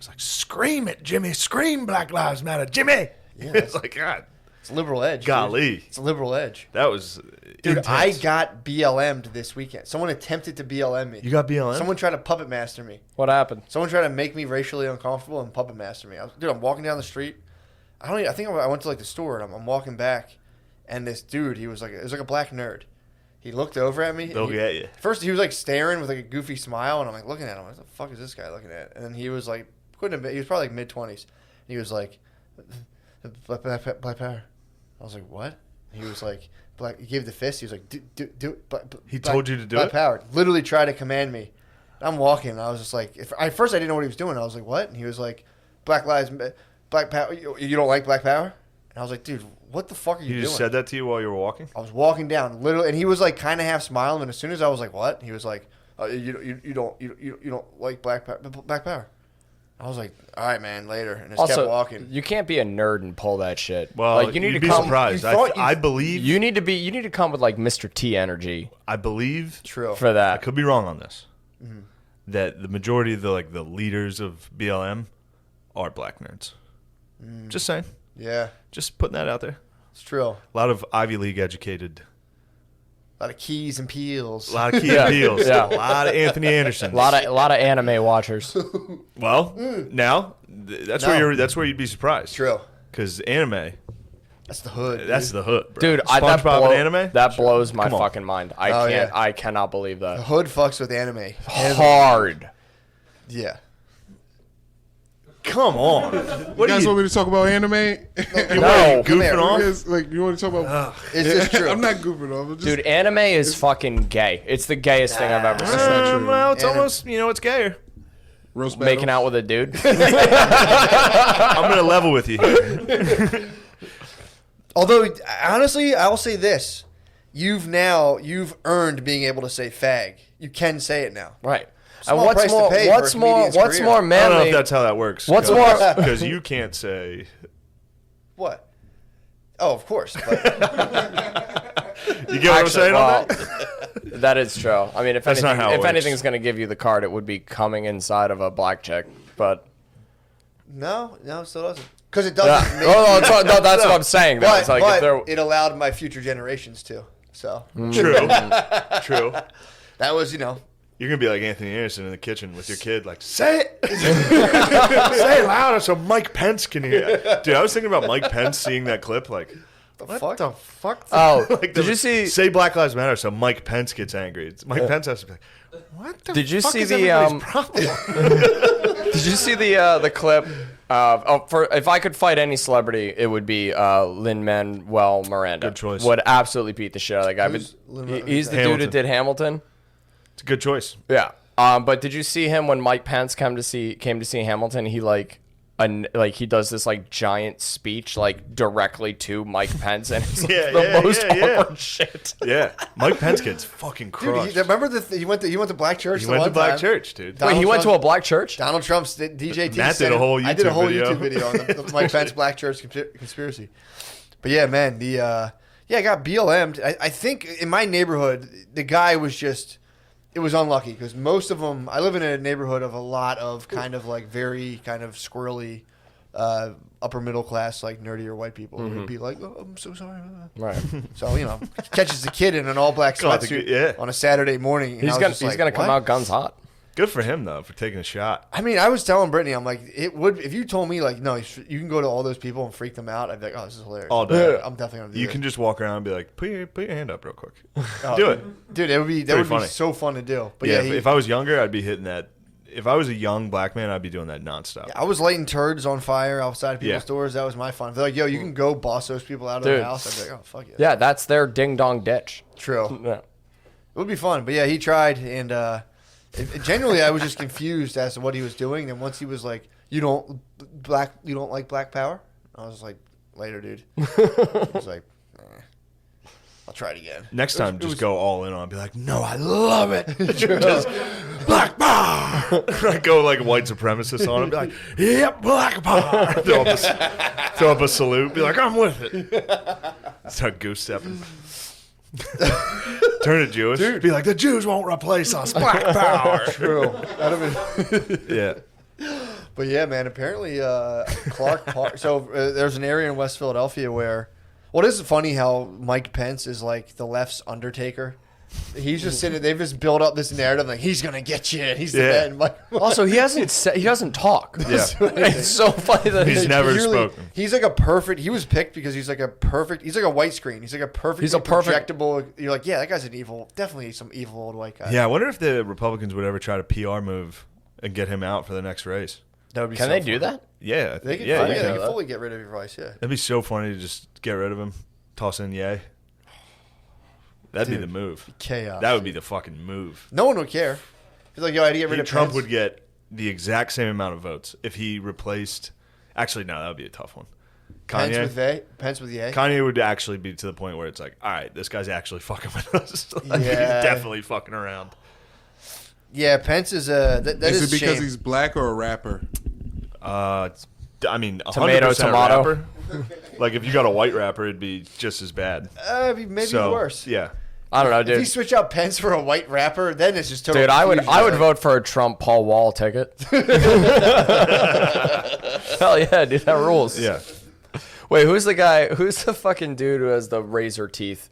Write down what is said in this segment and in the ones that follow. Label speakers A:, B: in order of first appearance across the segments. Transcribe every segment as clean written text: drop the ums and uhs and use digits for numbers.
A: was like, scream it, Jimmy. Scream Black Lives Matter, Jimmy.
B: Yeah,
A: It's like, God.
B: It's liberal edge.
A: Golly.
B: Dude. It's a liberal edge.
A: That was
B: Dude,
A: intense.
B: I got BLM'd this weekend. Someone attempted to BLM me.
A: You got BLM?
B: Someone tried to puppet master me.
C: What happened?
B: Someone tried to make me racially uncomfortable and puppet master me. I'm walking down the street. I think I went to like the store and I'm walking back, and this dude, it was like a black nerd. He looked over at me.
A: They'll get you.
B: First, he was like staring with like a goofy smile, and I'm like looking at him. What the fuck is this guy looking at? And then he was like, he was probably like mid-20s. He was like, black power. I was like, what? He was like, he gave the fist. He was like, do
A: He told you to do
B: black
A: it?
B: power. Literally tried to command me. I'm walking, and I was just like, at first I didn't know what he was doing. I was like, what? And he was like, black power. You don't like black power? And I was like, dude, what the fuck are you doing?
A: He just said that to you while you were walking?
B: I was walking down, literally, and he was like kind of half smiling. And as soon as I was like, "What?" he was like, "You don't like black power." I was like, "All right, man, later," and just
C: Also,
B: kept walking.
C: you can't be a nerd and pull that shit.
A: Well,
C: like, you need
A: you'd
C: to
A: be
C: come.
A: surprised. I believe.
C: You need to come with like Mr. T energy.
A: I believe.
B: True.
C: For that.
A: I could be wrong on this. Mm-hmm. That the majority of the leaders of BLM are black nerds. Just saying.
B: Yeah,
A: Just putting that out there.
B: it's true.
A: A lot of Ivy League educated.
B: A lot of Keys and Peels.
A: A lot of Key Peels.
C: Yeah.
A: A lot of Anthony Andersons.
C: A lot of anime watchers.
A: Well, now that's where you'd be surprised.
B: True.
A: Because anime,
B: That's the hood.
A: that's the hood, bro.
C: Dude,
A: SpongeBob and anime.
C: That blows my
A: Come on.
C: fucking mind.
B: Yeah.
C: I cannot believe
B: the
C: that.
B: hood fucks with anime.
C: Hard.
B: Yeah.
A: Come on.
D: You guys want me to talk about anime?
C: No.
A: Goofing
B: Come here.
A: off?
D: It's like you want to talk about?
B: It's just true.
D: I'm not goofing off. I'm just,
C: Dude, anime is fucking gay. It's the gayest thing I've ever seen.
D: not true.
A: Well, it's
B: Anime.
A: almost it's gayer.
D: roast
C: Making
D: battles.
C: out with a dude.
A: I'm gonna level with you here.
B: Although, honestly, I will say this: you've earned being able to say fag. You can say it now.
C: Right.
B: Small
C: And
B: price to pay for a comedian's
C: what's
B: career.
C: more
A: I don't know
C: manly?
A: if that's how that works.
C: What's more-
A: Because you can't say.
B: What? Oh, of course. But
A: You get what I'm saying on that?
C: That is true. I mean, if
A: That's not how it works.
C: anything's going to give you the card, it would be coming inside of a black chick. But
B: no, it still doesn't. Because it doesn't. make
C: no,
B: you-
C: that's what I'm saying. Though.
B: But,
C: It's like if they're,
B: it allowed my future generations to. So
A: True. True.
B: that was,
A: You're gonna be like Anthony Anderson in the kitchen with your kid, like, say it, say it louder so Mike Pence can hear. Dude, I was thinking about Mike Pence seeing that clip, like, what
B: fuck?
A: the fuck?
C: Oh,
A: Like,
C: did you see?
A: Say Black Lives Matter so Mike Pence gets angry. Mike Pence has to be like, what the
C: Did you
A: fuck
C: see
A: is
C: the,
A: everybody's problem?
C: Did you see the clip? For if I could fight any celebrity, it would be Lin-Manuel Miranda.
A: Good choice.
C: Would absolutely beat the shit out of that guy.
B: Who's
C: But
B: Lin-Manuel-
C: he's the
A: Hamilton.
C: dude that did Hamilton.
A: It's a good choice.
C: Yeah. But did you see him when Mike Pence came to see Hamilton? He he does this like giant speech like directly to Mike Pence, and it's like, the most awkward shit.
A: Yeah, Mike Pence gets fucking
B: dude,
A: crushed.
B: remember he went to black church.
A: He
B: the
A: went
B: one
A: to black
B: time?
A: church, dude.
B: Donald
C: Wait, he went to
B: Trump-
C: a black church?
B: Donald Trump's DJT.
A: Matt did a whole
B: I did a
A: YouTube
B: whole
A: video.
B: YouTube video on the Mike Pence Black Church conspiracy. But yeah, man, I got BLM'd. I think in my neighborhood, the guy was just, it was unlucky because most of them, I live in a neighborhood of a lot of kind of like very kind of squirrely, upper middle class, like nerdier white people who would be like, oh, I'm so sorry.
C: Right.
B: So, catches the kid in an all black sweatsuit
A: Yeah.
B: on a Saturday morning. And
C: He's
B: I
C: gonna
B: was
C: come
B: "What?"
C: out guns hot.
A: Good for him though for taking a shot.
B: I mean, I was telling Brittany, I'm like, it would, if you told me, like, no, you can go to all those people and freak them out, I'd be like, oh, this is hilarious.
A: All day.
B: I'm definitely going to do
A: You
B: this.
A: can just walk around and be like, put your hand up real quick. Do it.
B: Dude, that would be
A: funny.
B: so fun to do. But
A: Yeah,
B: yeah,
A: if I was younger, I'd be hitting that. If I was a young black man, I'd be doing that nonstop.
B: I was lighting turds on fire outside people's
A: Yeah.
B: doors. That was my fun. They're like, yo, you can go boss those people out of
C: Dude.
B: their house. I'd be like, oh, fuck it.
C: Yeah, that's their ding dong ditch.
B: True.
C: Yeah.
B: It would be fun. But yeah, he tried. And genuinely, I was just confused as to what he was doing. And once he was like, you don't like black power? I was like, later, dude. He was like, I'll try it again.
A: Next time, just go all in on. Be like, no, I love it. Just black power. I go like white supremacist on him. Be like, yep, black power. Throw up a salute. Be like, I'm with it. Start goose stepping. Turn it Jewish.
B: Dude.
A: Be like, the Jews won't replace us. Black power.
B: True.
A: Yeah.
B: But yeah, man. Apparently, Clark Park. So there's an area in West Philadelphia where, well, it is funny how Mike Pence is like the left's Undertaker. He's just sitting. They've just built up this narrative like he's gonna get you. And he's the man.
C: Also, he doesn't talk.
A: Yeah.
C: It's so funny that
A: He's never spoken.
B: He's like a perfect. He was picked because he's like a perfect. He's like a white screen. He's like a perfect.
C: He's a perfect
B: projectable. You're like, yeah, that guy's an evil. Definitely some evil old white guy.
A: Yeah, I wonder if the Republicans would ever try to PR move and get him out for the next race.
B: That would be.
C: Can
B: so
C: they
B: funny.
C: do that?
A: Yeah,
B: They can.
A: yeah,
B: They
A: you
B: can
A: can.
B: fully get rid of your vice. Yeah.
A: That'd be so funny to just get rid of him, toss in Ye. That'd be the move.
B: Chaos.
A: That would be the fucking move.
B: No one would care. He's like, yo, I had to get rid of
A: Trump
B: Pence.
A: would get the exact same amount of votes if he replaced. Actually, no, that would be a tough one.
B: Pence
A: Kanye.
B: with A. Pence with the A.
A: Kanye would actually be to the point where it's like, all right, this guy's actually fucking with us. Like,
B: Yeah.
A: He's definitely fucking around.
B: Yeah, Pence is a. That
D: Is
B: is
D: it because
B: shame.
D: he's black or a rapper?
A: I mean, 100%
C: Tomato, tomato.
A: rapper. Like if you got a white rapper, it'd be just as bad.
B: Maybe
A: So,
B: worse.
A: Yeah.
C: I don't know,
B: If you
C: dude.
B: switch out Pence for a white rapper, then it's just total.
C: Dude, I would
B: confusion.
C: vote for a Trump Paul Wall ticket. Hell yeah, dude, that rules.
A: Yeah.
C: Wait, who's the guy? Who's the fucking dude who has the razor teeth?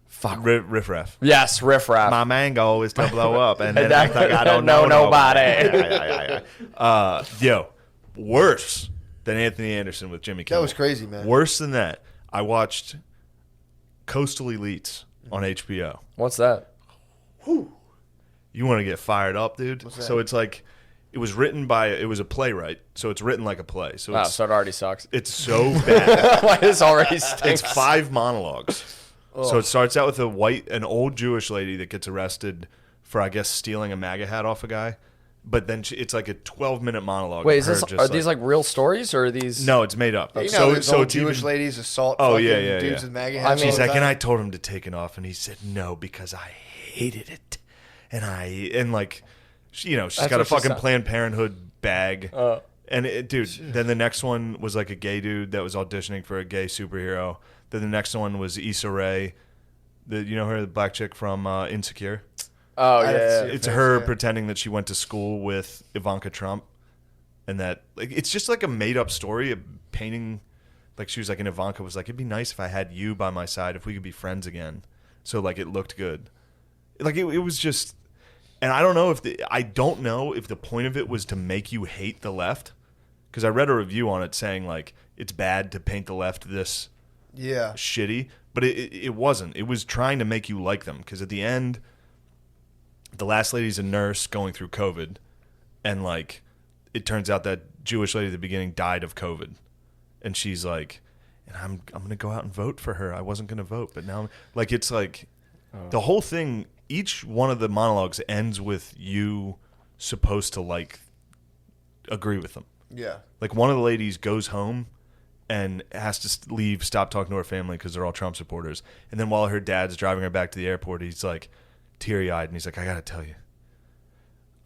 C: Fuck.
A: Riff Raff.
C: Yes, Riff Raff.
A: My main goal is to blow up and then
C: That-
A: act like I don't
C: know
A: know
C: nobody.
A: Yo, worse than Anthony Anderson with Jimmy Kimmel.
B: That was crazy, man.
A: Worse than that, I watched Coastal Elites on HBO.
C: What's that?
A: You want to get fired up, dude?
B: What's that?
A: So it's like, it was a playwright, so it's written like a play. So
C: Wow,
A: it's,
C: so it already sucks.
A: it's so bad.
C: Why this already stinks?
A: It's 5 monologues. So it starts out with an old Jewish lady that gets arrested for, I guess, stealing a MAGA hat off a guy. But then it's like a 12-minute monologue.
C: Wait,
A: of her just
C: are these like real stories or are these?
A: No, it's made up.
B: You know,
A: so
B: those
A: so
B: old
A: it's
B: Jewish
A: even,
B: ladies assault
A: Oh,
B: fucking
A: yeah, yeah,
B: dudes
A: yeah.
B: with MAGA
C: I
B: hats.
C: mean-
A: She's
B: all
A: like,
B: the
A: and I
B: time.
A: told him to take it off, and he said no because I hated it. And like, she's
C: That's
A: got a
C: what she
A: fucking
C: said.
A: Planned Parenthood bag. And dude, then the next one was like a gay dude that was auditioning for a gay superhero. Then the next one was Issa Rae, you know her, the black chick from Insecure.
C: Oh
B: I'd have to
C: yeah.
B: see it.
A: It's
B: face,
A: her
B: yeah.
A: pretending that she went to school with Ivanka Trump, and that like it's just like a made up story of painting. Like she was like, and Ivanka was like, it'd be nice if I had you by my side, if we could be friends again. So like it looked good. Like it was just, and I don't know if the point of it was to make you hate the left, because I read a review on it saying like it's bad to paint the left this
B: Yeah.
A: shitty, but it wasn't. It was trying to make you like them, because at the end, the last lady's a nurse going through COVID, and like it turns out that Jewish lady at the beginning died of COVID, and she's like, and I'm gonna go out and vote for her. I wasn't gonna vote, but now like it's like the whole thing. Each one of the monologues ends with you supposed to like agree with them.
B: Yeah.
A: Like one of the ladies goes home and has to leave, stop talking to her family because they're all Trump supporters. And then while her dad's driving her back to the airport, he's like teary-eyed and he's like, I got to tell you,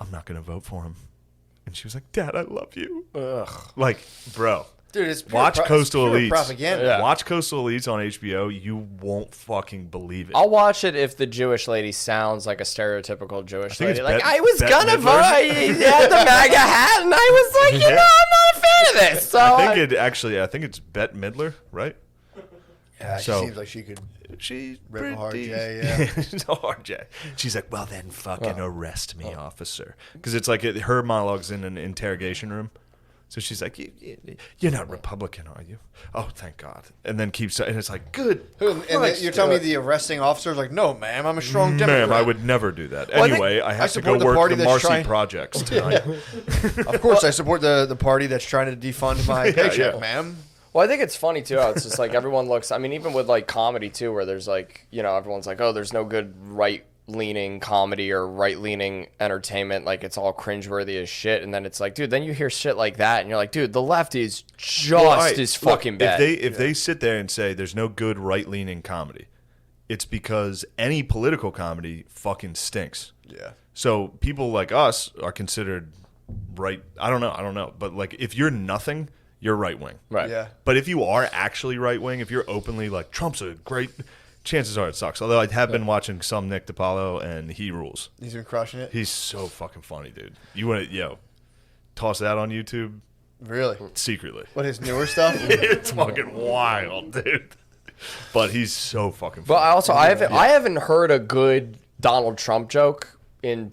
A: I'm not going to vote for him. And she was like, Dad, I love you.
C: Ugh.
A: Like, bro,
B: Dude, it's pure
A: watch Coastal
B: pure
A: Elites.
B: propaganda.
C: Yeah.
A: Watch Coastal Elites on HBO. You won't fucking believe it.
C: I'll watch it if the Jewish lady sounds like a stereotypical Jewish
A: think
C: lady.
A: it's
C: Like,
A: Bette-
C: I was
A: Bette
C: gonna
A: Midler.
C: vote. He had the MAGA hat, and I was like,
A: Yeah.
C: I'm not a fan of this. So
A: I think it's Bette Midler, right?
B: Yeah, she
A: So-
B: seems like she could.
A: She's
B: Rip a hard
A: pretty-
B: J, yeah.
A: It's a hard J. She's like, well, then fucking arrest me, officer. Because it's like her monologue's in an interrogation room. So she's like, you're not Republican, are you? Oh, thank God. And then keeps, and it's like, good.
B: And then
A: Christ.
B: you're telling me the arresting officer's like, no, ma'am, I'm a strong Democrat.
A: Ma'am, I would never do that.
B: Well, I think
A: Anyway, I have to
B: support
A: go
B: the
A: work
B: party
A: the
B: that's
A: Marcy
B: trying-
A: projects tonight.
B: Of course, I support the party that's trying to defund my paycheck,
A: yeah.
B: ma'am.
C: Well, I think it's funny too how it's just like everyone looks. I mean, even with like comedy too, where there's like everyone's like, oh, there's no good right-leaning comedy or right-leaning entertainment. Like it's all cringeworthy as shit. And then it's like, dude, then you hear shit like that, and you're like, dude, the left is just
A: Well, all right,
C: as
A: look,
C: fucking bad.
A: If they sit there and say there's no good right-leaning comedy, it's because any political comedy fucking stinks.
B: Yeah.
A: So people like us are considered right. I don't know. But like, if you're nothing, you're right wing.
C: Right.
B: Yeah.
A: But if you are actually right wing, if you're openly like Trump's a great, chances are it sucks. Although I have been watching some Nick DiPaolo and he rules.
B: He's been crushing it.
A: He's so fucking funny, dude. You want to, toss that on YouTube
B: Really?
A: secretly.
B: What, his newer stuff?
A: It's fucking wild, dude. But he's so fucking
C: But
A: funny.
C: I haven't heard a good Donald Trump joke in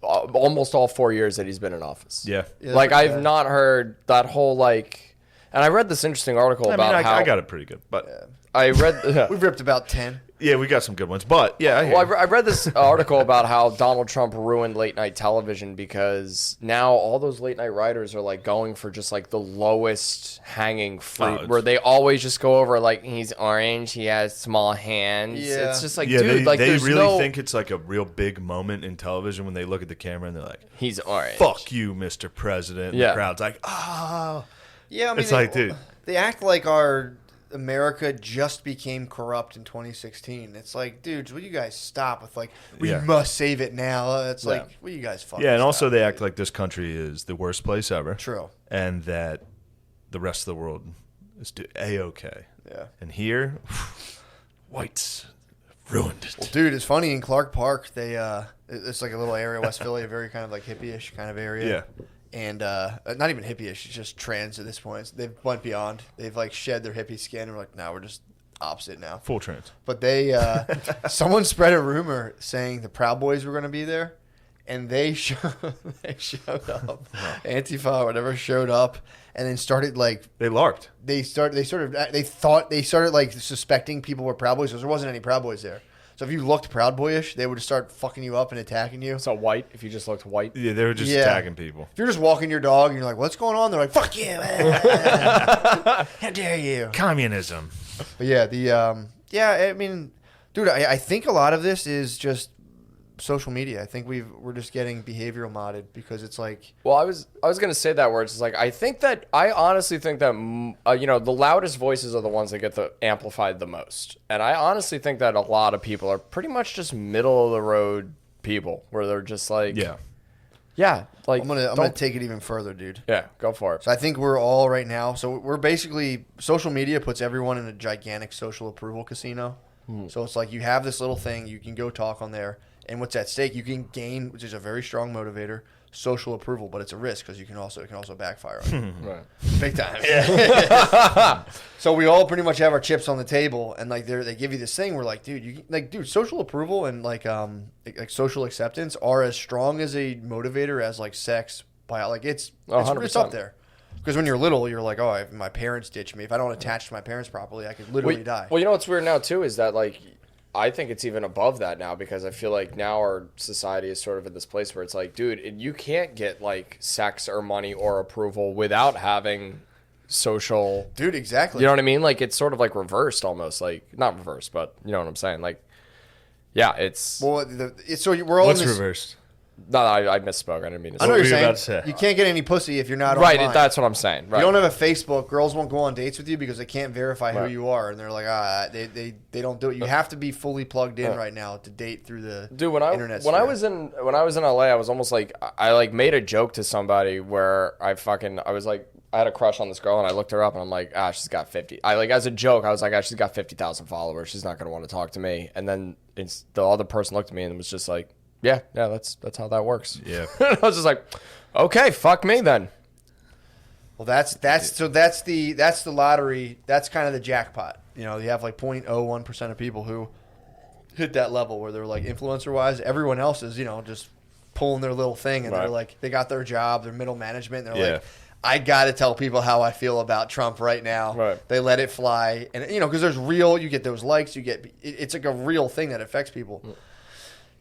C: almost all 4 years that he's been in office.
A: Yeah.
C: Like I've not heard that whole like, and I read this interesting article about how
A: I got it pretty good, but
C: I read.
B: We've ripped about 10.
A: yeah, we got some good ones. But yeah, I hear
C: Well,
A: you.
C: I read this article about how Donald Trump ruined late night television because now all those late night writers are like going for just like the lowest hanging fruit, where they always just go over like he's orange, he has small hands.
B: Yeah.
C: It's just like,
A: yeah,
C: dude, like
A: they
C: there's
A: really
C: no.
A: think it's like a real big moment in television when they look at the camera and they're like,
C: He's orange.
A: "Fuck you, Mr. President." And
C: Yeah.
A: the crowd's like, "Ah."
B: Yeah, I mean,
A: It's like, dude.
B: They act like our America just became corrupt in 2016. It's like, dudes, will you guys stop with like, we
A: Yeah.
B: must save it now? It's like,
C: Yeah.
B: will you guys fucking
A: Yeah, and
B: stop,
A: also they
B: dude?
A: act like this country is the worst place ever.
B: True.
A: And that the rest of the world is A-okay.
B: Yeah.
A: And here, whites ruined it.
B: Well, dude, it's funny in Clark Park. They it's like a little area, West Philly, a very kind of like hippie-ish kind of area.
A: Yeah.
B: And not even hippie-ish, it's just trans at this point. They've went beyond. They've like shed their hippie skin and we're like, no, we're just opposite now.
A: Full trans.
B: But they someone spread a rumor saying the Proud Boys were going to be there, and they showed up. Antifa or whatever showed up, and then started like
A: They LARPed.
B: they started like suspecting people were Proud Boys because there wasn't any Proud Boys there. So if you looked Proud Boyish, they would just start fucking you up and attacking you.
C: So white, if you just looked white.
A: Yeah, they were just
B: Yeah.
A: attacking people.
B: If you're just walking your dog and you're like, "What's going on?" They're like, "Fuck you! How dare you!"
A: Communism.
B: But yeah, I mean, dude, I think a lot of this is just social media. I think we're just getting behavioral modded because it's like,
C: Well, I was gonna say that where it's just like I honestly think that the loudest voices are the ones that get amplified the most, and I honestly think that a lot of people are pretty much just middle of the road people where they're just like like
B: I'm gonna
C: don't-
B: take it even further, dude.
C: yeah, go for it.
B: So I think we're all right now. So we're basically social media puts everyone in a gigantic social approval casino. So it's like you have this little thing you can go talk on there, and what's at stake? You can gain, which is a very strong motivator, social approval, but it's a risk because it can also backfire on you.
C: Right.
B: Big time. So we all pretty much have our chips on the table, and like they give you this thing where like, dude, social approval and like social acceptance are as strong as a motivator as like sex, like it's
C: 100%.
B: up there. Because when you're little, you're like, oh, if my parents ditch me, if I don't attach to my parents properly, I could literally die.
C: Well, you know what's weird now too is that like I think it's even above that now because I feel like now our society is sort of in this place where it's like, dude, you can't get like sex or money or approval without having social.
B: Dude, exactly.
C: You know what I mean? Like it's sort of like reversed almost, like not reversed, but you know what I'm saying? Like, yeah, it's.
B: Well, so we're all
A: What's
B: in this.
A: reversed?
C: No, I misspoke. I didn't mean to.
B: I know
C: say
B: what you're
A: were you about
B: saying.
A: to say?
B: You can't get any pussy if you're not
C: right.
B: online.
C: That's what I'm saying. Right.
B: You don't have a Facebook. Girls won't go on dates with you because they can't verify who
C: Right.
B: you are, and they're like, they don't do it. You have to be fully plugged in right now to date through the
C: Dude, when
B: internet.
C: I
B: sphere.
C: was in LA, I was almost like I like made a joke to somebody where I was like I had a crush on this girl and I looked her up and I'm like, she's got 50. I like as a joke, I was like, she's got 50,000 followers. She's not gonna want to talk to me. And then the other person looked at me and was just like, yeah, that's how that works.
A: Yeah.
C: I was just like, okay, fuck me then.
B: Well, that's the lottery. That's kind of the jackpot. You know, you have like 0.01% of people who hit that level where they're like influencer wise. Everyone else is, just pulling their little thing, and
C: Right.
B: they're like, they got their job, their middle management. And they're
A: Yeah.
B: like, I got to tell people how I feel about Trump right now.
C: Right.
B: They let it fly, and because there's real. You get those likes. It's like a real thing that affects people.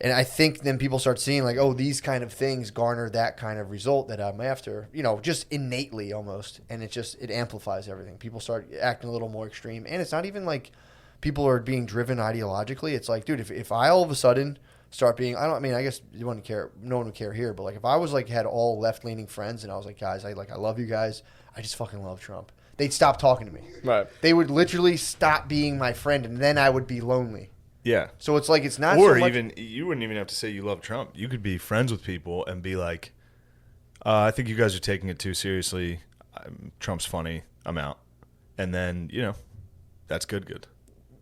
B: And I think then people start seeing like, oh, these kind of things garner that kind of result that I'm after, just innately almost. And it amplifies everything. People start acting a little more extreme. And it's not even like people are being driven ideologically. It's like, dude, if I all of a sudden start being, I guess you wouldn't care. No one would care here. But like if I was like had all left-leaning friends and I was like, guys, I love you guys. I just fucking love Trump. They'd stop talking to me.
C: Right.
B: They would literally stop being my friend. And then I would be lonely.
A: Yeah.
B: So it's like, it's not
A: Or
B: so much.
A: even, you wouldn't even have to say you love Trump. You could be friends with people and be like, I think you guys are taking it too seriously. Trump's funny. I'm out. And then, that's good.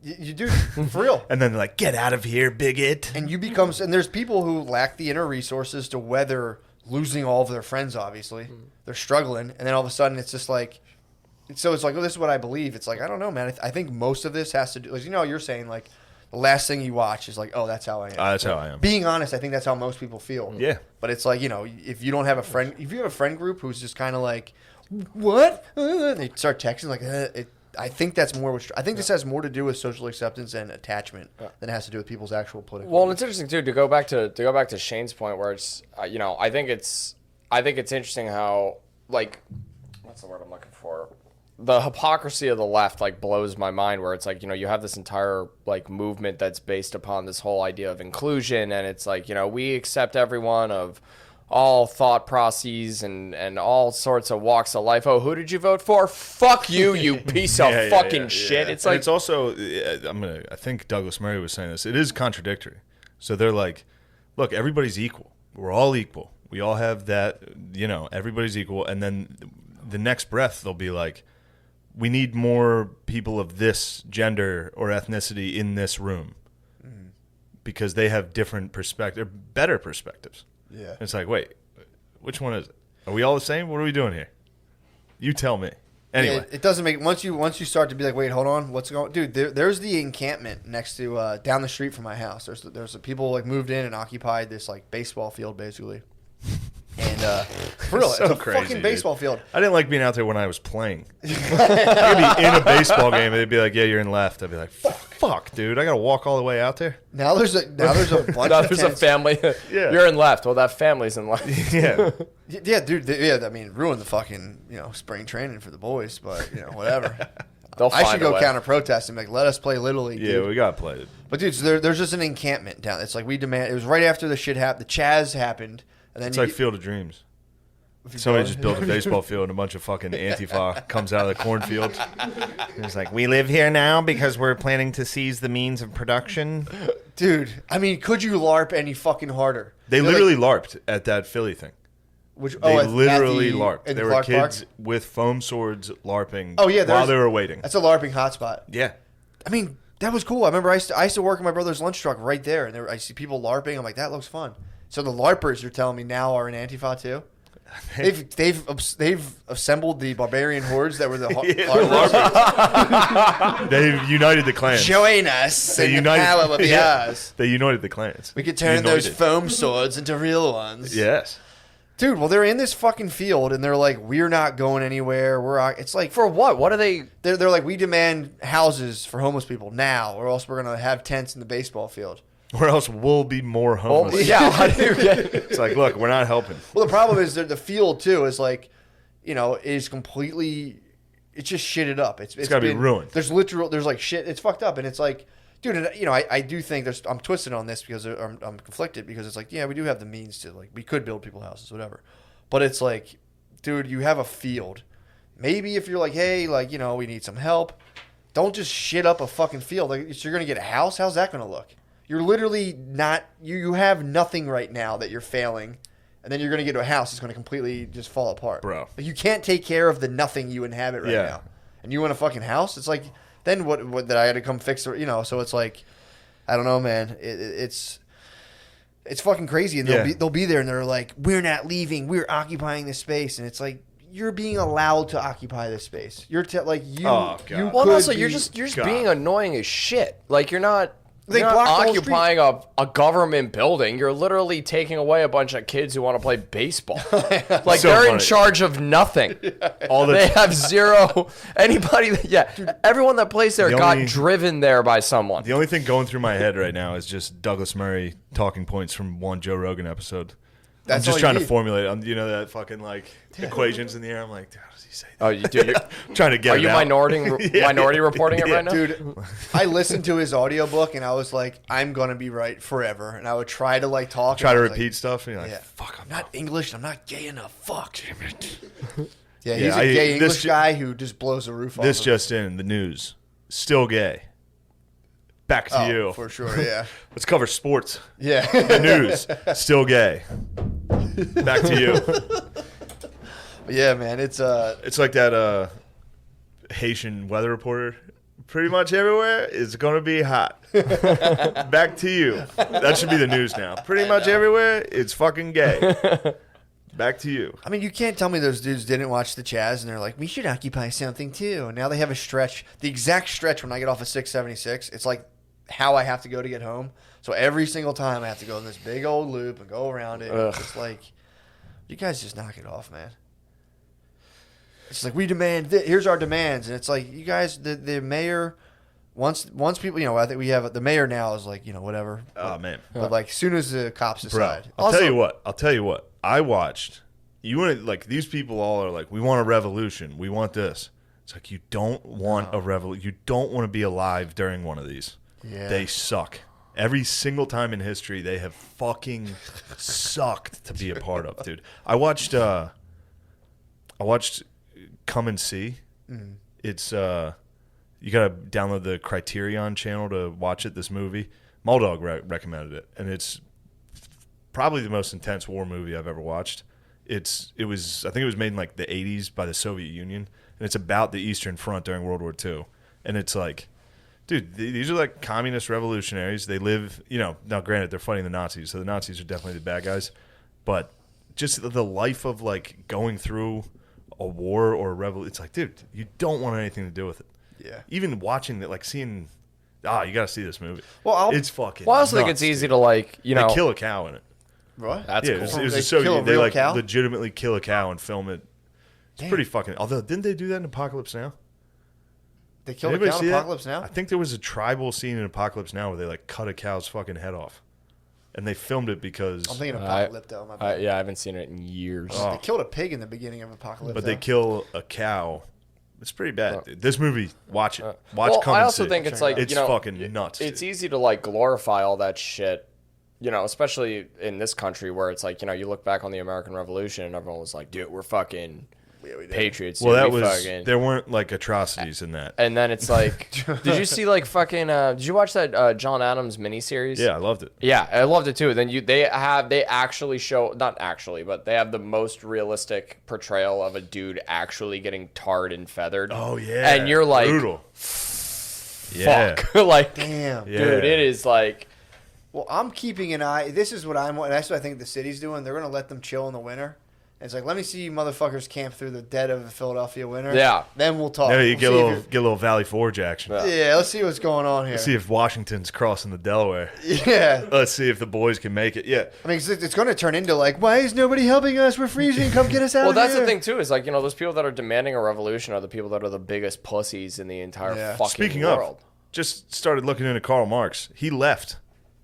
B: You do, for real.
A: And then they're like, get out of here, bigot.
B: And you become, and there's people who lack the inner resources to weather losing all of their friends, obviously. They're struggling. And then all of a sudden it's just like, so it's like, oh, this is what I believe. It's like, I don't know, man. I think most of this has to do, like, you know, you're saying like the last thing you watch is like, oh, that's how I am.
A: That's how I am.
B: Being honest, I think that's how most people feel.
A: Yeah.
B: But it's like, you know, if you don't have a friend, if you have a friend group who's just kind of like, what? They start texting like, I think that's more. I think this has more to do with social acceptance and attachment than it has to do with people's actual political.
C: Well, and it's interesting too to go back to Shane's point, where it's you know, I think it's interesting how, like, what's the word I'm looking for? The hypocrisy of the left like blows my mind, where it's like, you know, you have this entire like movement that's based upon this whole idea of inclusion, and it's like, you know, we accept everyone of all thought processes and all sorts of walks of life. Oh, who did you vote for? Fuck you, you piece of fucking shit. It's
A: and
C: like,
A: it's also, I think Douglas Murray was saying this. It is contradictory. So they're like, look, everybody's equal. We're all equal. We all have that, you know, everybody's equal. And then the next breath, they'll be like, we need more people of this gender or ethnicity in this room because they have different perspectives, better perspectives.
B: Yeah.
A: It's like, wait, which one is it? Are we all the same? What are we doing here? You tell me. Anyway.
B: Yeah, it doesn't make once you start to be like, wait, hold on, what's going? Dude, there's the encampment next to down the street from my house. There's people like moved in and occupied this like baseball field basically. And for real,
A: So
B: it's a
A: crazy,
B: fucking
A: dude.
B: baseball field.
A: I didn't like being out there when I was playing. I'd be in a baseball game and they'd be like, yeah, you're in left. I'd be like, fuck, dude, I got to walk all the way out there?
B: Now there's a bunch
C: now
B: of
C: there's a
B: tents.
C: family.
A: Yeah.
C: You're in left. Well, that family's in left.
A: Yeah.
B: Yeah, dude. Yeah, I mean, ruin the fucking spring training for the boys, but whatever.
C: They'll
B: I
C: find
B: should
C: a
B: go
C: way.
B: counter protest and be like, let us play Little League.
A: Yeah,
B: dude.
A: we got to play it.
B: But dude, so there's just an encampment down. It's like we demand. It was right after the shit happened. The Chaz happened, and then
A: It's like Field of Dreams.
B: if you
A: Somebody
B: go-
A: just built a baseball field and a bunch of fucking Antifa comes out of the cornfield. It's like, we live here now because we're planning to seize the means of production.
B: Dude, I mean, could you LARP any fucking harder?
A: They
B: They're
A: literally
B: like,
A: LARPed at that Philly thing.
B: which
A: They
B: at
A: literally
B: the-
A: LARPed.
B: in
A: There were
B: Clark
A: kids
B: Park?
A: with foam swords LARPing
B: Oh yeah,
A: while
B: there's-
A: they were waiting.
B: That's a LARPing hotspot.
A: Yeah.
B: I mean, that was cool. I remember I used to work in my brother's lunch truck right there, and I see people LARPing. I'm like, that looks fun. So the LARPers, you're telling me now, are in Antifa too? They've assembled the barbarian hordes that were the LARPers.
A: They united the clans.
B: Join us
A: They
B: in the
A: united,
B: power will be
A: yeah.
B: ours.
A: They united the clans.
B: We could turn those
A: United.
B: foam swords into real ones.
A: Yes.
B: Dude, well, they're in this fucking field, and they're like, we're not going anywhere. It's like,
C: For what? What are they?
B: they're like, we demand houses for homeless people now, or else we're going to have tents in the baseball field.
A: Or else we'll be more
C: Well,
A: homeless.
C: yeah. How do you get?
A: It's like, look, we're not helping.
B: Well, the problem is that the field, too, is like, is completely, it's just shitted up. It's
A: gotta be ruined.
B: There's like shit, it's fucked up, and it's like, dude, I do think I'm twisted on this because I'm conflicted because it's like, yeah, we do have the means to, like, we could build people houses, whatever. But it's like, dude, you have a field. Maybe if you're like, hey, like, we need some help, don't just shit up a fucking field. Like, so you're going to get a house? How's that going to look? You're literally not, you have nothing right now that you're failing, and then you're going to get to a house that's going to completely just fall apart.
A: Bro.
B: Like, you can't take care of the nothing you inhabit right
A: Yeah.
B: now. And you want a fucking house? It's like, then what that I had to come fix, so it's like, I don't know, man. It's fucking crazy. And they'll be there and they're like, we're not leaving. We're occupying this space. And it's like, you're being allowed to occupy this space. You're like, you,
A: Oh, God.
B: you
C: Well,
B: could
C: also,
B: be,
C: you're just
A: God.
C: being annoying as shit. Like you're not.
B: They
C: You're not
B: blocked the whole
C: occupying a government building. You're literally taking away a bunch of kids who want to play baseball. Like
A: So
C: they're in
A: funny.
C: charge of nothing.
A: All the
C: They have zero. Anybody. Everyone that plays there
A: The
C: got
A: only-
C: driven there by someone.
A: The only thing going through my head right now is just Douglas Murray talking points from one Joe Rogan episode.
B: That's
A: I'm
B: all
A: just
B: you
A: trying to
B: need.
A: formulate. That fucking like equations in the air. I'm like, how does he say that?
C: Oh, you do.
A: I'm trying to get.
C: Are
A: it
C: you
A: out.
C: minority reporting it
A: Yeah.
C: right now?
B: Dude, I listened to his audiobook and I was like, I'm going to be right forever. And I would try to like talk.
A: Try
B: and
A: to
B: I was like,
A: repeat stuff, and you're like,
B: yeah.
A: fuck, I'm
B: not English. I'm not gay enough. Fuck.
A: Damn it.
B: Yeah, he's
A: Yeah,
B: a gay
A: this
B: English
A: ju-
B: guy who just blows the roof off.
A: This
B: of
A: just in, the news. Still gay. Back to you.
B: for sure. Yeah.
A: Let's cover sports.
B: Yeah.
A: The news. Still gay. Back to you.
B: Yeah, man. It's
A: It's like that Haitian weather reporter. Pretty much everywhere is going to be hot. Back to you. That should be the news now. Pretty much everywhere it's fucking gay. back to you.
B: I mean, you can't tell me those dudes didn't watch the Chaz and they're like, we should occupy something too. And now they have a stretch, the exact stretch when I get off of 676. It's like how I have to go to get home. So every single time I have to go in this big old loop and go around it. It's just like, you guys just knock it off, man. It's like, we demand here's our demands. And it's like, you guys, the mayor, once people, I think we have, the mayor now is like, whatever.
A: Oh, man.
B: But like, as soon as the cops decide.
A: Bro, I'll tell you what. I watched. You want to, like, these people all are like, we want a revolution. We want this. It's like, you don't want a revolution. You don't want to be alive during one of these.
B: Yeah.
A: They suck. Every single time in history, they have fucking sucked to be a part of, dude. I watched Come and See.
B: Mm.
A: It's you gotta download the Criterion channel to watch it. This movie, Muldog recommended it, and it's probably the most intense war movie I've ever watched. I think it was made in like the 80s by the Soviet Union, and it's about the Eastern Front during World War II. And it's like, dude, these are like communist revolutionaries. They live, now granted they're fighting the Nazis, so the Nazis are definitely the bad guys, but just the life of like going through a war or a revolution, it's like, dude, you don't want anything to do with it.
B: Yeah.
A: Even watching it, like seeing, you got to see this movie.
B: Well,
A: it's fucking
C: Well, I also think
A: nuts,
C: it's easy
A: dude.
C: to like,
A: They kill a cow in it.
B: What?
C: That's
A: Yeah,
C: cool.
A: it was
B: They
A: a Soviet.
B: kill a
A: They
B: real
A: like
B: cow?
A: legitimately kill a cow and film it. It's
B: Damn.
A: pretty fucking. Although, didn't they do that in Apocalypse Now?
B: They killed a
A: Anybody
B: cow in
A: see that?
B: Apocalypse Now?
A: I think there was a tribal scene in Apocalypse Now where they like cut a cow's fucking head off, and they filmed it because.
B: I'm thinking of Apocalypto. My bad.
C: Yeah, I haven't seen it in years.
B: They killed a pig in the beginning of Apocalypse.
A: But they kill a cow. It's pretty bad. Dude. This movie, watch it. Watch.
C: Well,
A: Come
C: I
A: and
C: also
A: See.
C: think it's like,
A: it's fucking nuts.
C: It's
A: dude.
C: easy to like glorify all that shit, especially in this country where it's like, you look back on the American Revolution and everyone was like, dude, we're fucking patriots.
A: Well,
C: dude,
A: that
C: we
A: was
C: fucking...
A: there weren't like atrocities in that.
C: And then it's like, did you see like fucking? Did you watch that John Adams miniseries?
A: Yeah, I loved it.
C: Yeah, I loved it too. Then they actually show, not actually, but they have the most realistic portrayal of a dude actually getting tarred and feathered.
A: Oh yeah,
C: and you're like,
A: brutal. Yeah.
C: fuck, like,
B: Damn.
A: Yeah.
C: dude, it is like.
B: Well, I'm keeping an eye. This is what that's what I think the city's doing. They're going to let them chill in the winter. And it's like, let me see you motherfuckers camp through the dead of the Philadelphia winter.
C: Yeah.
B: Then we'll talk.
A: Yeah, you
B: We'll
A: get a
B: see
A: little get a little Valley Forge action.
B: Yeah, let's see what's going on here.
A: Let's see if Washington's crossing the Delaware.
B: Yeah.
A: Let's see if the boys can make it. Yeah.
B: I mean, it's going to turn into like, why is nobody helping us? We're freezing. Come get us out
C: Well,
B: of
C: that's
B: here.
C: the thing too. Is like, those people that are demanding a revolution are the people that are the biggest pussies in the entire fucking
A: Speaking
C: world.
A: of, just started looking into Karl Marx. He left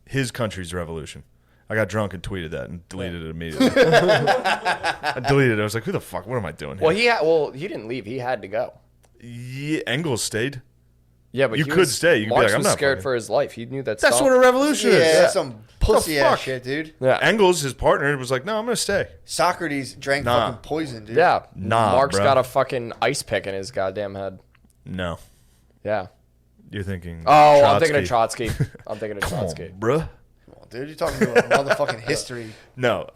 A: his country's revolution. I got drunk and tweeted that and deleted it immediately. I deleted it. I was like, who the fuck? What am I doing here?
C: Well, he didn't leave. He had to go.
A: Yeah, Engels stayed.
C: Yeah, but
A: You
C: he
A: could
C: was,
A: stay. You could be
C: Marx
A: like, I'm
C: was
A: not
C: scared
A: fucking-
C: for his life. He knew that.
A: That's
C: Stalin-
A: what a revolution
B: Yeah,
A: is.
B: that's some pussy ass
A: fuck?
B: shit, dude.
C: Yeah.
A: Engels, his partner, was like, no, I'm going to stay.
B: Socrates drank
A: Nah.
B: fucking poison, dude.
C: Yeah.
A: Nah,
C: Marx
A: bro.
C: got a fucking ice pick in his goddamn head.
A: No.
C: Yeah.
A: You're thinking
C: Oh, I'm thinking of Trotsky. I'm thinking of
A: Come
C: Trotsky.
A: on, bruh.
B: Come on, dude. You're talking about motherfucking history.
A: No.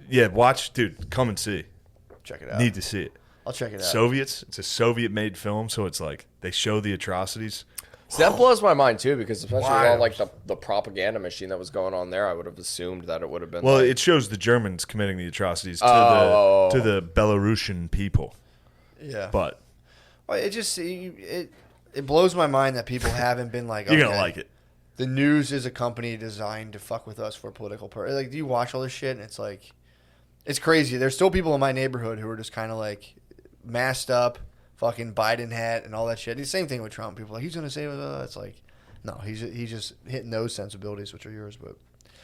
A: Yeah, watch. Dude, Come and See.
B: Check it out.
A: Need to see it.
B: I'll check it out.
A: Soviets. It's a Soviet-made film, so it's like they show the atrocities.
C: See, that blows my mind too, because especially with all
A: Wild.
C: like the propaganda machine that was going on there, I would have assumed that it would have been.
A: Well,
C: like,
A: it shows the Germans committing the atrocities to
C: Oh.
A: the Belarusian people.
B: Yeah.
A: But
B: Well, it just it blows my mind that people haven't been like,
A: you're
B: okay,
A: gonna like it.
B: The news is a company designed to fuck with us for political purposes. Like, do you watch all this shit? And it's like, it's crazy. There's still people in my neighborhood who are just kind of like masked up, fucking Biden hat and all that shit. The same thing with Trump. People are like, he's gonna say, it's like, no, he's just hitting those sensibilities, which are yours. But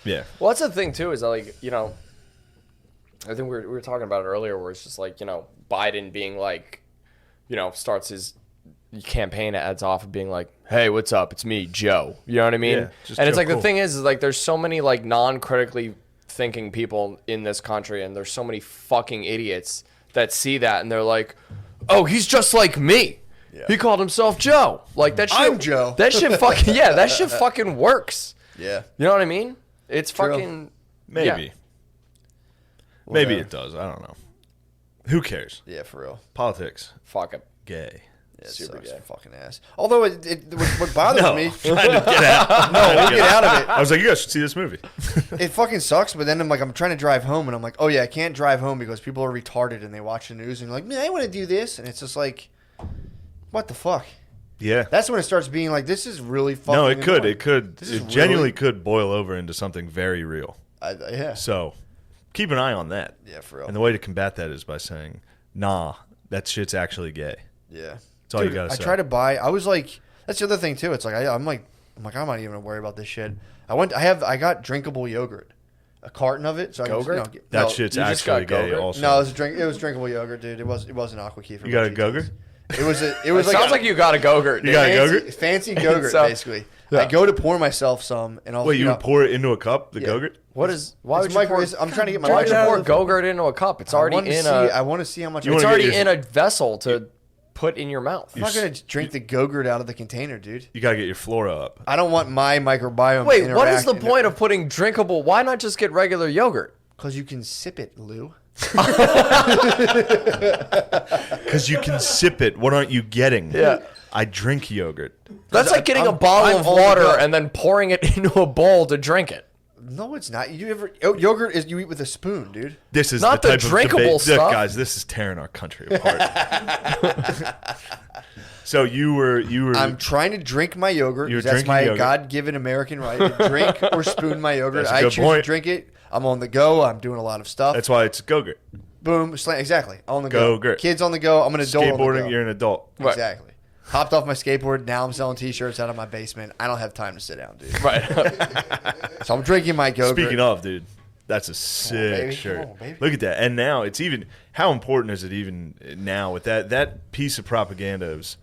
A: Yeah.
C: well, that's the thing too. Is that, like, I think we were talking about it earlier, where it's just like, Biden being like, starts his campaign ads off of being like, hey, what's up? It's me, Joe. You know what I mean?
A: Yeah, just
C: and it's
A: Joe
C: like, the
A: Cool.
C: thing is like, there's so many like non-critically thinking people in this country, and there's so many fucking idiots that see that and they're like, oh, he's just like me.
B: Yeah.
C: He called himself Joe. Like, that shit.
B: I'm Joe.
C: That shit fucking, yeah, that shit fucking works.
B: yeah,
C: You know what I mean? It's
B: True.
C: fucking,
A: Maybe.
C: yeah.
A: Maybe
B: Whatever.
A: it does. I don't know. Who cares?
B: yeah, for real.
A: Politics.
C: Fuck it.
A: Gay.
B: It
C: Super
B: sucks,
C: gay.
B: fucking ass. Although what bothers
A: No,
B: me,
A: I'm trying to get out.
B: no, we'll get out of it.
A: I was like, you guys should see this movie.
B: It fucking sucks. But then I'm trying to drive home, and I'm like, oh yeah, I can't drive home because people are retarded and they watch the news and they're like, man, I want to do this, and it's just like, what the fuck?
A: Yeah.
B: That's when it starts being like, this is really fucking.
A: No, it could.
B: annoying.
A: It could.
B: This is
A: It genuinely
B: really-
A: could boil over into something very real.
B: Yeah.
A: So keep an eye on that.
B: Yeah, for real.
A: And the way to combat that is by saying, nah, that shit's actually gay.
B: Yeah.
A: That's all you gotta say.
B: I try to buy. I was like, that's the other thing too. It's like I'm not even gonna worry about this shit. I got drinkable yogurt, a carton of it. So
C: Go-Gurt?
B: I can,
A: That shit's
C: you just
A: actually
C: got
A: gay
C: Go-Gurt?
A: also.
B: No, it was drinkable yogurt, dude. It wasn't Aqua Key for
A: You got a
B: my GTs.
A: Go-Gurt?
B: It was
C: It sounds like you got a Go-Gurt.
A: You got a
B: fancy,
A: Go-Gurt?
B: fancy Go-Gurt,
C: So-
B: basically.
C: Yeah.
B: I go to pour myself some, and I'll
A: Wait, you
B: know,
A: would pour it into a cup, the
B: Yeah.
A: Go-Gurt?
C: What is? Why
B: it's
C: would you pour?
B: I'm trying to get my
C: Why would you
B: micro-
C: pour Go-Gurt into a cup? It's already
B: I want to see how much.
A: You
C: It's
A: wanna get
C: already
A: your-
C: in a vessel to put in your mouth.
B: I'm not gonna drink the Go-Gurt out of the container, dude.
A: You got to get your flora up.
B: I don't want my microbiome.
C: Wait, what is the point of putting drinkable? Why not just get regular yogurt?
B: Because you can sip it, Lou.
A: Because you can sip it. What aren't you getting?
C: Yeah.
A: I drink yogurt.
C: That's like getting a
B: I'm
C: bottle of
B: on the
C: water
B: go.
C: and then pouring it into a bowl to drink it.
B: No, it's not. Yogurt is you eat with a spoon, dude.
A: This is
C: Not
A: the
C: the
A: type of
C: drinkable
A: debate. Look,
C: stuff.
A: guys, this is tearing our country apart. So you were.
B: I'm trying to drink my yogurt.
A: You're
B: 'Cause that's
A: drinking
B: my
A: yogurt.
B: God-given American right to drink or spoon my yogurt.
A: That's a
B: I
A: good
B: choose
A: point.
B: to drink it. I'm on the go. I'm doing a lot of stuff.
A: That's why it's Go-Gurt.
B: Boom, slam. Exactly. On the go.
A: Go-Gurt.
B: Kids on the go. I'm an adult on the
A: Skateboarding,
B: go.
A: you're an adult.
C: Right.
B: Exactly. Hopped off my skateboard. Now I'm selling T-shirts out of my basement. I don't have time to sit down, dude.
C: Right.
B: So I'm drinking my Go-Gurt.
A: Speaking of, dude, that's a sick
B: baby.
A: shirt.
B: Come on, baby.
A: Look at that. And now it's even. How important is it even now with that piece of propaganda is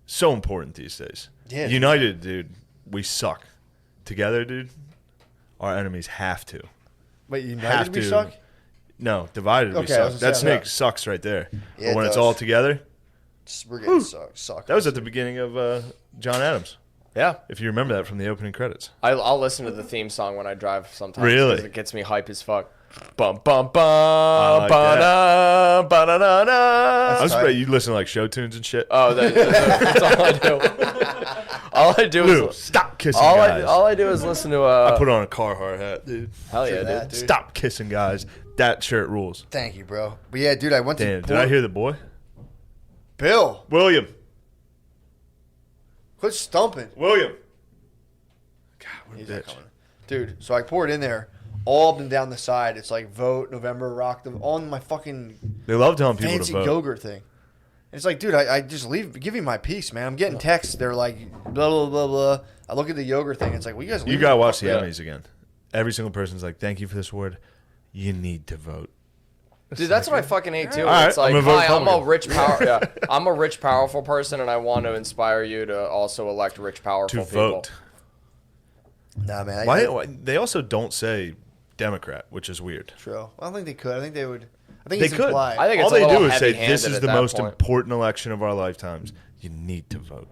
A: so important these days.
B: Yeah.
A: United, dude, we suck. Together, dude, our enemies have to.
B: Wait,
A: Have
B: United we
A: to.
B: suck?
A: No, divided we
B: Okay, I was
A: suck.
B: gonna
A: That
B: say,
A: snake
B: yeah.
A: sucks right there.
B: Yeah,
A: but when
B: it
A: it's
B: does.
A: all together,
B: We're getting suck.
A: that was at the beginning of John Adams.
C: Yeah.
A: If you remember that from the opening credits.
C: I'll listen to the theme song when I drive sometimes.
A: Really?
C: 'Cause it gets me hype as fuck. Bum bum bum
A: like
C: ba-da, ba-da-da-da.
A: I was
B: tight.
A: afraid you listen to like show tunes and shit.
C: Oh, that's all I do. All I do
A: Lou,
C: is
A: stop kissing
C: all
A: guys.
C: I do is listen to
A: I put on a Carhartt hat, dude.
C: hell yeah,
B: that,
C: dude.
B: dude.
A: Stop kissing guys. That shirt rules.
B: Thank you, bro. But yeah, dude, I went to
A: Damn, did I hear the boy?
B: Bill.
A: William.
B: Quit stumping.
A: William. God, what a
B: He's not
A: bitch.
B: coming. Dude, so I poured in there, all up and down the side. It's like vote, November, rock, on my fucking
A: They love telling people
B: fancy
A: to vote.
B: Go-Gurt thing. And it's like, dude, I just give me my peace, man. I'm getting texts. They're like, blah, blah, blah, blah. I look at the yogurt thing. It's like, well, you guys
A: You
B: leave
A: gotta
B: me
A: watch the
B: fuck-
A: Emmys again. Every single person's like, "Thank you for this award. You need to vote."
C: Dude, that's what I fucking hate too.
A: All right,
C: It's like,
A: I'm gonna vote
C: hi, I'm a
A: Republican."
C: rich I'm a rich, powerful person, and I want to inspire you to also elect rich, powerful
A: To
C: people.
A: vote.
B: Nah, man.
A: Why? They also don't say Democrat, which is weird.
B: True. I don't think they could. I think they would. I think
A: They
B: it's
A: could.
B: implied.
C: I think
A: All
C: it's a
A: they
C: little
A: do is say,
C: heavy-handed
A: "This is
C: at
A: the
C: that
A: most
C: point.
A: important election of our lifetimes. You need to vote."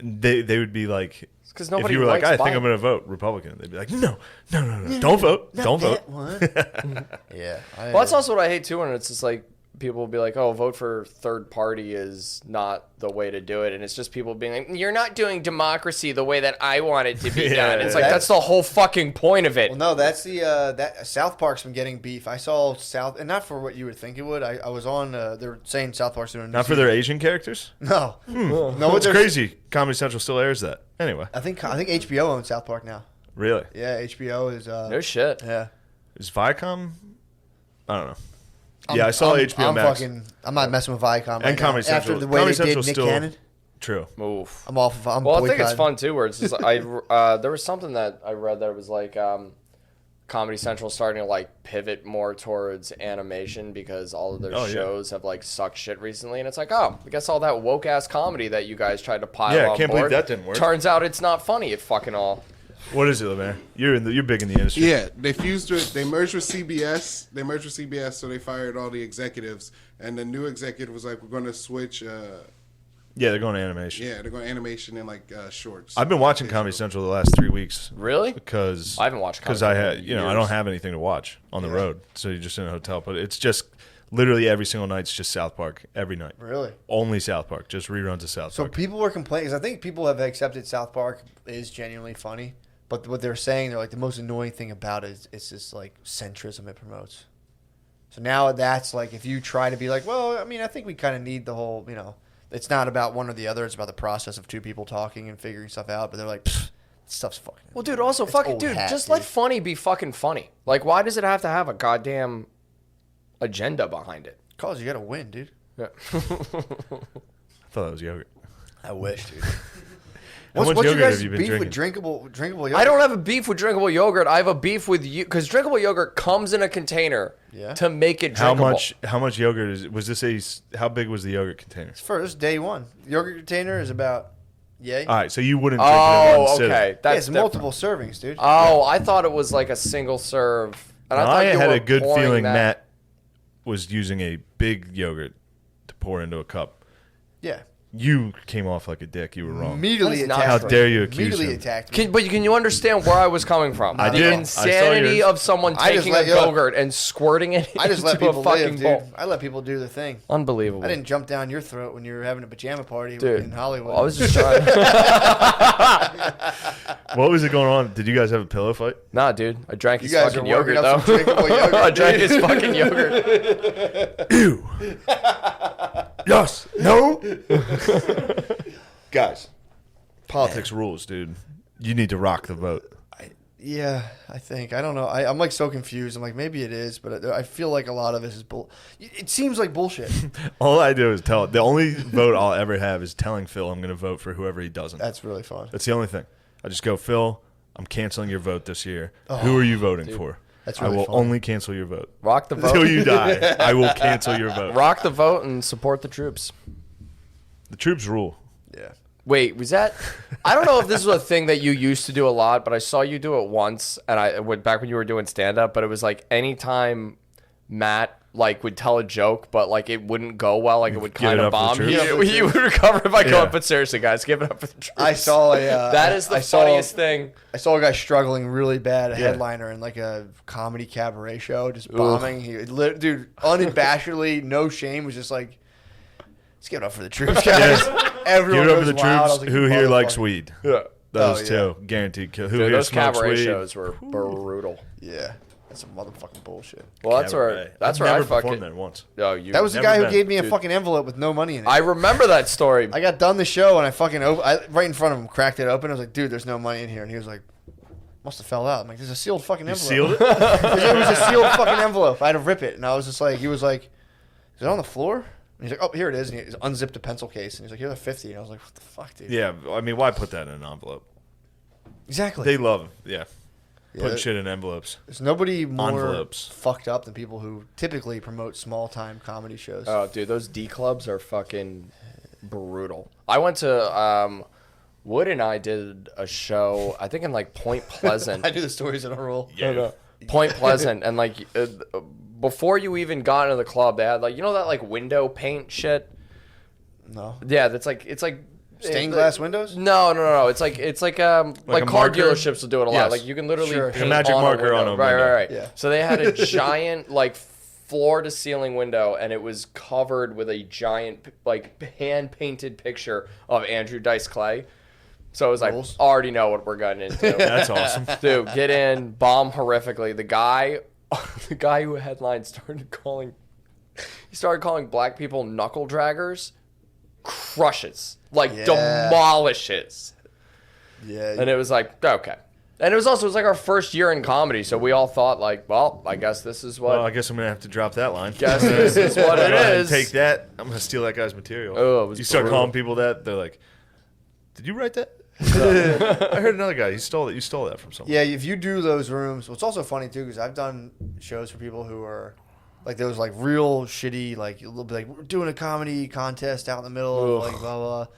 A: They would be like,
C: 'cause
A: if
C: nobody
A: you were like,
C: likes
A: "I think
C: Biden.
A: I'm going to vote Republican," they'd be like, "No, don't vote,
B: Not
A: don't
B: that
A: vote."
B: one. Yeah.
C: Well, that's also what I hate too, when it's just like people will be like, "Oh, vote for third party is not the way to do it," and it's just people being like, "You're not doing democracy the way that I want it to be
A: Yeah,
C: done." It's like
B: that's-
C: that's the whole fucking point of it.
B: Well, no, that's the that South Park's been getting beef. I saw South, and not for what you would think it would. I was on. They're saying South Park's doing a new
A: Not for
B: season.
A: their Asian characters.
B: No, no. What
A: It's
B: they're-
A: crazy. Comedy Central still airs that. Anyway,
B: I think HBO owns South Park now.
A: really,
B: Yeah, HBO is.
C: No shit.
B: Yeah.
A: is Viacom? I don't know. Yeah, I saw HBO
B: I'm
A: Max.
B: I'm not messing with Viacom right
A: And
B: now.
A: Comedy Central.
B: After the way
A: Comedy
B: they did
A: Central's
B: Nick
A: still-
B: Cannon,
A: True.
C: Oof.
B: I'm off. I'm
C: Well, I think it's
B: boycotting.
C: fun too, where it's just there was something that I read that was like Comedy Central starting to like pivot more towards animation because all of their
A: Oh, yeah.
C: shows have like sucked shit recently, and it's like, oh, I guess all that woke ass comedy that you guys tried to pile
A: Yeah, I
C: on
A: can't believe
C: board,
A: that didn't work.
C: Turns out it's not funny at fucking all.
A: What is it, LeVar? You're big in the industry.
D: Yeah, they merged with CBS. They merged with CBS, so they fired all the executives. And the new executive was like, "We're going to switch.
A: Yeah, they're going to animation.
D: They're going animation and like shorts."
A: I've been watching Comedy Central the last 3 weeks
C: Really?
A: because
C: I haven't watched
A: because
C: Comedy
A: I
C: Central
A: had
C: in
A: I
C: years.
A: don't have anything to watch on the road, so you're just in a hotel. But it's just Literally every single night's just South Park every night.
B: Really?
A: Only South Park, just reruns of South
B: So
A: Park.
B: people were complaining because I think people have accepted South Park is genuinely funny, but what they're saying, they're like the most annoying thing about it is it's this like centrism it promotes. So now that's like if you try to be like, well, I mean, I think we kind of need the whole, it's not about one or the other. It's about the process of two people talking and figuring stuff out. But they're like, this stuff's fucking.
C: Well, dude, also
B: it's
C: fucking,
B: old
C: dude,
B: hat,
C: just
B: dude.
C: let funny be fucking funny. Like, why does it have to have a goddamn agenda behind it?
B: Cause you got to win, dude.
C: Yeah.
A: I thought that was yogurt.
B: I wish, dude.
A: How much
B: What's your
A: yogurt
B: guys'
A: have you been
B: beef
A: drinking?
B: with drinkable yogurt?
C: I don't have a beef with drinkable yogurt. I have a beef with you because drinkable yogurt comes in a container to make it
A: How
C: drinkable.
A: How much yogurt was this? How big was the yogurt container?
B: First, day one. Yogurt container is about, yay.
A: All right, so you wouldn't drink it in one
C: Oh,
A: sitting.
C: okay.
B: Yeah,
C: That's
B: it's
C: different.
B: multiple servings, dude.
C: Oh, I thought it was like a single serve. And I
A: I
C: thought you
A: had
C: were
A: a good
C: pouring
A: feeling
C: that.
A: Matt was using a big yogurt to pour into a cup.
B: Yeah.
A: You came off like a dick. You were wrong.
B: Immediately
C: That's not
B: attacked
A: How
C: true.
B: me.
A: dare you accuse
B: Immediately
A: him?
B: attacked me.
C: Can you understand where I was coming from?
A: I
C: the
A: did. I saw
C: insanity
A: yours.
C: of someone
B: I just
C: taking a
B: let- yo,
C: yogurt and squirting it
B: I just let
C: into a
B: people
C: fucking
B: live, dude.
C: bowl.
B: I let people do their thing.
C: Unbelievable.
B: I didn't jump down your throat when you were having a pajama party
C: Dude,
B: in Hollywood.
C: I was just trying.
A: What was it going on? Did you guys have a pillow fight?
C: Nah, dude. I drank his
B: guys
C: fucking
B: are working
C: yogurt,
B: up some
C: though.
B: drinkable yogurt,
C: I drank
B: dude.
C: his fucking yogurt.
A: Ew. Yes. No. Guys, politics rules, dude. You need to rock the vote.
B: Yeah, I think. I don't know. I'm like so confused. I'm like, maybe it is, but I feel like a lot of it is bull. It seems like bullshit.
A: All I do is tell. The only vote I'll ever have is telling Phil I'm going to vote for whoever he doesn't.
B: That's really fun.
A: That's the only thing. I just go, Phil, I'm canceling your vote this year. Who are you voting for?
B: That's
A: I
B: really
A: will
B: fun.
A: only cancel your vote.
C: Rock the
A: Until
C: vote.
A: you die, I will cancel your vote.
C: Rock the vote and support the troops.
A: The troops rule.
B: Yeah.
C: Wait, was that? I don't know if this was a thing that you used to do a lot, but I saw you do it once, and I went back when you were doing stand up. But it was like anytime Matt would tell a joke, but it wouldn't go well, it would
A: give it
C: kind of
A: up for the
C: bomb.
A: troops?
C: You would recover if I go
A: Yeah.
C: up. But seriously, guys, give it up for the troops.
B: I saw a.
C: that is the funniest thing.
B: I saw a guy struggling really bad, a headliner in a comedy cabaret show, just bombing. Dude, unabashedly, no shame, was just like, let's give it up for the troops, guys. Everyone
A: Give it up
B: goes
A: for the
B: wild. I was
A: troops
B: like,
A: who
B: you
A: here likes
B: motherfucker.
A: weed.
C: Yeah.
A: Those
B: Oh, yeah.
A: two. Guaranteed kill. Who
C: Dude,
A: here
C: those
A: smokes
C: cabaret
A: weed?
C: shows were brutal.
B: Yeah, that's some motherfucking bullshit.
C: Well, that's
A: Cabaret.
C: where that's
A: I've
C: where I
A: never
C: fucking.
A: performed there once.
C: Oh, you.
B: That was the
A: Never
B: guy who
A: been.
B: gave me a
C: Dude.
B: fucking envelope with no money in it.
C: I remember that story.
B: I got done the show and I fucking right in front of him, cracked it open. I was like, dude, there's no money in here. And he was like, must have fell out. I'm like, there's a sealed fucking
A: You
B: envelope.
A: sealed it?
B: It was a sealed fucking envelope. I had to rip it. And I was just like, he was like, is it on the floor? And he's like, oh, here it is. And he unzipped a pencil case. And he's like, here's a 50. And I was like, what the fuck, dude?
A: Yeah, I mean, why put that in an envelope?
B: Exactly.
A: They love, yeah,
B: Yeah,
A: putting shit in envelopes.
B: There's nobody more
A: Envelopes.
B: fucked up than people who typically promote small time comedy shows.
C: Oh, dude, those D clubs are fucking brutal. I went to Wood and I did a show, I think in Point Pleasant.
B: I do the stories in a roll.
C: Point Pleasant, and before you even got into the club, they had that window paint shit.
B: No.
C: Yeah, that's it's like
B: Stained glass windows?
C: No. It's like
A: a
C: car
A: marker?
C: dealerships will do it a lot.
A: Yes.
C: Like you can literally
B: Sure.
C: paint
A: A magic
C: on
A: marker on a
C: Right.
A: window.
B: Yeah.
C: So they had a giant floor to ceiling window, and it was covered with a giant hand painted picture of Andrew Dice Clay. So it was
B: Rules.
C: already know what we're getting into.
A: That's awesome.
C: Dude, get in, bomb horrifically. The guy who headlined started calling black people knuckle draggers. Crushes,
B: Yeah.
C: demolishes.
B: Yeah.
C: And it was okay. And it was our first year in comedy, so we all thought well, I guess this is what
A: Well, I guess I'm gonna have to drop that line.
C: guess this is what it
A: Go ahead and
C: is.
A: Take that. I'm gonna steal that guy's material.
C: Oh, it was
A: you start
C: brutal.
A: calling people that, they're like, "Did you write that?" I heard another guy. He stole it. You stole that from someone.
B: Yeah, if you do those rooms, well, it's also funny too because I've done shows for people who are those real shitty you'll be we're doing a comedy contest out in the middle of blah blah, and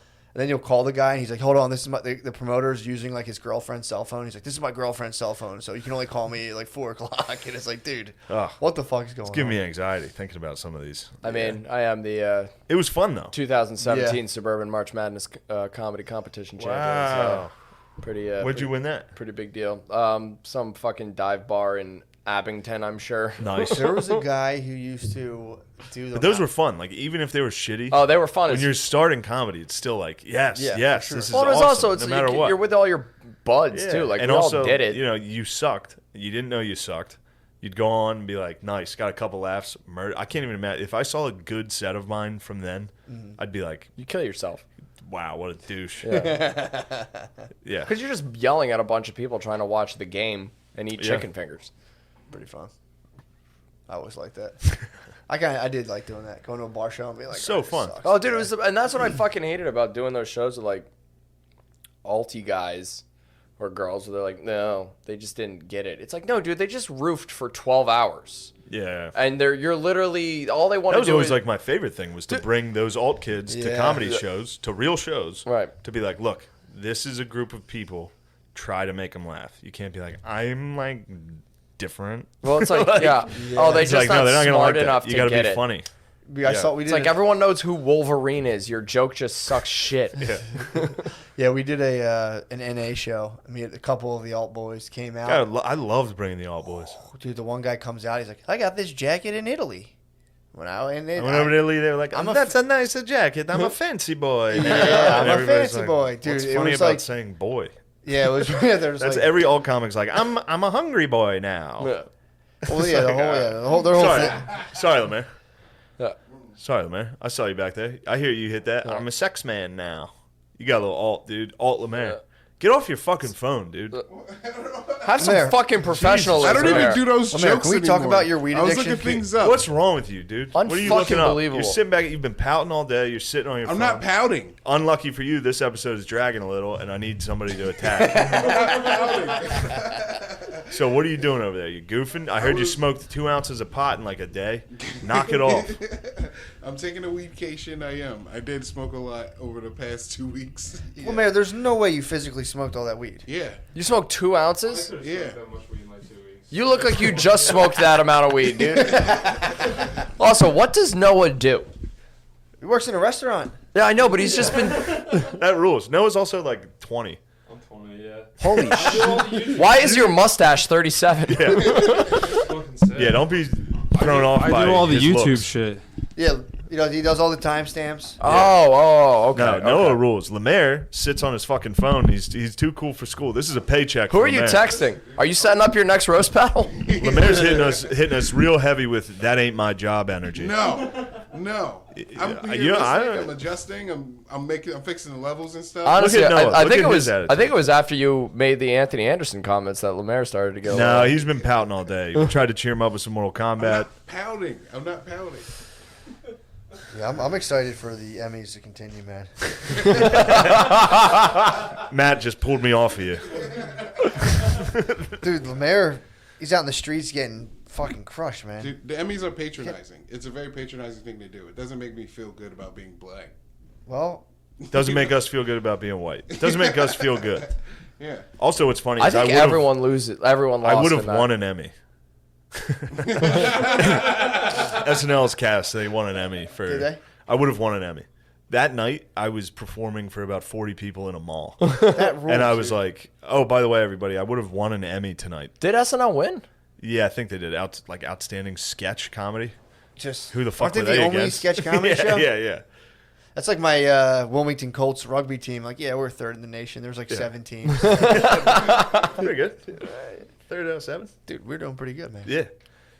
B: then you'll call the guy and he's like, hold on, this is the promoter's using his girlfriend's cell phone. He's like, this is my girlfriend's cell phone, so you can only call me at 4 o'clock, and it's like, dude,
A: Ugh.
B: what the fuck is going on?
A: Give me anxiety thinking about some of these.
C: I mean, I am the
A: It was fun though.
C: 2017
B: Yeah.
C: Suburban March Madness comedy competition champion.
A: Wow.
C: So pretty.
A: Where'd you win that?
C: Pretty big deal. Some fucking dive bar in Abington, I'm sure.
A: Nice.
B: There was a guy who used to do the.
A: But those were fun. Like, even if they were shitty.
C: Oh, they were fun.
A: When you're starting comedy, it's still like, yes,
B: Yeah,
A: yes,
B: for sure.
A: this is
C: Well, there's
A: awesome,
C: also it's
A: no matter what.
C: you're with all your buds
A: Yeah.
C: too. Like
A: and
C: we
A: also,
C: all did it.
A: you know, you sucked. You didn't know you sucked. You'd go on and be like, nice, got a couple laughs. I can't even imagine. If I saw a good set of mine from then, I'd be like,
C: You kill yourself.
A: wow, what a douche.
C: Yeah.
A: Yeah.
C: Because you're just yelling at a bunch of people trying to watch the game and eat chicken fingers.
B: pretty fun. I always like that. I did like doing that. Going to a bar show and being like,
A: So
B: this
A: fun.
B: sucks.
C: Oh, dude, it was, and that's what I fucking hated about doing those shows with like alty guys or girls where they're like, no, they just didn't get it. It's like, no, dude, they just roofed for 12 hours.
A: Yeah.
C: And you're literally, all they want
A: That
C: to
A: was
C: do
A: always
C: is,
A: like my favorite thing was to bring those alt kids to
B: Yeah.
A: comedy shows, to real shows.
C: Right.
A: To be like, look, this is a group of people. Try to make them laugh. You can't be like, I'm like different.
C: well, it's like, yeah. Oh, they
A: It's
C: just
A: like, no,
C: not
A: they're not gonna
C: smart
A: like
C: enough
A: that. You
C: to
A: got to
C: get
A: be
C: it.
A: funny.
B: I saw we did
C: It's like everyone knows who Wolverine is. Your joke just sucks shit.
B: Yeah, we did an NA show. I mean, a couple of the alt boys came out.
A: God, I loved bringing the alt boys.
B: Dude, the one guy comes out. He's like, I got this jacket in Italy.
A: I went over to Italy. They were like,
B: I'm a
A: that's a nicer jacket. I'm a fancy boy.
B: Yeah,
A: And
B: I'm a
A: everybody's
B: fancy
A: like,
B: boy. Dude,
A: What's
B: it
A: funny
B: was
A: about
B: like-
A: saying boy?
B: Yeah, it was. Yeah, there's
A: That's
B: like,
A: every alt comic's like, I'm a hungry boy now.
C: Yeah.
B: well, yeah, their whole
A: Sorry,
B: thing.
A: sorry, Lemaire.
C: Yeah.
A: Sorry, Lemaire. I saw you back there. I hear you hit that. I'm a sex man now. You got a little alt, dude. Alt Lemaire.
C: Yeah.
A: Get off your fucking phone, dude.
C: Have some
B: There.
C: fucking professionalism.
D: I don't even
C: there.
D: do those
B: Well, man,
D: jokes
B: can we talk
D: anymore.
B: about your weed
D: I was
B: addiction?
D: looking things up.
A: What's wrong with you, dude? What are you looking up?
C: Unfucking-believable.
A: You're sitting back. You've been pouting all day. You're sitting on your
D: I'm
A: phone.
D: not pouting.
A: Unlucky for you, this episode is dragging a little, and I need somebody to attack. So what are you doing over there? You goofing? I heard you smoked 2 ounces of pot in like a day. Knock it off.
D: I'm taking a weedcation. I am. I did smoke a lot over the past 2 weeks. Yeah.
B: Well, man, there's no way you physically smoked all that weed.
D: Yeah.
C: You smoked 2 ounces?
D: Yeah.
C: You look like you just smoked that amount of weed, dude. Also, what does Noah do?
B: He works in a restaurant.
C: Yeah, I know, but he's just been.
A: That rules. Noah's also like 20.
E: I'm 20, yeah.
C: Holy shit. Why is your mustache 37?
A: Yeah, don't be thrown off by
E: I do all the
A: his
E: YouTube
A: looks.
E: shit.
B: Yeah, he does all the timestamps.
C: Oh, okay.
A: No,
C: okay.
A: Noah rules. Lemaire sits on his fucking phone. He's too cool for school. This is a paycheck.
C: Who
A: for
C: are you
A: Lemaire.
C: texting? Are you setting up your next roast battle?
A: Lemaire's hitting us real heavy with that ain't my job energy.
D: No. I'm
A: Yeah,
D: here
A: I-
D: listening, I'm adjusting. I'm fixing the levels and stuff.
C: Honestly,
A: Look at Noah.
C: I
A: Look
C: think
A: at
C: it
A: his
C: was. I
A: attitude.
C: think it was after you made the Anthony Anderson comments that Lemaire started to go.
A: No, he's been pouting all day. We tried to cheer him up with some Mortal
D: I'm
A: Kombat.
D: not pouting. I'm not pouting.
B: Yeah, I'm excited for the Emmys to continue, man.
A: Matt just pulled me off of you.
B: Dude, Lemaire, he's out in the streets getting fucking crushed, man.
D: Dude, the Emmys are patronizing. It's a very patronizing thing to do. It doesn't make me feel good about being black.
B: Well,
A: Doesn't make us feel good about being white. Doesn't make us feel good.
D: Yeah.
A: Also, what's funny
C: I
A: is
C: think
A: would've-
C: everyone loses. Everyone lost.
A: I would have
C: in that.
A: won an Emmy. SNL's cast, they won an Emmy for.
B: Did they?
A: I would have won an Emmy. That night, I was performing for about 40 people in a mall,
B: that rules.
A: and I was
B: dude.
A: like, "Oh, by the way, everybody, I would have won an Emmy tonight."
C: Did SNL win?
A: Yeah, I think they did. Outstanding sketch comedy.
B: just
A: Who the fuck
B: aren't
A: were
B: they
A: they
B: the only
A: against?
B: sketch comedy
A: yeah,
B: show?
A: Yeah.
B: That's like my Wilmington Colts rugby team. Like, yeah, we're third in the nation. There's like 7 teams.
A: Pretty good. 3rd out of 7.
B: Dude, we're doing pretty good, man.
A: Yeah.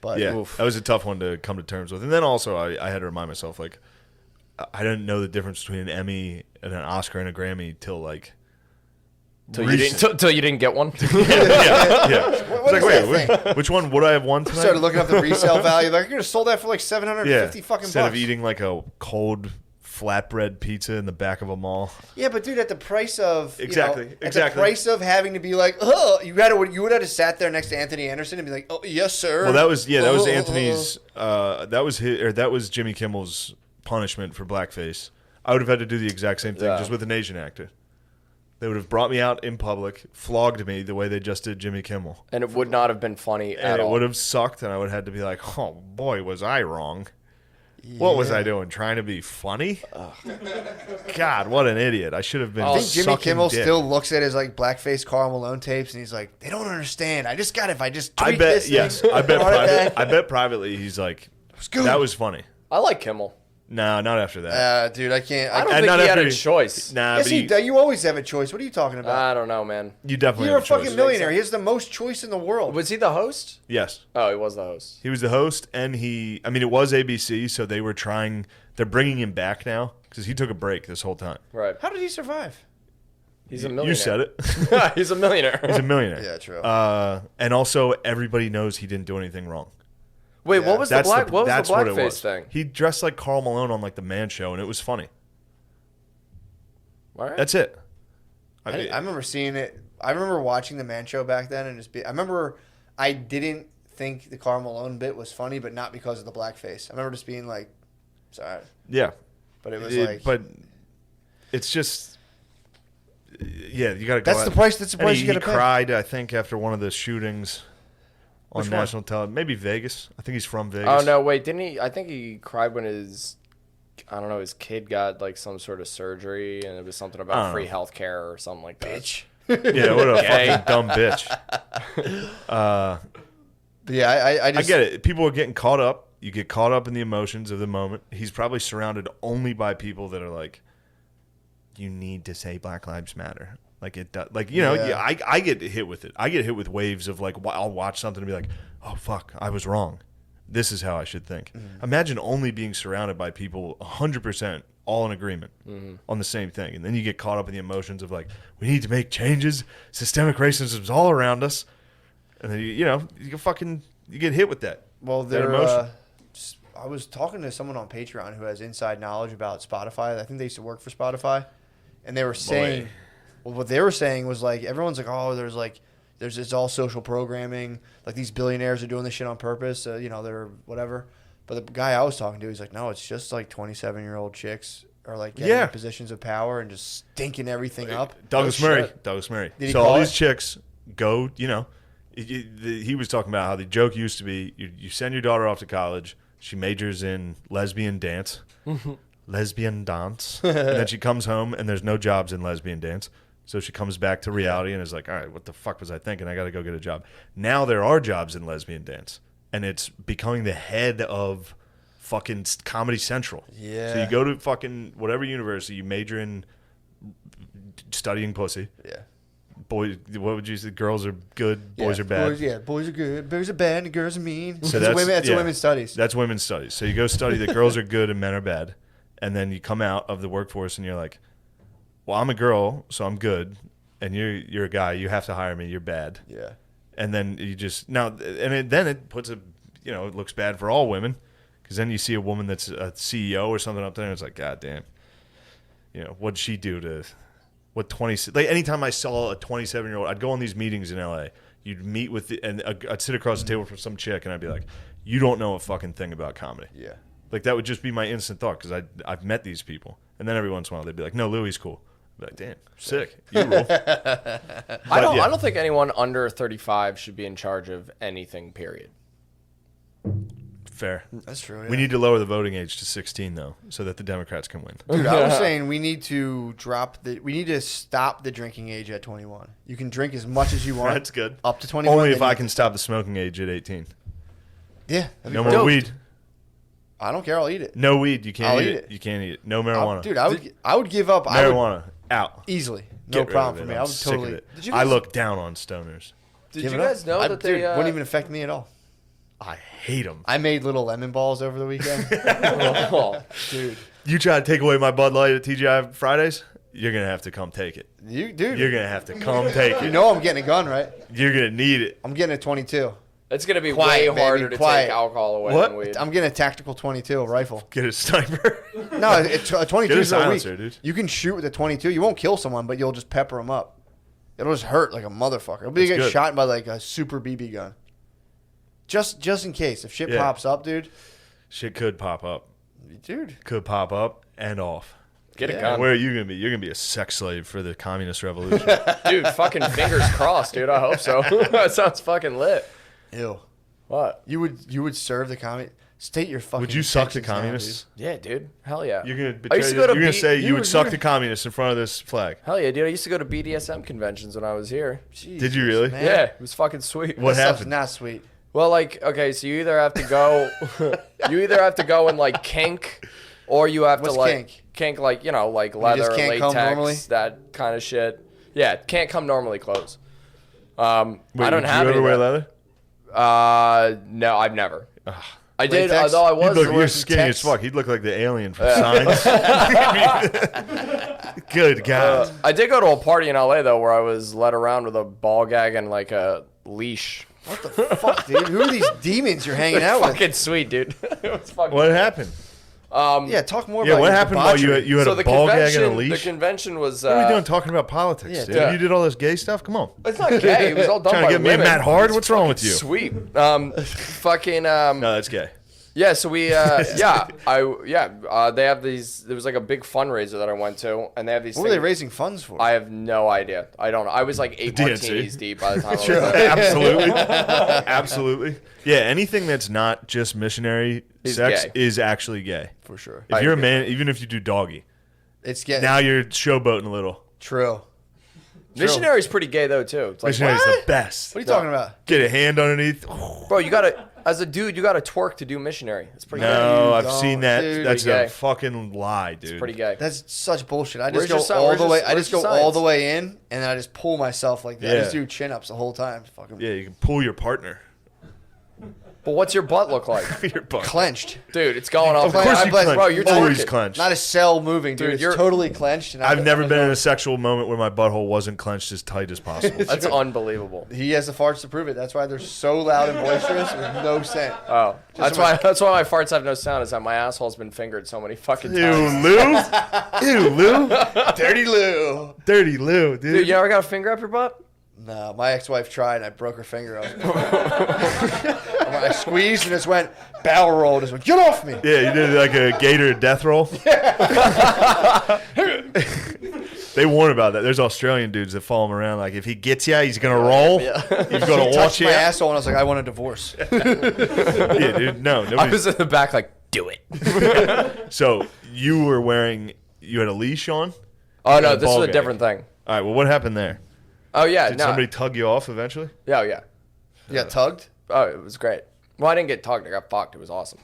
B: But
A: Yeah,
C: Oof.
A: that was a tough one to come to terms with. And then also, I had to remind myself, like, I didn't know the difference between an Emmy and an Oscar and a Grammy till, like,
C: Till you didn't get one.
A: yeah.
B: What
A: It's like,
B: is
A: wait,
B: that
A: which one would I have won tonight?
B: started looking up the resale value. Like, I could have sold that for like 750 fucking
A: Instead
B: bucks.
A: of eating, like, a cold flatbread pizza in the back of a mall.
B: Yeah, but dude, at the price of
A: Exactly,
B: at the
A: exactly.
B: price of having to be like, oh, you would have sat there next to Anthony Anderson and be like, oh, yes, sir.
A: Well, that was
B: Oh.
A: Anthony's. That was Jimmy Kimmel's punishment for blackface. I would have had to do the exact same thing,
C: Yeah.
A: just with an Asian actor. They would have brought me out in public, flogged me the way they just did Jimmy Kimmel,
C: And it would not have been funny
A: and
C: at
A: it
C: all.
A: would have sucked. And I would have had to be like, "Oh boy, was I wrong." What was I doing? Trying to be funny? God, what an idiot! I should have been.
B: I think Jimmy
A: sucking
B: Kimmel
A: dick.
B: still looks at his like blackface Karl Malone tapes, and he's like, "They don't understand. I just got if I just tweak
A: I bet.
B: this
A: Yes,
B: thing,
A: I bet.
B: heart attack."
A: I bet privately he's like,
B: good.
A: that was funny.
C: I like Kimmel.
A: No, not after that.
B: Dude, I can't.
C: I don't
A: And
C: think
A: not
C: he had
A: after
C: a choice.
A: Nah,
B: Yes,
A: but
B: you always have a choice. What are you talking about?
C: I don't know, man.
A: you definitely.
B: You're a
A: have choice.
B: fucking millionaire. He has the most choice in the world.
C: Was he the host?
A: Yes,
C: Oh, he was the host.
A: he was the host, and I mean, it was ABC, so they were trying. They're bringing him back now because he took a break this whole time.
C: Right.
B: How did he survive?
C: He's a millionaire.
A: You said it.
C: He's a millionaire.
A: He's a millionaire.
B: Yeah, true.
A: And also, everybody knows he didn't do anything wrong.
C: Wait,
B: Yeah.
C: what was the black? What was the
A: what it
C: blackface
A: was.
C: thing?
A: He dressed like Karl Malone on like the Man Show, and it was funny.
C: All right.
A: That's it.
B: I remember seeing it. I remember watching the Man Show back then, and I remember I didn't think the Karl Malone bit was funny, but not because of the blackface. I remember just being like, "Sorry,"
A: Yeah,
B: but it was like,
A: but it's just, yeah, you got to.
B: That's the price. That's the price you got to
A: He
B: pay.
A: cried, I think, after one of the shootings on
B: Which one?
A: national television. Maybe Vegas. I think he's from Vegas.
C: Oh no, wait, didn't he? I think he cried when his his kid got like some sort of surgery, and it was something
A: I
C: about
A: don't
C: free
A: know.
C: health care or something like that.
B: Bitch.
A: Yeah, what a
C: Okay.
A: fucking dumb bitch.
B: But yeah, I
A: I
B: just
A: get it. People are getting caught up. You get caught up in the emotions of the moment. He's probably surrounded only by people that are like, you need to say Black Lives Matter. Like it does. Like, you know,
B: Yeah.
A: I get hit with it. I get hit with waves of like, I'll watch something and be like, oh, fuck, I was wrong. This is how I should think. Imagine only being surrounded by people 100% all in agreement on the same thing. And then you get caught up in the emotions of like, we need to make changes. Systemic racism's all around us. And then, you get hit with that.
B: Well,
A: that
B: there.
A: emotion.
B: I was talking to someone on Patreon who has inside knowledge about Spotify. I think they used to work for Spotify, and they were saying, well, what they were saying was like everyone's like, oh, there's it's all social programming. Like these billionaires are doing this shit on purpose. They're whatever. But the guy I was talking to, he's like, no, it's just like 27-year-old chicks are like getting in positions of power and just stinking everything up.
A: Douglas
C: Oh,
A: Murray.
C: shit.
A: Douglas Murray.
B: Did he
A: So
B: call
A: all
B: it?
A: these chicks go, he was talking about how the joke used to be you send your daughter off to college, she majors in lesbian dance, lesbian dance, and then she comes home and there's no jobs in lesbian dance. So she comes back to reality and is like, all right, what the fuck was I thinking? I got to go get a job. Now there are jobs in lesbian dance, and it's becoming the head of fucking Comedy Central.
B: Yeah.
A: So you go to fucking whatever university, you major in studying pussy.
B: Yeah.
A: Boys, what would you say? Girls are good, boys are bad.
B: Boys are good, boys are bad, and girls are mean.
A: So
B: That's
A: yeah,
B: women's studies.
A: That's women's studies. So you go study that girls are good and men are bad, and then you come out of the workforce and you're like, well, I'm a girl, so I'm good, and you're a guy. You have to hire me. You're bad.
B: Yeah.
A: And then you just then it puts it looks bad for all women, because then you see a woman that's a CEO or something up there, and it's like, God damn, what'd she do to what 20? Like anytime I saw a 27-year-old, I'd go on these meetings in LA. You'd meet with and I'd sit across the table from some chick, and I'd be like, you don't know a fucking thing about comedy.
B: Yeah.
A: Like that would just be my instant thought, because I've met these people, and then every once in a while they'd be like, no, Louie's cool. I'd be like, damn, sick. You rule.
C: I don't think anyone under 35 should be in charge of anything. Period.
A: Fair.
B: That's true. Yeah.
A: We need to lower the voting age to 16 though, so that the Democrats can win.
B: Dude, I was saying we need to stop the drinking age at 21. You can drink as much as you want.
A: That's good.
B: Up to 21.
A: Only
B: then
A: if
B: you
A: I
B: have
A: can
B: to-
A: stop the smoking age at 18.
B: Yeah. that'd be
A: No
B: great.
A: more weed.
B: I don't care. I'll eat it.
A: No weed. You can't
B: I'll
A: eat
B: eat
A: it.
B: it.
A: You can't eat it. No marijuana.
B: Dude, I would give up. I would
A: marijuana out.
B: easily.
A: Get
B: No
A: rid
B: problem
A: of
B: for
A: it.
B: me.
A: I'm
B: I would
A: sick of
B: totally.
A: it.
C: Did you
A: I
C: guys-
A: look down on stoners.
C: Did
B: give
C: you
B: it up.
C: guys know that they?
B: Dude, wouldn't even affect me at all.
A: I hate them.
B: I made little lemon balls over the weekend.
C: Oh,
B: Dude,
A: You try to take away my Bud Light at TGI Fridays, you're gonna have to come take it.
B: dude.
A: You're gonna have to come take
B: You
A: it.
B: know I'm getting a gun, right?
A: You're gonna need it.
B: I'm getting a 22.
C: it's gonna be
B: Quiet,
C: way harder
B: baby,
C: to
B: quiet.
C: take alcohol away
A: What?
C: than weed.
B: I'm getting a tactical 22, a rifle.
A: Get a sniper.
B: No, it's a 22
A: Get a
B: is a weak.
A: silencer, dude.
B: You can shoot with a 22. You won't kill someone, but you'll just pepper them up. It'll just hurt like a motherfucker. It'll be
A: That's
B: getting
A: good.
B: shot by like a super BB gun. Just in case. If shit
A: Yeah.
B: pops up, dude.
A: Shit could pop up.
B: Dude.
A: Could pop up and off.
C: Get a
B: Yeah.
C: gun,
A: Where are you gonna be? You're gonna be a sex slave for the communist revolution.
C: dude. Fucking fingers crossed, dude. I hope so. That sounds fucking lit.
B: Ew.
C: What?
B: You would serve the commie. State your fucking.
A: Would you suck the
B: intentions now,
A: communists?
C: Yeah, dude. Hell yeah.
A: You're gonna
C: I
A: betray
C: used to go to
A: you're gonna
C: B-
A: say you would suck
C: were-
A: the communists in front of this flag.
C: Hell yeah, dude. I used to go to BDSM conventions when I was here.
B: dude.
A: Did you really?
B: Man.
C: Yeah, it was fucking sweet.
A: What
B: That stuff's
A: happened?
B: not sweet.
C: Well, like, okay, so you either have to go, and like kink, or you have
B: What's
C: to like
B: kink?
C: like like leather,
B: just can't come normally?
C: latex, that kind of shit. Yeah, can't come normally clothes.
A: Wait,
C: I don't
A: would
C: have
A: you
C: any
A: ever wear
C: of
A: leather?
C: that. No, I've never. I did,
B: Latex?
C: although I was.
A: You're
B: some
A: skinny as
B: text.
A: fuck. He'd look like the alien from Signs. Good God.
C: I did go to a party in LA though, where I was led around with a ball gag and like a leash.
B: What the fuck, dude? Who are these demons you're hanging out with?
C: Fucking sweet, dude. It was fucking.
A: What happened?
B: Yeah, talk more
A: Yeah,
B: about
A: what
B: your
A: happened while
B: debauchery.
A: you had
C: So
A: a
C: the
A: ball gag and a
C: convention, the
A: leash?
C: convention was.
A: What are we doing talking about politics,
B: Yeah,
A: dude?
C: yeah.
A: You did all this gay stuff? Come on.
C: It's not gay. It was all done
A: Trying
C: by
A: to get me and
C: women.
A: Matt Hard? What's wrong with you?
C: Sweet. Fucking.
A: No, that's gay.
C: Yeah. So we. They have these. There was like a big fundraiser that I went to, and they have these.
B: What were they
C: things-
B: raising funds for?
C: I have no idea. I don't know. I was like 8
A: DNC.
C: martinis deep by the time I was there.
A: Absolutely. Absolutely. Yeah, anything that's not just missionary
C: Is
A: sex
C: gay.
A: is actually gay.
B: For sure.
A: If you're a man, even if you do doggy,
B: It's getting
A: now you're showboating a little.
B: true.
C: Missionary's pretty gay though too. It's like,
A: Missionary's
B: what?
A: the best.
B: What are you talking about?
A: Get a hand underneath.
C: bro, you gotta as a dude, you gotta twerk to do missionary. It's pretty gay.
A: No, I've
B: don't,
A: seen that.
B: dude.
A: That's
C: Pretty
A: a
C: gay.
A: fucking lie, dude.
C: It's pretty gay.
B: That's such bullshit. I
C: Where's
B: just go
C: your si-
B: all
C: where's
B: the
C: your-
B: way. I
C: where's
B: just
C: your
B: go all
C: science?
B: the way in, and then I just pull myself like that. I
A: Yeah.
B: just do chin ups the whole time. Fucking
A: Yeah, you can pull your partner.
C: But what's your butt look like?
A: Your partner.
B: clenched.
C: Dude, it's going off.
A: Of course you clench.
C: Bro, you're
A: Always
C: twerking.
A: clenched.
B: Not a cell moving, dude.
C: Dude,
B: It's
C: you're-
B: totally clenched. And
A: I've never
B: I'm
A: been in
B: going-
A: a sexual moment where my butthole wasn't clenched as tight as possible.
C: That's unbelievable.
B: He has the farts to prove it. That's why they're so loud and boisterous with no scent.
C: Oh, that's why my farts have no sound. Is that my asshole's been fingered so many fucking
A: Ew,
C: times.
A: Lou. Ew, Lou.
B: Dirty Lou.
A: Dirty Lou, dude.
C: Dude, you ever got a finger up your butt?
B: No, my ex-wife tried, and I broke her finger. I squeezed, and it just went barrel roll. Just went, get off me.
A: Yeah, you did like a gator death roll. They warn about that. There's Australian dudes that follow him around. Like, if he gets you, he's gonna roll. He's gonna watch
B: Touched
A: you.
B: my asshole, and I was like, I want a divorce.
A: Yeah, dude. No,
C: I
A: nobody.
C: was in the back like, do it.
A: So you were wearing. You had a leash on.
C: Oh no,
A: a
C: this
A: ball
C: is a
A: gag.
C: different thing.
A: All right. Well, what happened there?
C: Oh yeah,
A: Did
C: no.
A: somebody tug you off eventually?
C: Yeah, yeah.
B: You got tugged?
C: Oh, it was great. Well, I didn't get tugged. I got fucked. It was awesome.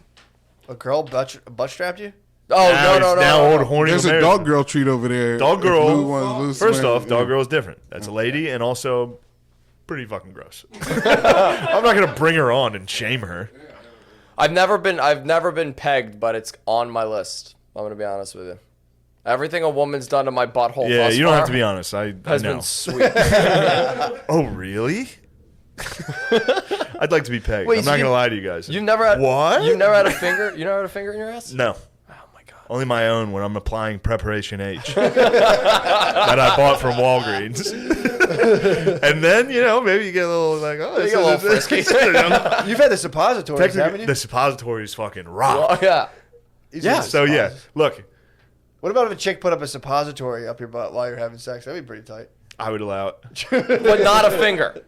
B: A girl butt strapped you?
C: Oh
A: Now
C: no.
A: he's now old horny.
D: There's a
A: American.
D: dog girl treat over there.
A: Dog
D: If
A: girl.
D: Lou wants to lose
A: First
D: some weight,
A: off, dog
D: yeah.
A: girl is different. That's a lady, and also pretty fucking gross. I'm not gonna bring her on and shame her.
C: I've never been pegged, but it's on my list. I'm gonna be honest with you. Everything a woman's done to my butthole.
A: Yeah,
C: thus
A: you don't
C: far
A: have to be honest. I
C: Has
A: know.
C: been sweet.
A: Oh, really? I'd like to be pegged.
C: Wait,
A: I'm
C: so
A: not
C: you-
A: gonna lie to you guys.
C: You never had
A: What?
C: You never had a finger. You never had a finger in your ass?
A: No.
C: Oh my god.
A: Only my own when I'm applying Preparation H that I bought from Walgreens. And then, maybe you get a little like, oh,
C: You
A: this
C: get a little
A: is-
C: frisky.
B: You've had the suppositories, haven't
A: Technically,
B: you?
A: the suppositories fucking rock.
C: Oh yeah.
B: These
C: yeah,
B: are the
A: So yeah,
B: suppositories.
A: look,
B: What about if a chick put up a suppository up your butt while you're having sex? That'd be pretty tight.
A: I would allow it.
C: But not a finger.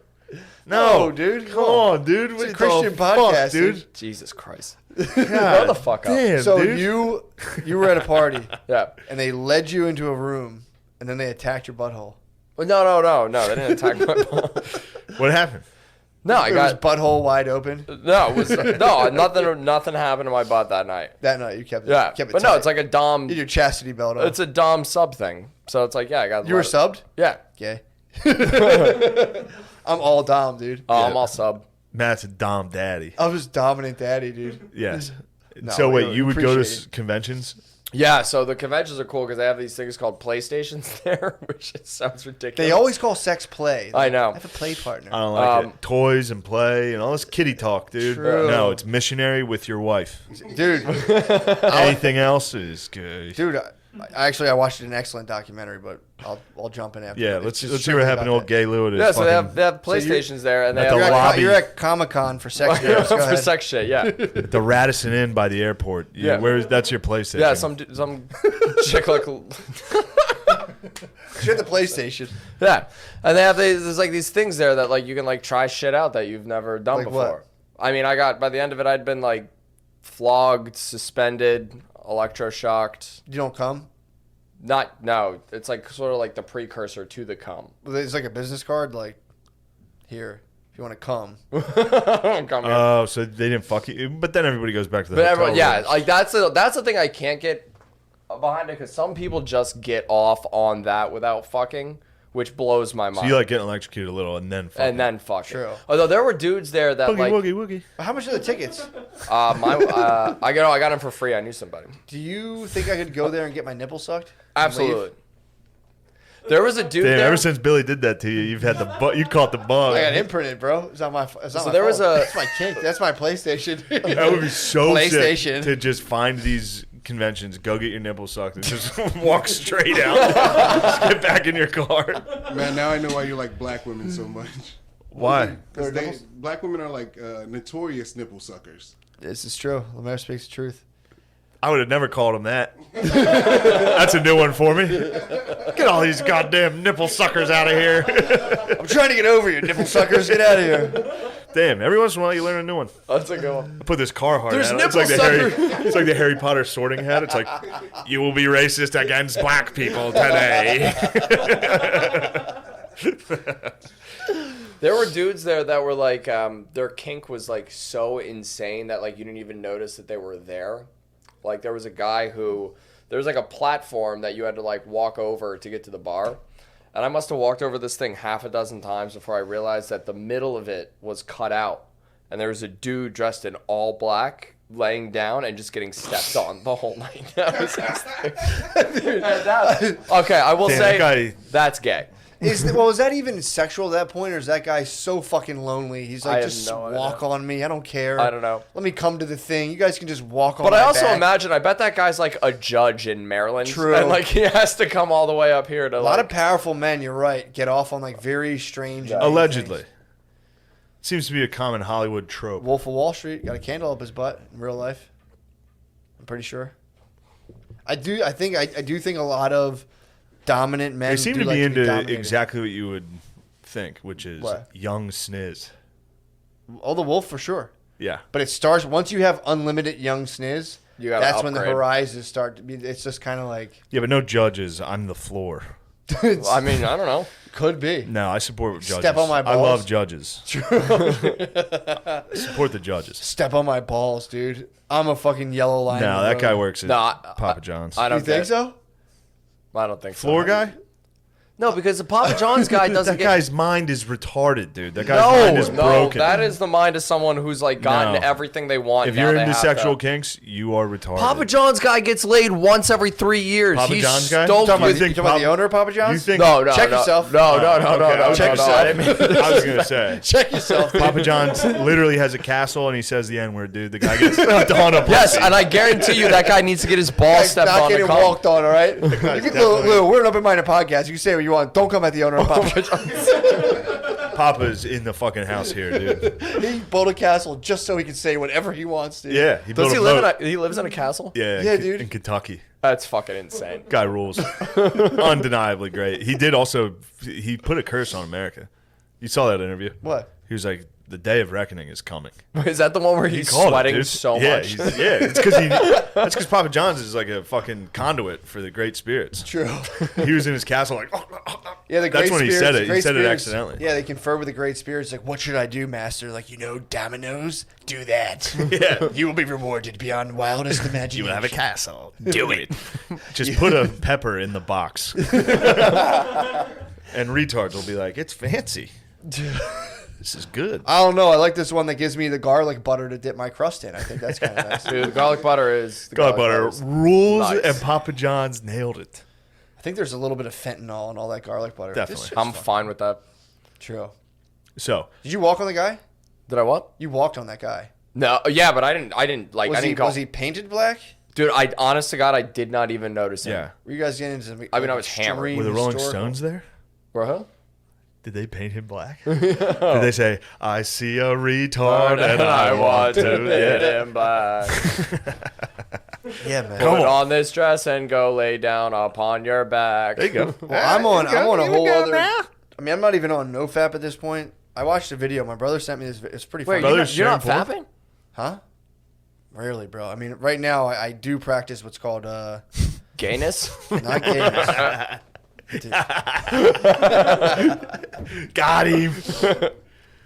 A: No,
B: dude,
A: come on, dude. What
B: a
A: the
B: Christian
A: fuck,
B: podcast,
A: dude.
B: dude.
C: Jesus Christ.
A: God
C: Grow the fuck up.
A: damn,
B: So
A: dude.
B: you were at a party,
C: Yeah.
B: and they led you into a room, and then they attacked your butthole.
C: But no. They didn't attack my butt.
A: What happened?
C: No, I
B: It was
C: got
B: butthole wide open.
C: no. It was no. Nothing happened to my butt that night.
B: That night you kept it.
C: Yeah,
B: kept it
C: but no,
B: tight.
C: it's like a dom.
B: You had your chastity belt on.
C: It's a dom sub thing. So it's like I got.
B: You were subbed?
C: Yeah.
B: Gay. I'm all dom, dude.
C: Oh, I'm all sub.
A: Matt's a dom daddy.
B: I was dominant daddy, dude.
A: Yes.
B: No,
A: So
B: we
A: wait,
B: don't
A: you would go to
B: appreciate it.
A: conventions?
C: Yeah, so the conventions are cool because they have these things called PlayStations there, which just sounds ridiculous.
B: They always call sex play.
C: I know.
B: I have a play partner.
A: I don't like
C: Um,
A: it. Toys and play and all this kitty talk, dude.
B: True.
A: No, it's missionary with your wife.
B: Dude,
A: Anything else is good.
B: dude, I watched an excellent documentary, but I'll jump in after.
A: Yeah,
B: It's
A: let's
B: just
A: see what
B: strictly
A: happened to
B: about
A: old
B: that.
A: gay Lou at his
C: Yeah, so
A: fucking,
C: they have PlayStations there, and they
A: at
C: have
A: the
B: You're
A: lobby.
B: you're at Comic-Con for sex nerds. Go
C: for
B: ahead.
C: sex shit. Yeah,
A: at the Radisson Inn by the airport.
C: Yeah.
A: That's your PlayStation.
C: yeah. Some chick like
B: She had the PlayStation.
C: yeah, and they have there's like these things there that like you can like try shit out that you've never done
B: Like
C: before.
B: what?
C: I mean, I got by the end of it, I'd been like flogged, suspended, electroshocked.
B: You don't come?
C: No, it's like sort of like the precursor to the cum.
B: It's like a business card, like, here, if you want to come.
C: Come here.
A: Oh, so they didn't fuck you, but then everybody goes back to the
C: But
A: hotel
C: everyone, yeah,
A: rooms.
C: like that's the thing I can't get behind it because some people just get off on that without fucking, which blows my mind.
A: So you like getting electrocuted a little and then fucking.
C: and then fuck.
B: True.
C: Although there were dudes there that
A: Boogie,
C: like
A: woogie, woogie.
B: How much are the tickets?
C: I got them for free. I knew somebody.
B: Do you think I could go there and get my nipple sucked? And
C: Absolutely.
B: leave?
C: There was a dude
A: Damn,
C: there.
A: ever since Billy did that to you, you've had the you caught the bug.
B: I got imprinted, bro. It's not my. It's not
C: So
B: my
C: there was
B: fault.
C: a-
B: That's my kink. That's my PlayStation.
A: That would be so sick
B: PlayStation.
A: to just find these conventions, go get your nipple sucked, and just walk straight out. Just get back in your car.
D: Man, now I know why you like black women so much.
A: Why?
D: Because black women are like notorious nipple suckers.
B: This is true. Lemaire speaks the truth.
A: I would have never called him that. That's a new one for me. Get all these goddamn nipple suckers out of here.
B: I'm trying to get over you, nipple suckers. Get out of here.
A: Damn, every once in a while you learn a new one.
C: That's a good one.
A: I put this Carhartt
C: There's
A: hat on. It's
C: nipple
A: it's like the Harry Potter sorting hat. It's like, you will be racist against black people today.
C: There were dudes there that were like, their kink was like so insane that like you didn't even notice that they were there. Like there was a guy there was like a platform that you had to like walk over to get to the bar. And I must have walked over this thing half a dozen times before I realized that the middle of it was cut out. And there was a dude dressed in all black laying down and just getting stepped on the whole night. That was okay, I will
A: Damn,
C: say
A: that guy-
C: that's gay.
B: Is that even sexual at that point, or is that guy so fucking lonely? He's
C: I
B: like,
C: have
B: just
C: no idea.
B: walk on me. I don't care.
C: I don't know.
B: Let me come to the thing. You guys can just walk on.
C: But I
B: my
C: also
B: back.
C: imagine, I bet that guy's like a judge in Maryland.
B: True.
C: And like he has to come all the way up here to
B: A lot of powerful men. You're right. Get off on like very strange. and
A: Allegedly.
B: things.
A: Seems to be a common Hollywood trope.
B: Wolf of Wall Street got a candle up his butt in real life. I'm pretty sure. I do think a lot of dominant men.
A: They seem
B: do
A: to
B: like
A: be into
B: dominated.
A: exactly what you would think, which is
B: What?
A: young sniz.
B: Oh, the wolf for sure.
A: Yeah.
B: But it starts once you have unlimited young sniz.
C: You gotta
B: That's when the
C: upgrade.
B: horizons start to be. It's just kind of like
A: Yeah, but no judges on the floor.
C: I mean, I don't know.
B: could be.
A: No, I support judges.
B: Step on my
A: I
B: balls.
A: love judges. Support the judges.
B: Step on my balls, dude. I'm a fucking yellow line.
A: No, that guy works at
C: No,
A: Papa John's.
C: I
B: You
C: don't
B: think
C: get-
B: so?
C: I don't think so.
A: Floor guy?
C: No, because the Papa John's guy doesn't
A: That
C: get.
A: guy's mind is retarded, dude. That guy's mind is
C: No,
A: broken.
C: that is the mind of someone who's like gotten
A: No.
C: everything they want.
A: If
C: now
A: you're
C: they
A: into
C: have
A: sexual
C: to.
A: kinks, you are retarded.
C: Papa John's guy gets laid once every 3 years.
A: Papa
C: He's
A: John's guy?
C: stoked
B: You talking
C: with-
B: about, you talking about the owner of Papa
A: You
B: John's?
A: think?
C: No,
B: Check
C: no.
B: yourself.
C: No, no,
A: Okay,
C: no.
B: Check
C: no, I didn't mean-
A: I was gonna say.
B: Check yourself.
A: Papa John's literally has a castle, and he says the N word, dude. The guy gets stepped on a pussy.
C: Yes, and I guarantee you that guy needs to get his balls
B: Guys,
C: stepped
B: not
C: on to
B: getting
C: come.
B: walked on, all right? You can,
A: definitely-
B: Lou, we're an open-minded podcast. You can say what you want. Don't come at the owner of Papa John's.
A: Papa's in the fucking house here, dude.
B: He built a castle just so he can say whatever he wants, dude.
A: Yeah, he built
C: Does he
A: a
C: live
A: boat.
C: he lives in a castle?
A: Yeah,
B: Yeah, dude.
A: in Kentucky.
C: That's fucking insane.
A: Guy rules. Undeniably great. He did also. He put a curse on America. You saw that interview.
B: What?
A: He was like, "The day of reckoning is coming."
C: Is that the one where he's
A: Called it,
C: sweating
A: dude.
C: so
A: yeah,
C: much?
A: It's because that's because Papa John's is like a fucking conduit for the great spirits.
B: True.
A: He was in his castle like,
B: Yeah, the
A: That's
B: great
A: when he
B: spirits,
A: said it.
B: the
A: He
B: great
A: said it
B: spirits-
A: accidentally.
B: Yeah, they confer with the great spirits. Like, what should I do, master? Like, dominoes. Do that.
A: Yeah.
B: You will be rewarded beyond wildest imagination.
A: "You will have a castle. Do it. Just put a pepper in the box." And retards will be like, "It's fancy. This is good."
B: I don't know. I like this one that gives me the garlic butter to dip my crust in. I think that's kind of nice.
C: Dude, the garlic butter is
A: Garlic butter
C: is
A: rules,
C: nice.
A: and Papa John's nailed it.
B: I think there's a little bit of fentanyl in all that garlic butter.
A: Definitely.
B: This shit's
C: I'm
B: fun.
C: fine with that.
B: True.
A: So
B: Did you walk on the guy?
C: Did I what?
B: You walked on that guy.
C: No, yeah, but I didn't like.
B: Was
C: I didn't
B: he
C: go.
B: was he painted black?
C: Dude, honest to God, I did not even notice him.
A: yeah,
B: Were you guys getting into some?
C: I mean, I was hammered.
B: extreme
A: were the Rolling
B: historical-
A: Stones there?
C: Bro,
A: Did they paint him black? Did they say, "I see a retard and I want to"?
C: hit
A: Yeah.
C: him back.
B: Yeah, man.
A: Come
C: Put
A: on.
C: on this dress and go lay down upon your back.
A: There you go.
B: Well, I'm on a whole
A: go
B: other.
A: now.
B: I mean, I'm not even on NoFap at this point. I watched a video. My brother sent me this. It's pretty
C: Wait,
B: funny.
A: Brothers
C: you're not
A: sharing
C: fapping?
B: Huh? Rarely, bro. I mean, right now I do practice what's called
C: Gayness?
B: not gayness.
A: Got him.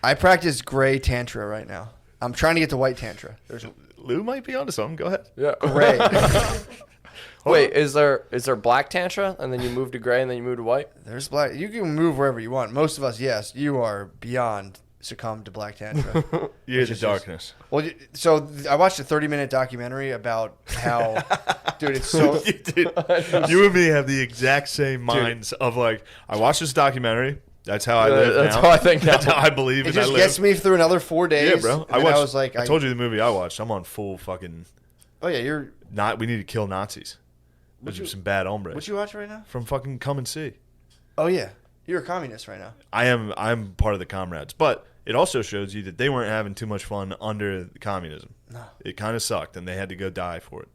B: I practice gray tantra right now. I'm trying to get to white tantra. There's
A: Lou might be onto something. Go ahead.
C: Yeah.
B: gray.
C: Wait, is there black tantra and then you move to gray and then you move to white?
B: There's black. You can move wherever you want. Most of us, yes. You are beyond succumb to black tantra.
A: You're the darkness.
B: Well, so I watched a 30-minute documentary about how, dude, it's so.
A: Dude, you and me have the exact same minds of like, I watched this documentary. That's how I live
C: That's
A: now.
C: how I think now.
A: That's how I believe
B: It
A: and I
B: just
A: live.
B: gets me through another 4 days.
A: Yeah, bro.
B: And then I was like,
A: I told you the movie I watched. I'm on full fucking.
B: Oh yeah, you're.
A: We need to kill Nazis. Those are some bad hombres.
B: What you watch right now?
A: From fucking Come and See.
B: Oh yeah, you're a communist right now.
A: I'm part of the comrades, but it also shows you that they weren't having too much fun under communism.
B: No.
A: It kind of sucked, and they had to go die for it.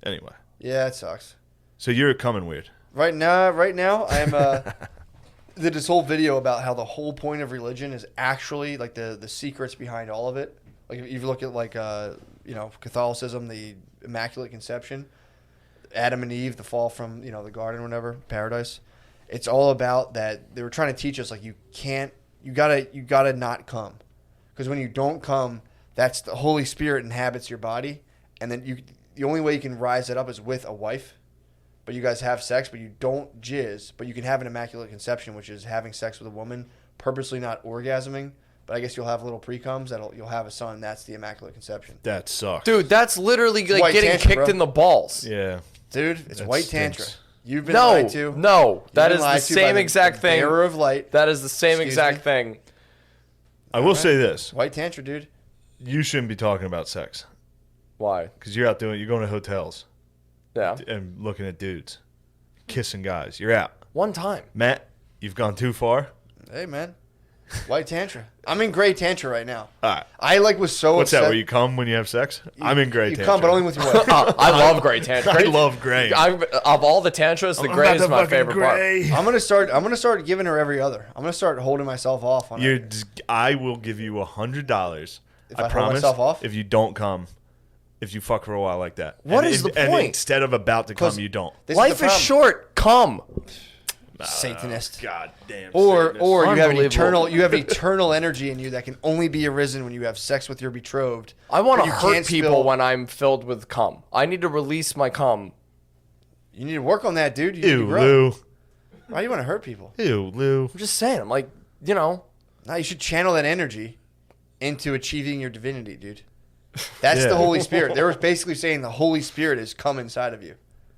A: Anyway,
B: Yeah, it sucks.
A: so you're coming weird.
B: Right now, I am. Did this whole video about how the whole point of religion is actually like the secrets behind all of it. Like if you look at like Catholicism, the Immaculate Conception, Adam and Eve, the fall from the garden or whatever, paradise. It's all about that. They were trying to teach us like you gotta not come, because when you don't come, that's the Holy Spirit inhabits your body, and then the only way you can rise it up is with a wife. But you guys have sex, but you don't jizz. But you can have an immaculate conception, which is having sex with a woman, purposely not orgasming. But I guess you'll have little pre-coms you'll have a son. That's the immaculate conception.
A: That sucks.
C: Dude, that's literally like
B: White
C: getting
B: tantra,
C: kicked
B: bro.
C: in the balls.
A: Yeah.
B: Dude, it's
A: That
B: white
A: stinks.
B: tantra. You've been lied to.
C: No, that
B: You've
C: is
B: been
C: the
B: lied to by
C: same exact thing.
B: Bearer of light.
C: That is the same
B: Excuse
C: exact
B: me?
C: thing.
A: I will say this.
B: White tantra, dude.
A: You shouldn't be talking about sex.
C: Why?
A: Because you're going to hotels
C: Yeah.
A: and looking at dudes. Kissing guys. You're out.
C: One time.
A: Matt, you've gone too far.
B: Hey, man. White tantra. I'm in gray tantra right now.
A: All right.
B: I was so
A: What's
B: upset.
A: that, where you come when you have sex? I'm in gray
B: You
A: tantra.
B: come, but only with your wife.
C: I love gray tantra.
A: I love gray.
C: Of all the tantras, the gray is my favorite part.
B: I'm gonna start giving her every other. I'm gonna start holding myself off on it.
A: I will give you $100.
B: If I hold
A: promise.
B: myself off?
A: If you don't come, if you fuck for a while like that.
C: What is the
A: And
C: point?
A: instead of about to come, you don't.
B: This
C: Life
B: the
C: is
B: problem.
C: short. Come.
B: Satanist.
A: God damn.
B: Or
A: Satanist.
B: you have an
C: Unbelievable.
B: eternal energy in you that can only be arisen when you have sex with your betrothed.
C: I want
B: But
C: to
B: you
C: hurt
B: can't
C: people
B: spill-
C: when I'm filled with cum. I need to release my cum.
B: You need to work on that, dude. You need to
A: Ew,
B: grow.
A: Lou.
B: Why do you want to hurt people?
A: Ew, Lou.
C: I'm just saying. I'm like,
B: No, you should channel that energy into achieving your divinity, dude. That's
A: Yeah.
B: the Holy Spirit. They were basically saying the Holy Spirit is come inside of you.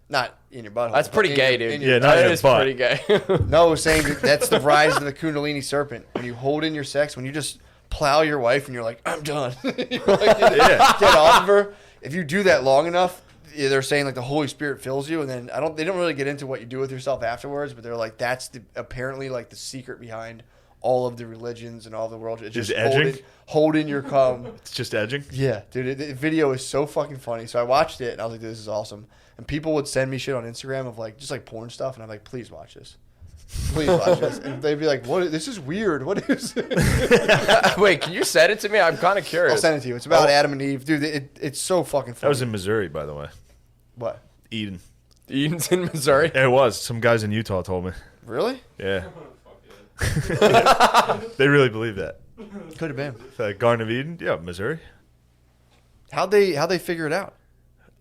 B: Not in your butthole.
C: that's pretty
B: but
C: gay,
B: in your-
C: dude.
B: in your-
A: Yeah, not in
C: That
A: your
C: is
A: butt.
C: pretty gay.
B: No, saying that's the rise of the Kundalini serpent. When you hold in your sex, when you just plow your wife and you're like, I'm done. You're like, get off of her. If you do that long enough, they're saying like the Holy Spirit fills you, and then they don't really get into what you do with yourself afterwards, but they're like that's apparently like the secret behind all of the religions and all of the world. It's
A: Just
B: just
A: edging?
B: holding your cum.
A: It's just edging.
B: Yeah, dude, the video is so fucking funny. So I watched it and I was like, this is awesome. And people would send me shit on Instagram of like just like porn stuff, and I'm like, please watch this. Please watch this. And they'd be like, what? This is weird. What is it?
C: Wait, can you send it to me? I'm kind of curious.
B: I'll send it to you. It's about Adam and Eve. Dude, it's so fucking funny.
A: That was in Missouri, by the way.
B: What?
A: Eden.
C: Eden's in Missouri.
A: Yeah, it was. Some guys in Utah told me.
B: Really?
A: Yeah. They really believe that.
B: Could have been.
A: The Garden of Eden? Yeah, Missouri.
B: How'd they figure it out?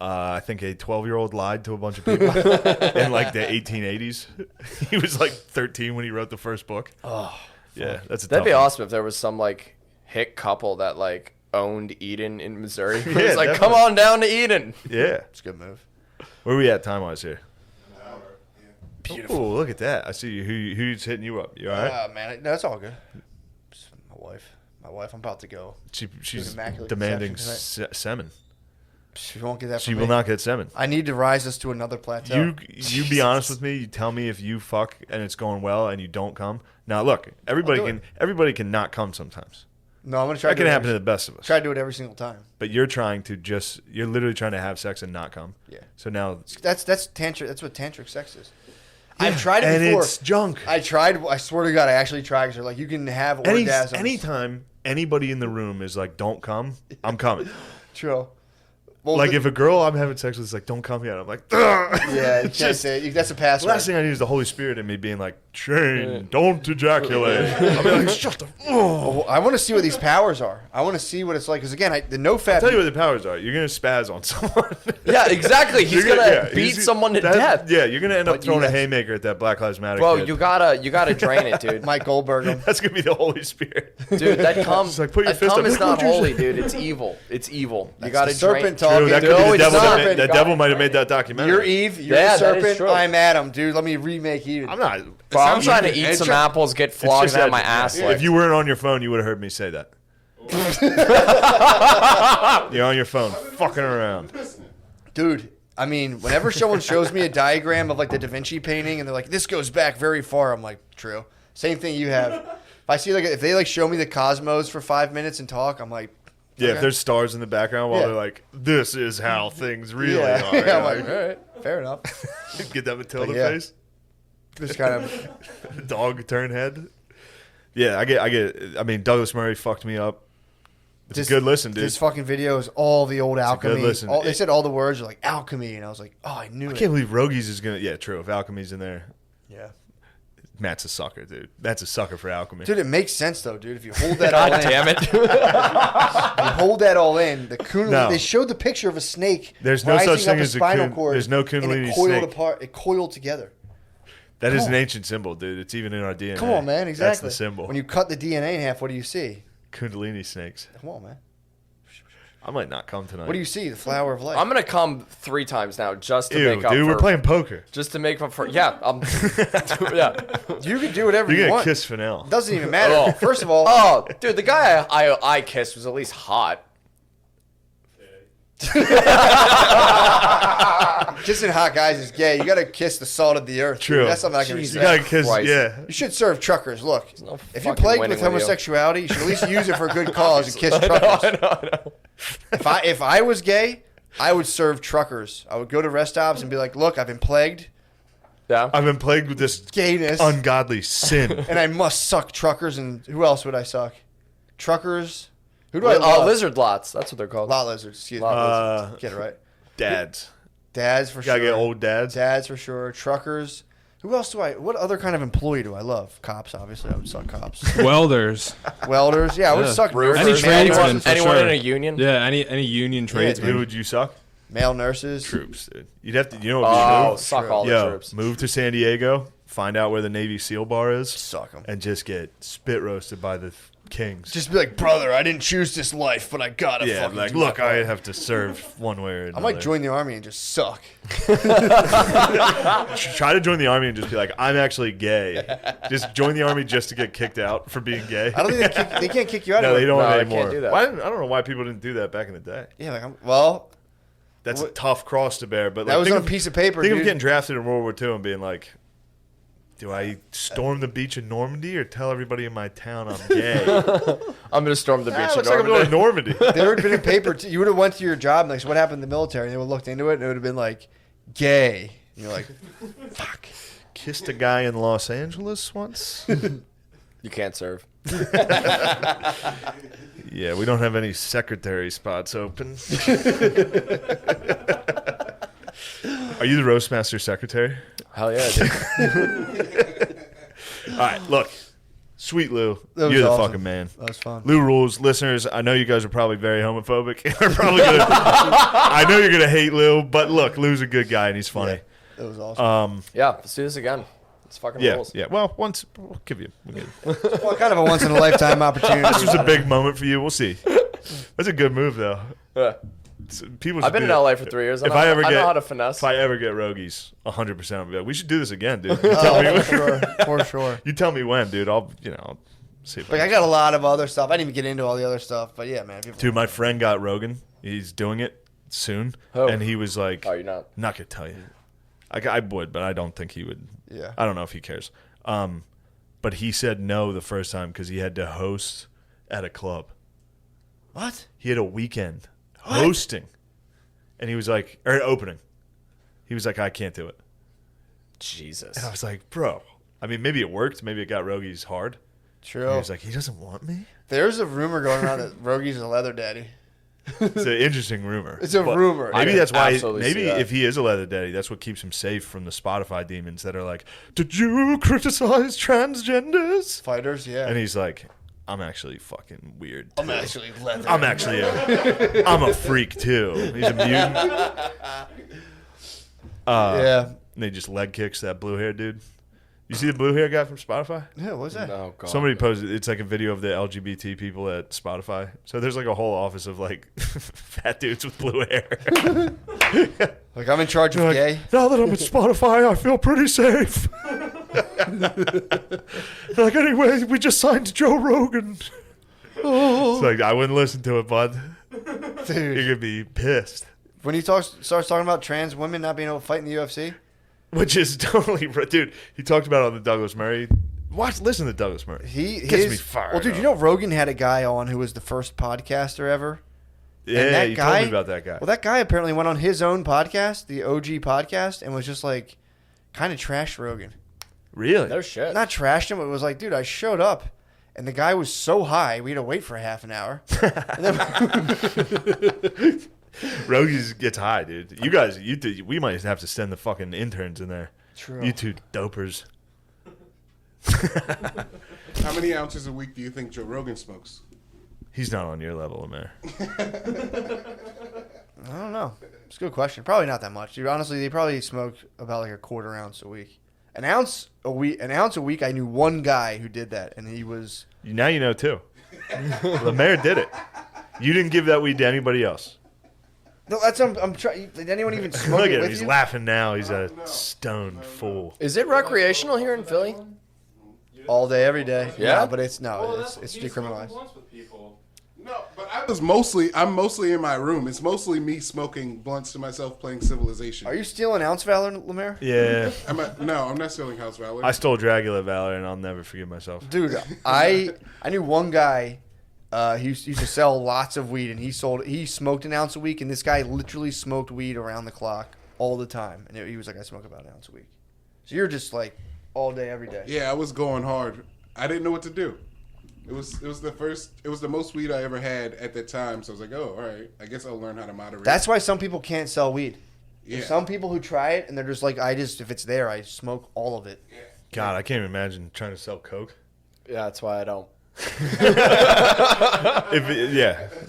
A: I think a 12-year-old lied to a bunch of people in like the 1880s. He was like 13 when he wrote the first book.
B: Oh,
A: Yeah, that's a
C: That'd
A: tough
C: be
A: one.
C: awesome if there was some like hick couple that like owned Eden in Missouri.
A: Yeah,
C: It's like,
A: definitely.
C: come on down to Eden.
A: Yeah.
B: it's a good move.
A: Where are we at time-wise here?
B: Beautiful.
A: Oh, look at that. I see you. Who's hitting you up? You all right?
B: Ah, man, no, it's all good. It's my wife. I'm about to go.
A: She's
B: Immaculate
A: demanding
B: Conception
A: semen.
B: She won't get that.
A: She
B: from
A: will
B: me.
A: not get semen.
B: I need to rise us to another plateau.
A: You be honest with me. You tell me if you fuck and it's going well and you don't come. Now look, everybody
B: do
A: can
B: it.
A: everybody can not come sometimes.
B: No, I'm gonna try.
A: That
B: to do
A: can
B: it
A: happen to
B: every-
A: the best of us.
B: Try to do it every single time.
A: But you're literally trying to have sex and not come.
B: Yeah.
A: So now
B: That's tantric. That's what tantric sex is. I've tried it
A: and
B: before.
A: it's junk.
B: I tried. I swear to God, I actually tried. Cause they're like, you can have orgasms.
A: Anytime anybody in the room is like, "Don't come," I'm coming.
B: True. Well,
A: like if a girl I'm having sex with is like, don't come yet, I'm like, ugh.
B: Yeah, you can't say it. That's a password.
A: The last thing I need is the Holy Spirit in me being like, Shane, don't ejaculate. I'll be like, shut the. Oh.
B: I want to see what these powers are. I want to see what it's like. Because again, the no fat.
A: I'll tell you what the powers are. You're gonna spaz on someone.
C: Yeah, exactly. He's
A: You're
C: gonna beat someone to death.
A: Yeah, you're gonna end up
B: But
A: throwing a
B: yes.
A: haymaker at that Black Lives Matter.
C: Bro,
A: kid.
C: you gotta drain it, dude.
B: Mike Goldberg. him.
A: That's gonna be the Holy Spirit.
C: Dude, that cum,
A: It's like, put your
C: that
A: fist
C: cum
A: up.
C: is
A: Like,
C: not
A: what'd you
C: holy,
A: say?
C: dude. It's evil. It's evil. You
B: That's
C: gotta
B: the serpent
C: drain.
B: talking.
A: True, that could
C: No,
A: be the
C: it's
A: devil.
C: not.
A: That devil might have made that documentary.
B: You're Eve. You're
C: Yeah,
B: the
C: that is
B: serpent.
C: true.
B: I'm Adam, dude. Let me remake Eve.
A: I'm not.
C: Bro, I'm trying to
D: like
C: eat
D: an
C: some
D: edge-
C: apples, get
A: It's
C: flogged,
A: just
C: and have
A: that-
C: my ass
A: If
C: licked.
A: you weren't on your phone, you would have heard me say that. You're on your phone, fucking around.
B: Dude, I mean, whenever someone shows me a diagram of like the Da Vinci painting and they're like, this goes back very far, I'm like, true. Same thing you have. If I see like, if they like show me the cosmos for 5 minutes and talk, I'm like,
A: Yeah,
B: okay.
A: if there's stars in the background while
B: Yeah.
A: they're like, this is how things really
B: yeah.
A: are.
B: Yeah, I'm
A: Like,
B: like, all right, fair enough.
A: get that Matilda
B: yeah.
A: face,
B: Just kind of,
A: dog turn head. Yeah, I get. I mean, Douglas Murray fucked me up. It's
B: This-
A: a good listen, dude.
B: His fucking videos, all the old
A: a good
B: alchemy.
A: listen.
B: They said all the words are like alchemy, and I was like, oh, I knew
A: I
B: it.
A: can't believe Rogies is gonna. Yeah, true. If Alchemy's in there,
B: Yeah.
A: Matt's a sucker, dude. That's a sucker for alchemy.
B: Dude, it makes sense though, dude. If you hold that all
C: God
B: in,
C: damn it.
B: you hold that all in. The Kundalini.
A: No.
B: They showed the picture of a snake.
A: There's no
B: rising
A: such thing
B: up
A: as a
B: spinal
A: kun-
B: cord,
A: there's no
B: and
A: Kundalini
B: it coiled
A: snake.
B: apart. It coiled together.
A: That is
B: Come
A: an
B: on.
A: ancient symbol, dude. It's even in our DNA.
B: Come on, man. Exactly.
A: That's the symbol.
B: When you cut the DNA in half, what do you see?
A: Kundalini snakes.
B: Come on, man.
A: I might not come tonight.
B: What do you see? The flower of life.
C: I'm gonna come 3 times now just to
A: Ew,
C: make up
A: dude,
C: for.
A: we're playing poker.
C: Just to make up for. Yeah, yeah.
B: You can do whatever
A: You're
B: you
A: gonna
B: want.
A: kiss Fennell.
B: Doesn't even matter.
C: Oh.
B: First of all,
C: Oh, dude, the guy I kissed was at least hot.
B: kissing hot guys is gay. You got to kiss the salt of the earth.
A: True.
B: Dude. That's something I can
C: Jesus.
A: You
B: respect.
A: gotta kiss.
C: Christ.
A: Yeah.
B: You should serve truckers. Look,
C: no
B: if you're
C: fucking
B: plagued
C: winning
B: with
C: with you.
B: homosexuality, you should at least use it for a good cause and kiss truckers. If I was gay, I would serve truckers. I would go to rest stops and be like, look, I've been plagued,
C: Yeah.
A: I've been plagued with this
B: gayness,
A: ungodly sin.
B: and I must suck truckers. And who else would I suck? Truckers. Who do I love?
C: Lizard lots. That's what they're called.
B: Lot lizards. Excuse me.
C: Lot
A: lizards.
B: Get it right.
A: Dads.
B: Dads for
A: Gotta
B: sure.
A: get old dads.
B: Dads for sure. Truckers. Who else do I? What other kind of employee do I love? Cops, obviously. I would suck cops.
E: Welders.
B: Welders. Yeah, I would
E: Yeah.
B: suck
C: Roofers.
E: Any
B: roofers.
E: tradesman
C: anyone
E: for
C: anyone
E: sure.
C: in a union?
E: Yeah, any union
A: Who
E: tradesman.
A: would you suck?
B: Male nurses.
A: Troops, dude. You'd have to. You know what would
C: Oh,
A: you do?
C: suck all the
A: Yo,
C: troops.
A: move to San Diego, find out where the Navy SEAL bar is,
B: Suck them.
A: and just get spit roasted by the kings.
B: Just be like, brother, I didn't choose this life, but I gotta
A: yeah,
B: fucking
A: like,
B: do
A: look,
B: my
A: I
B: part."
A: have to serve one way or another.
B: I might join the army and just suck.
A: Try to join the army and just be like, I'm actually gay. Just join the army just to get kicked out for being gay.
B: I don't think they can't kick you out
A: No,
B: of
A: they
B: it.
A: don't
C: No, they
A: anymore.
C: can't do that.
A: Why, I don't know why people didn't do that back in the day.
B: Yeah, like
A: That's a tough cross to bear. But
B: that
A: like,
B: was
A: think
B: on a
A: of-
B: piece of paper,
A: Think of
B: dude.
A: getting drafted in World War II and being like, do I storm the beach in Normandy or tell everybody in my town I'm gay?
C: I'm gonna storm the beach in
A: Looks like I'm going
C: Normandy.
A: to Normandy.
B: There would have been a paper. You would have went to your job and like, so what happened in the military? And they would have looked into it and it would have been like, gay. And you're like, fuck.
A: Kissed a guy in Los Angeles once.
C: You can't serve.
A: Yeah, we don't have any secretary spots open. Are you the Roastmaster secretary?
C: Hell yeah, dude.
A: All right, look. Sweet Lou,
B: That was
A: you're the
B: awesome.
A: fucking man.
B: That was fun.
A: Lou rules. Listeners, I know you guys are probably very homophobic. Are probably gonna, I know you're going to hate Lou, but look, Lou's a good guy and he's funny.
B: That was awesome.
C: Yeah, let's do this again. It's fucking
A: Yeah,
C: rules.
A: yeah. Well, once we'll give you. We'll
B: Well, kind of a once in a lifetime opportunity.
A: this was a big moment for you. We'll see. That's a good move, though.
C: Yeah.
A: People.
C: I've
A: should
C: been
A: do
C: in
A: that.
C: LA for 3 years.
A: If I ever
C: I
A: get,
C: know how to finesse.
A: if I ever get Rogies, 100%, I'll be like, we should do this again, dude.
B: Oh, for sure. For sure.
A: You tell me when, dude. I'll see. If
B: Like, I got a lot of other stuff. I didn't even get into all the other stuff. But yeah, man. If you-
A: Dude, my friend got Rogan. He's doing it soon,
C: Who?
A: and he was like,
C: Oh, you're not.
A: not gonna tell you. I would, but I don't think he would.
B: Yeah.
A: I don't know if he cares. But he said no the first time because he had to host at a club.
B: What?
A: He had a weekend hosting, and he was like, or opening. He was like, I can't do it.
C: Jesus.
A: And I was like, bro. I mean, maybe it worked. Maybe it got Rogies hard.
B: True.
A: And he was like, he doesn't want me.
B: There's a rumor going around that Rogie's a leather daddy.
A: It's an interesting rumor.
B: It's a rumor.
A: Maybe
C: I
A: that's why.
C: absolutely see
A: Maybe
C: that.
A: if he is a leather daddy, that's what keeps him safe from the Spotify demons that are like, "Did you criticize transgenders?"
B: Fighters, yeah.
A: And he's like, "I'm actually fucking weird.
B: I'm
A: too.
B: actually leather.
A: I'm actually I'm a freak too." He's a mutant.
B: Yeah.
A: And he just leg kicks that blue hair dude. You see the blue hair guy from Spotify?
B: Yeah, what's that?
C: Oh, God.
A: Somebody posted. It's like a video of the LGBT people at Spotify. So there's like a whole office of like fat dudes with blue hair.
B: Like, I'm in charge of
A: Like,
B: gay.
A: now that I'm at Spotify, I feel pretty safe. Like, anyway, we just signed Joe Rogan. It's like, I wouldn't listen to it, bud.
B: Dude.
A: You're gonna be pissed.
B: When he starts talking about trans women not being able to fight in the UFC,
A: Which is totally, dude. He talked about it on the Douglas Murray. Listen to Douglas Murray. Gets me fired.
B: Well, dude,
A: up.
B: you know Rogan had a guy on who was the first podcaster ever.
A: Yeah,
B: and that
A: you
B: guy,
A: told me about that guy.
B: Well, that guy apparently went on his own podcast, the OG podcast, and was just like, kind of trashed Rogan.
A: Really?
C: No shit.
B: Not trashed him, but it was like, dude, I showed up, and the guy was so high, we had to wait for half an hour. And then,
A: Rogan gets high, dude. You guys, we might have to send the fucking interns in there.
B: True.
A: You two dopers.
D: How many ounces a week do you think Joe Rogan smokes?
A: He's not on your level, man.
B: I don't know. It's a good question. Probably not that much, dude. Honestly, they probably smoke about like a quarter ounce a week. An ounce a week. I knew one guy who did that, and he was.
A: Now you know two. The mayor did it. You didn't give that weed to anybody else.
B: No, that's I'm trying. Did anyone even smoke
A: Look
B: it
A: at him.
B: with
A: He's
B: you?
A: laughing now. He's a stoned fool.
C: Is it recreational here in Philly?
B: All day, every day.
C: Yeah?
B: No, but it's decriminalized.
D: No, but I'm mostly in my room. It's mostly me smoking blunts to myself, playing Civilization.
B: Are you stealing ounce valor, Lemaire?
A: Yeah.
D: No, I'm not stealing House Valor.
A: I stole Dragula Valor, and I'll never forgive myself.
B: Dude, I knew one guy. He used to sell lots of weed, and he smoked an ounce a week, and this guy literally smoked weed around the clock all the time, and he was like, I smoke about an ounce a week. So you're just like all day, every day.
D: Yeah, I was going hard. I didn't know what to do. It was the most weed I ever had at that time. So I was like, oh, all right. I guess I'll learn how to moderate.
B: That's why some people can't sell weed.
D: Yeah.
B: There's some people who try it, and they're just like, if it's there, I smoke all of it.
A: God, I can't even imagine trying to sell coke.
C: Yeah, that's why I don't.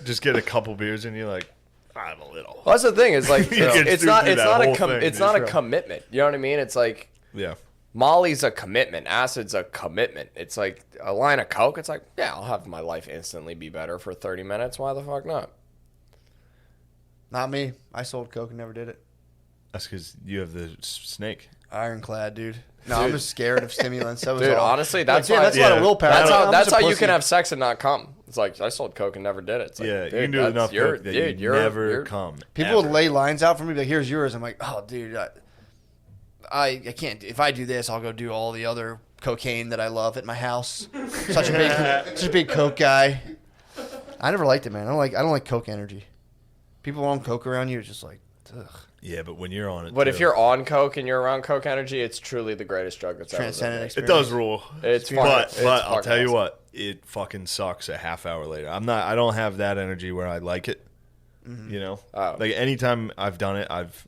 A: Just get a couple beers and you're like, I'm a little.
C: Well, that's the thing. Is like
A: You can
C: it's
A: do
C: not
A: that whole thing,
C: it's
A: dude.
C: not a commitment. You know what I mean? It's like
A: Yeah.
C: Molly's a commitment. Acid's a commitment. It's like a line of coke. It's like, yeah, I'll have my life instantly be better for 30 minutes. Why the fuck not?
B: Not me. I sold coke and never did it.
A: That's because you have the snake.
B: Ironclad, dude. No, I'm just scared of stimulants. That was
C: Dude,
B: all.
C: honestly, that's
B: Like,
C: why.
B: that's a lot of willpower. I'm
C: That's
B: just a
C: how you
B: pussy.
C: can have sex and not come. It's like I sold coke and never did it. It's like,
A: Yeah,
C: dude,
A: you can do
C: that's
A: enough
C: your-
A: coke that
C: dude,
A: you
C: you're-
A: never come.
B: People
A: ever.
B: would lay lines out for me, like, here's yours. I'm like, oh, dude, I can't. If I do this, I'll go do all the other cocaine that I love at my house. such a big coke guy. I never liked it, man. I don't like coke energy. People on coke around you, it's just like, ugh.
A: Yeah, but when you're on it,
C: But
A: too,
C: if you're on coke and you're around coke energy, it's truly the greatest drug that's ever
B: Transcendent
C: been.
B: experience.
A: it does rule.
C: It's
A: but
C: fucking-
A: but
C: it's
A: I'll
C: fucking
A: tell you
C: awesome.
A: what, it fucking sucks a half hour later. I don't have that energy where I like it. You know,
C: Oh.
A: like anytime I've done it, I've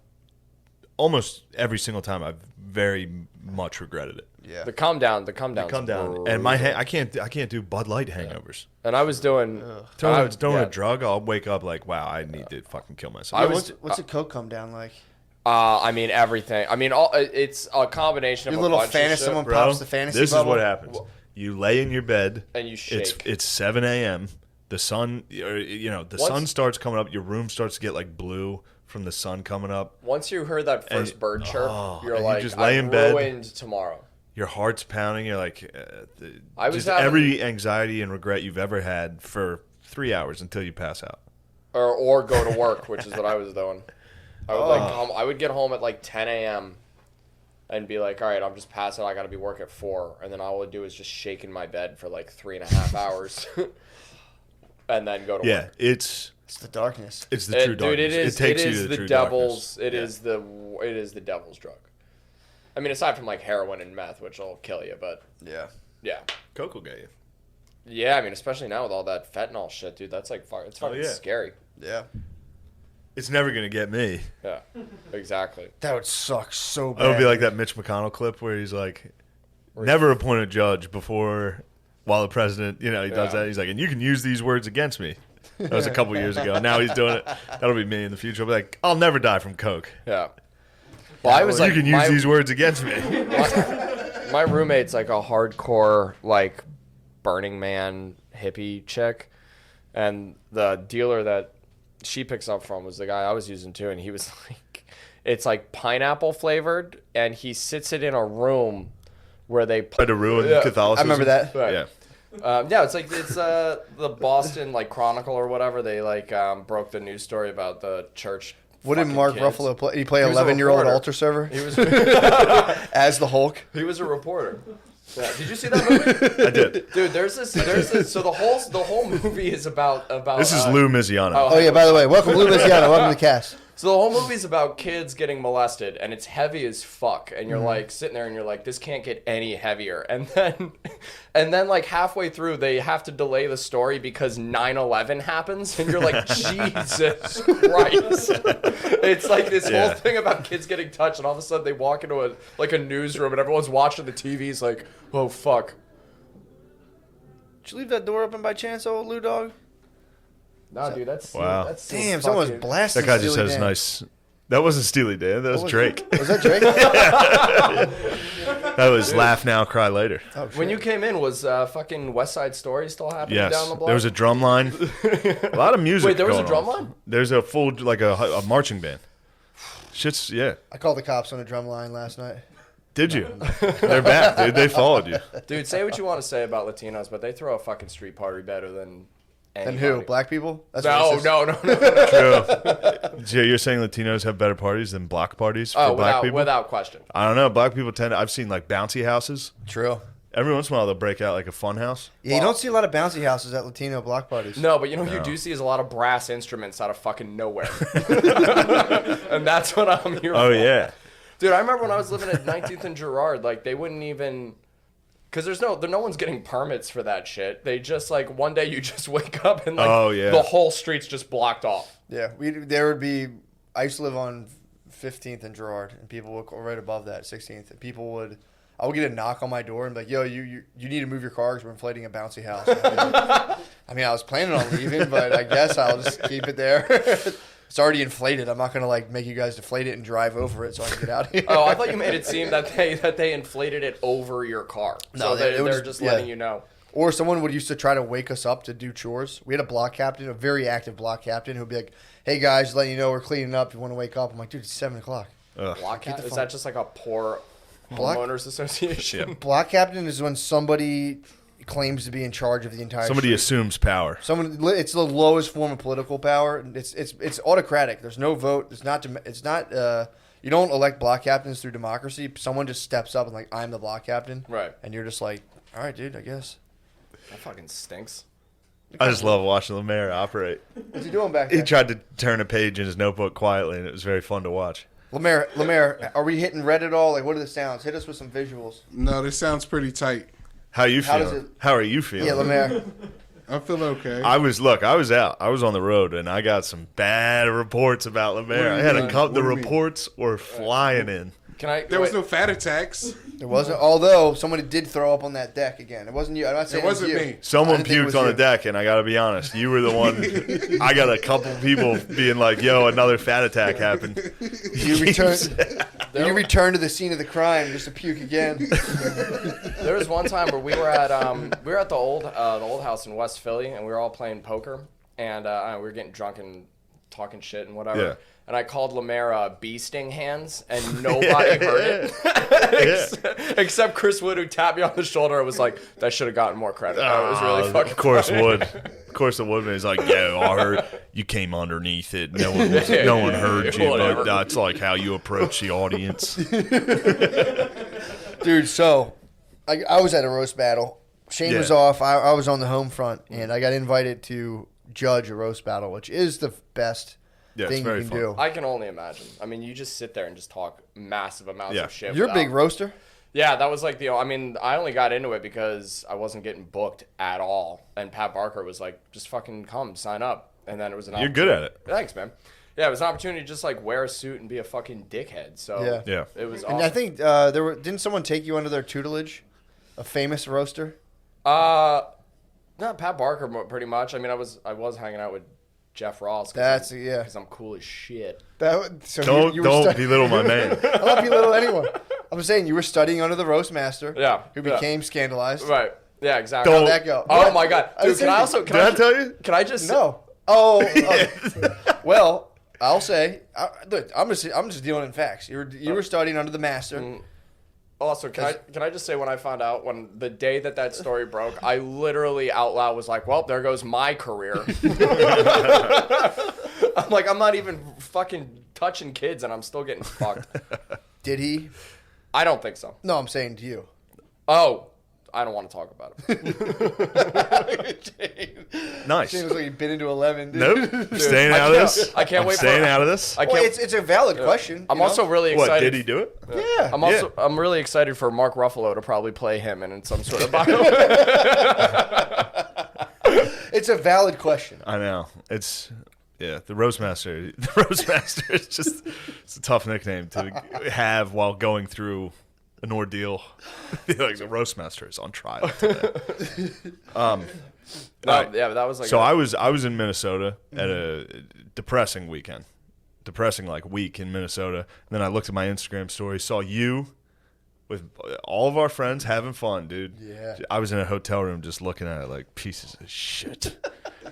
A: almost every single time I've very much regretted it.
B: Yeah.
C: The calm down.
A: Come down, and I can't do Bud Light hangovers.
C: And I was doing.
A: Throwing
C: yeah.
A: a drug, I'll wake up like, wow, I need to fucking kill myself.
C: I was-
B: What's a coke come down like?
C: I mean everything. I mean, it's a combination
B: Your
C: of a
B: little
C: bunch of
B: fantasy,
C: shit.
B: someone
A: Bro,
B: pops the fantasy
A: this
B: bubble.
A: is what happens. You lay in your bed
C: And you shake.
A: It's 7 a.m. The sun, sun starts coming up. Your room starts to get like blue from the sun coming up.
C: Once you heard that first
A: And-
C: bird chirp, you're
A: and you
C: like,
A: just lay
C: I'm
A: in bed.
C: ruined tomorrow.
A: Your heart's pounding. You're like,
C: I was
A: just
C: having-
A: every anxiety and regret you've ever had for 3 hours until you pass out.
C: Or go to work, which is what I was doing. I would get home at like 10 a.m. and be like, all right, I'm just passing. I got to be work at 4, and then all I would do is just shake in my bed for like 3.5 hours, and then go to
A: Yeah,
C: work.
B: It's the darkness.
A: it's the true darkness.
C: Dude, it
A: takes you
C: is
A: to the true
C: devil's.
A: darkness.
C: It is the devil's drug. I mean, aside from like heroin and meth, which will kill you, but
B: Yeah.
C: yeah.
A: Coke will get you.
C: Yeah, I mean, especially now with all that fentanyl shit, dude. That's like it's fucking scary.
B: Yeah.
A: It's never gonna get me.
C: Yeah, exactly.
B: That would suck so bad.
A: It would be like that Mitch McConnell clip where he's like, never appoint a judge while the president, he does that. He's like, and you can use these words against me. That was a couple years ago. Now he's doing it. That'll be me in the future. I'll be like, I'll never die from coke.
C: Yeah. Well, I was
A: you can use these words against me.
C: My roommate's like a hardcore like Burning Man hippie chick, and the dealer that she picks up from was the guy I was using too, and he was like, it's like pineapple flavored, and he sits it in a room where they
A: Try to ruin Catholicism.
B: I remember that.
C: Right.
A: Yeah.
C: Yeah, it's the Boston like Chronicle or whatever. They like broke the news story about the church.
B: What did Mark Ruffalo play? He played
C: He was a
B: 11-year-old
C: reporter.
B: altar server
C: He was
B: as the Hulk.
C: he was a reporter. Yeah. Did you see that movie?
A: I did.
C: Dude, there's this. So the whole movie is about.
A: This is Lou Miziano.
B: Oh yeah, by the way, welcome Lou Miziano. Welcome to the cast.
C: So the whole movie's about kids getting molested, and it's heavy as fuck. And you're like sitting there, and you're like, this can't get any heavier. And then like halfway through, they have to delay the story because 9/11 happens, and you're like, Jesus Christ! It's like this whole thing about kids getting touched, and all of a sudden they walk into a newsroom, and everyone's watching the TV's like, oh fuck.
B: Did you leave that door open by chance, old Lou dog?
C: No, dude, that's
A: Wow.
C: That's
B: Damn, someone's blasting.
A: That guy just
B: Steely
A: has
B: Dan.
A: nice. That wasn't Steely Dan. That was Drake.
B: Was that Drake?
A: That was Laugh Now, Cry Later.
B: Oh,
C: When you came in, was fucking West Side Story still happening
A: Yes.
C: down the block?
A: There was a drum line. A lot of music.
C: Wait, there was a
A: going
C: drum
A: on.
C: line?
A: There's a full a marching band. Shit's
B: I called the cops on a drum line last night.
A: Did you? They're back, dude. They followed you.
C: Dude, say what you want to say about Latinos, but they throw a fucking street party better than
B: And
C: anybody.
B: who? Black people? That's
C: No,
B: racist.
C: no.
A: True. You're saying Latinos have better parties than block parties for
C: Oh,
A: black people?
C: without question.
A: I don't know. Black people I've seen like bouncy houses.
B: True.
A: Every once in a while they'll break out like a fun house.
B: Yeah, you don't see a lot of bouncy houses at Latino block parties.
C: No, but you know what you do see is a lot of brass instruments out of fucking nowhere. And that's what I'm here
A: Oh
C: for.
A: yeah.
C: Dude, I remember when I was living at 19th and Girard, like they wouldn't even... Because no one's getting permits for that shit. They just like one day you just wake up and like the whole street's just blocked off.
B: Yeah, there would be. I used to live on 15th and Girard, and people would go right above that 16th, and I would get a knock on my door and be like, "Yo, you need to move your car because we're inflating a bouncy house." I mean, I was planning on leaving, but I guess I'll just keep it there. It's already inflated. I'm not gonna like make you guys deflate it and drive over it so I can get out of here.
C: Oh, I thought you made it seem that they inflated it over your car.
B: No,
C: So
B: they would
C: they're just letting you know.
B: Or someone would used to try to wake us up to do chores. We had a block captain, a very active block captain, who'd be like, "Hey guys, just letting you know we're cleaning up. If you want to wake up?" I'm like, "Dude, it's 7:00."
C: Block
B: Get the
C: is
B: phone.
C: that just like a poor homeowners association?
B: Block captain is when somebody claims to be in charge of the entire
A: Somebody
B: street.
A: assumes power.
B: It's the lowest form of political power. It's autocratic. There's no vote. It's not. You don't elect block captains through democracy. Someone just steps up and like, I'm the block captain.
C: Right.
B: And you're just like, all right, dude, I guess.
C: That fucking stinks.
A: I just love watching Lemaire operate.
B: What's he doing back
A: He
B: there?
A: tried to turn a page in his notebook quietly, and it was very fun to watch.
B: Lemaire, are we hitting red at all? Like, what are the sounds? Hit us with some visuals.
D: No, this sounds pretty tight.
A: How you
B: How does
A: feeling?
B: it-
A: How are you feeling?
B: Yeah, Lemaire.
D: I feel okay.
A: I was out. I was on the road, and I got some bad reports about Lemaire.
D: What
A: I
D: do
A: had
D: you
A: a
D: mean?
A: couple. The
D: What do you mean?
A: reports were flying in.
C: Can I?
D: There was no fat attacks.
B: There wasn't. Although somebody did throw up on that deck again. It wasn't you. I'm not saying
D: It wasn't
B: was you.
D: me.
B: I
A: Someone
B: didn't think it was
A: puked on the
B: you.
A: deck, and I got to be honest, you were the one. I got a couple people being like, "Yo, another fat attack happened."
B: You returned. You returned to the scene of the crime just to puke again.
C: There was one time where we were at the old house in West Philly, and we were all playing poker, and we were getting drunk and talking shit and whatever.
A: Yeah.
C: And I called Lemaire bee sting hands, and nobody heard it except Chris Wood, who tapped me on the shoulder and was like, "That should have gotten more credit." It was really fucking.
A: Of course,
C: funny.
A: would. Of course, the woodman is like, "Yo, I heard you came underneath it. No one heard you,
C: Whatever.
A: but that's like how you approach the audience."
B: Dude, so I was at a roast battle. Shane was off. I was on the home front, and I got invited to judge a roast battle, which is the best
A: it's
B: thing you
A: very
B: can
A: fun.
B: do.
C: I can only imagine. I mean, you just sit there and just talk massive amounts of shit.
B: You're a big
C: without-
B: roaster.
C: Yeah, that was like I mean, I only got into it because I wasn't getting booked at all, and Pat Barker was like, "Just fucking come, sign up." And then it was an.
A: You're good at it.
C: Thanks, man. Yeah, it was an opportunity to just like wear a suit and be a fucking dickhead. So
A: Yeah.
C: it was.
B: And
C: awesome.
B: I think didn't someone take you under their tutelage? A famous roaster?
C: Not Pat Barker, pretty much. I mean, I was hanging out with Jeff Ross.
B: That's
C: because I'm cool as shit.
B: So
A: Don't
B: you were
A: belittle my man.
B: I don't belittle anyone. I'm saying you were studying under the roast master.
C: Yeah,
B: Who became scandalized.
C: Right. Yeah, exactly.
A: Don't-
B: How'd that go?
C: Oh
B: What?
C: my god, dude! Can I also?
A: Did I tell you?
C: Can I just?
B: No. Oh. Well, I'll say. Look, I'm just dealing in facts. You were studying under the master.
C: Also, can I just say when I found out when the day that story broke, I literally out loud was like, "Well, there goes my career." I'm like, I'm not even fucking touching kids, and I'm still getting fucked.
B: Did he?
C: I don't think so.
B: No, I'm saying to you.
C: Oh, I don't want to talk about it.
A: Nice.
B: Seems like you've been into 11. Dude.
A: Nope. Staying out of this.
C: I can't
A: I'm
C: wait for-
A: staying out of this.
C: I
B: Well,
C: can't.
B: it's a valid question.
C: I'm
B: you know?
C: also really excited.
A: What, did he do it?
B: Yeah.
C: I'm really excited for Mark Ruffalo to probably play him in some sort of bio.
B: It's a valid question.
A: I know. It's the Roastmaster. The Roastmaster is just it's a tough nickname to have while going through an ordeal. Like the Roastmaster is on trial today. All right.
C: Yeah, but that was like.
A: So I was in Minnesota at a depressing weekend. Depressing week in Minnesota. And then I looked at my Instagram story, saw you with all of our friends having fun, dude.
B: Yeah.
A: I was in a hotel room just looking at it like pieces of shit.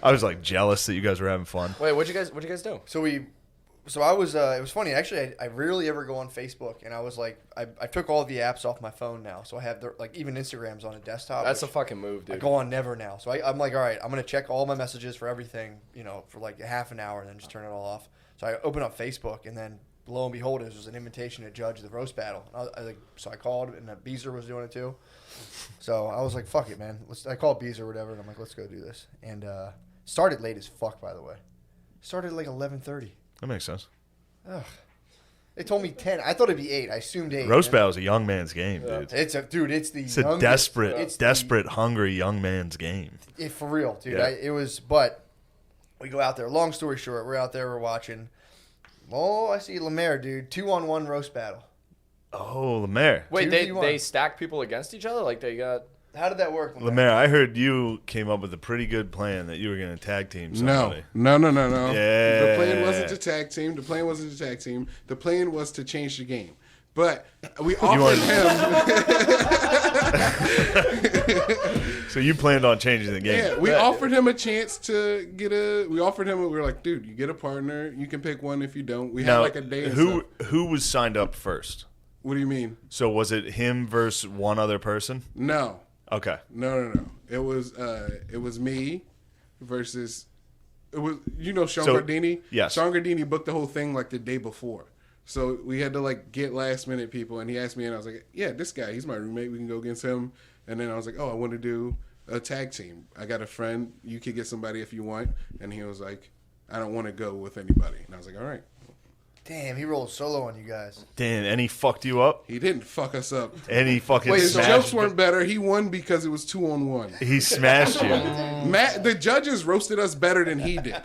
A: I was jealous that you guys were having fun.
C: Wait, what'd you guys do?
B: So I was. It was funny actually. I rarely ever go on Facebook, and I was like, I took all the apps off my phone now, so I have even Instagram's on a desktop.
C: That's a
B: which
C: fucking move, dude.
B: I go on never now. So I'm like, all right, I'm gonna check all my messages for everything, for like half an hour, and then just turn it all off. So I open up Facebook, and then lo and behold, it was an invitation to judge the roast battle. So I called, and Beezer was doing it too. So I was like, fuck it, man. I called Beezer or whatever, and I'm like, let's go do this. And started late as fuck, by the way. Started at 11:30.
A: That makes sense.
B: Ugh. They told me 10. I thought it'd be 8. I assumed 8.
A: Roast battle is a young man's game, dude.
B: It's a
A: It's a desperate, hungry young man's game.
B: For real, dude.
A: Yeah.
B: But we go out there. Long story short, we're out there. We're watching. Oh, I see Lemaire, dude. 2-on-1 roast battle.
A: Oh, Lemaire.
C: Wait,
B: 2v1.
C: they stack people against each other? Like they got.
B: How did that work, Lemaire?
A: Lemaire, I heard you came up with a pretty good plan that you were going to tag team somebody.
D: No.
A: Yeah.
D: The plan wasn't to tag team. The plan was to change the game. But we offered him.
A: So you planned on changing the game.
D: Yeah, we offered him a chance to get we offered him, we were like, dude, you get a partner. You can pick one if you don't. We had a day.
A: Who was signed up first?
D: What do you mean?
A: So was it him versus one other person?
D: No.
A: Okay.
D: No. It was me versus Sean Gardini.
A: Yes.
D: Sean Gardini booked the whole thing the day before. So we had to get last minute people, and he asked me, and I was like, yeah, this guy, he's my roommate. We can go against him. And then I was like, oh, I want to do a tag team. I got a friend. You could get somebody if you want. And he was like, I don't want to go with anybody. And I was like, all right.
B: Damn, he rolled solo on you guys.
A: Damn, and he fucked you up?
D: He didn't fuck us up.
A: And he fucking
D: His
A: smashed
D: jokes weren't better. He won because it was 2-on-1.
A: He smashed you.
D: The judges roasted us better than he did.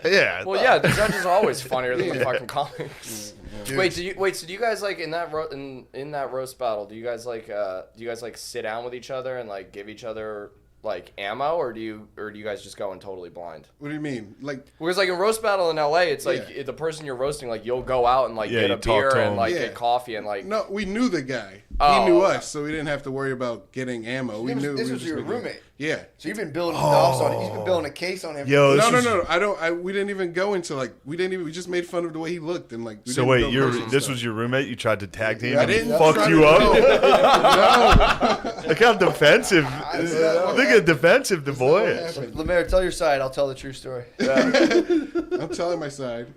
A: Yeah.
C: Well, yeah, the judges are always funnier than the fucking comics. Wait, so do you guys in that roast battle? Do you guys sit down with each other and give each other ammo, or do you guys just go in totally blind?
D: What do you mean?
C: Because in roast battle in LA, it's the person you're roasting, you'll go out and get a beer and get coffee and
D: No, we knew the guy.
C: Oh.
D: He knew us, so we didn't have to worry about getting ammo. We knew
B: this
D: we
B: was
D: were
B: your
D: just gonna-
B: roommate.
D: Yeah.
B: So you've been building offs on it. He's been building a case on him.
A: Yo, this
D: No.
A: was-
D: I don't. We didn't even go into we just made fun of the way he looked and we
A: So
D: didn't
A: wait,
D: go personal
A: this
D: stuff.
A: was your roommate? You tried to tag team
D: I
A: and he
D: didn't
A: fucked
D: try
A: you
D: to-
A: up?
D: No.
A: Look how defensive. Look how defensive the boy is.
B: Lemaire, tell your side. I'll tell the true story.
D: I'm telling my side.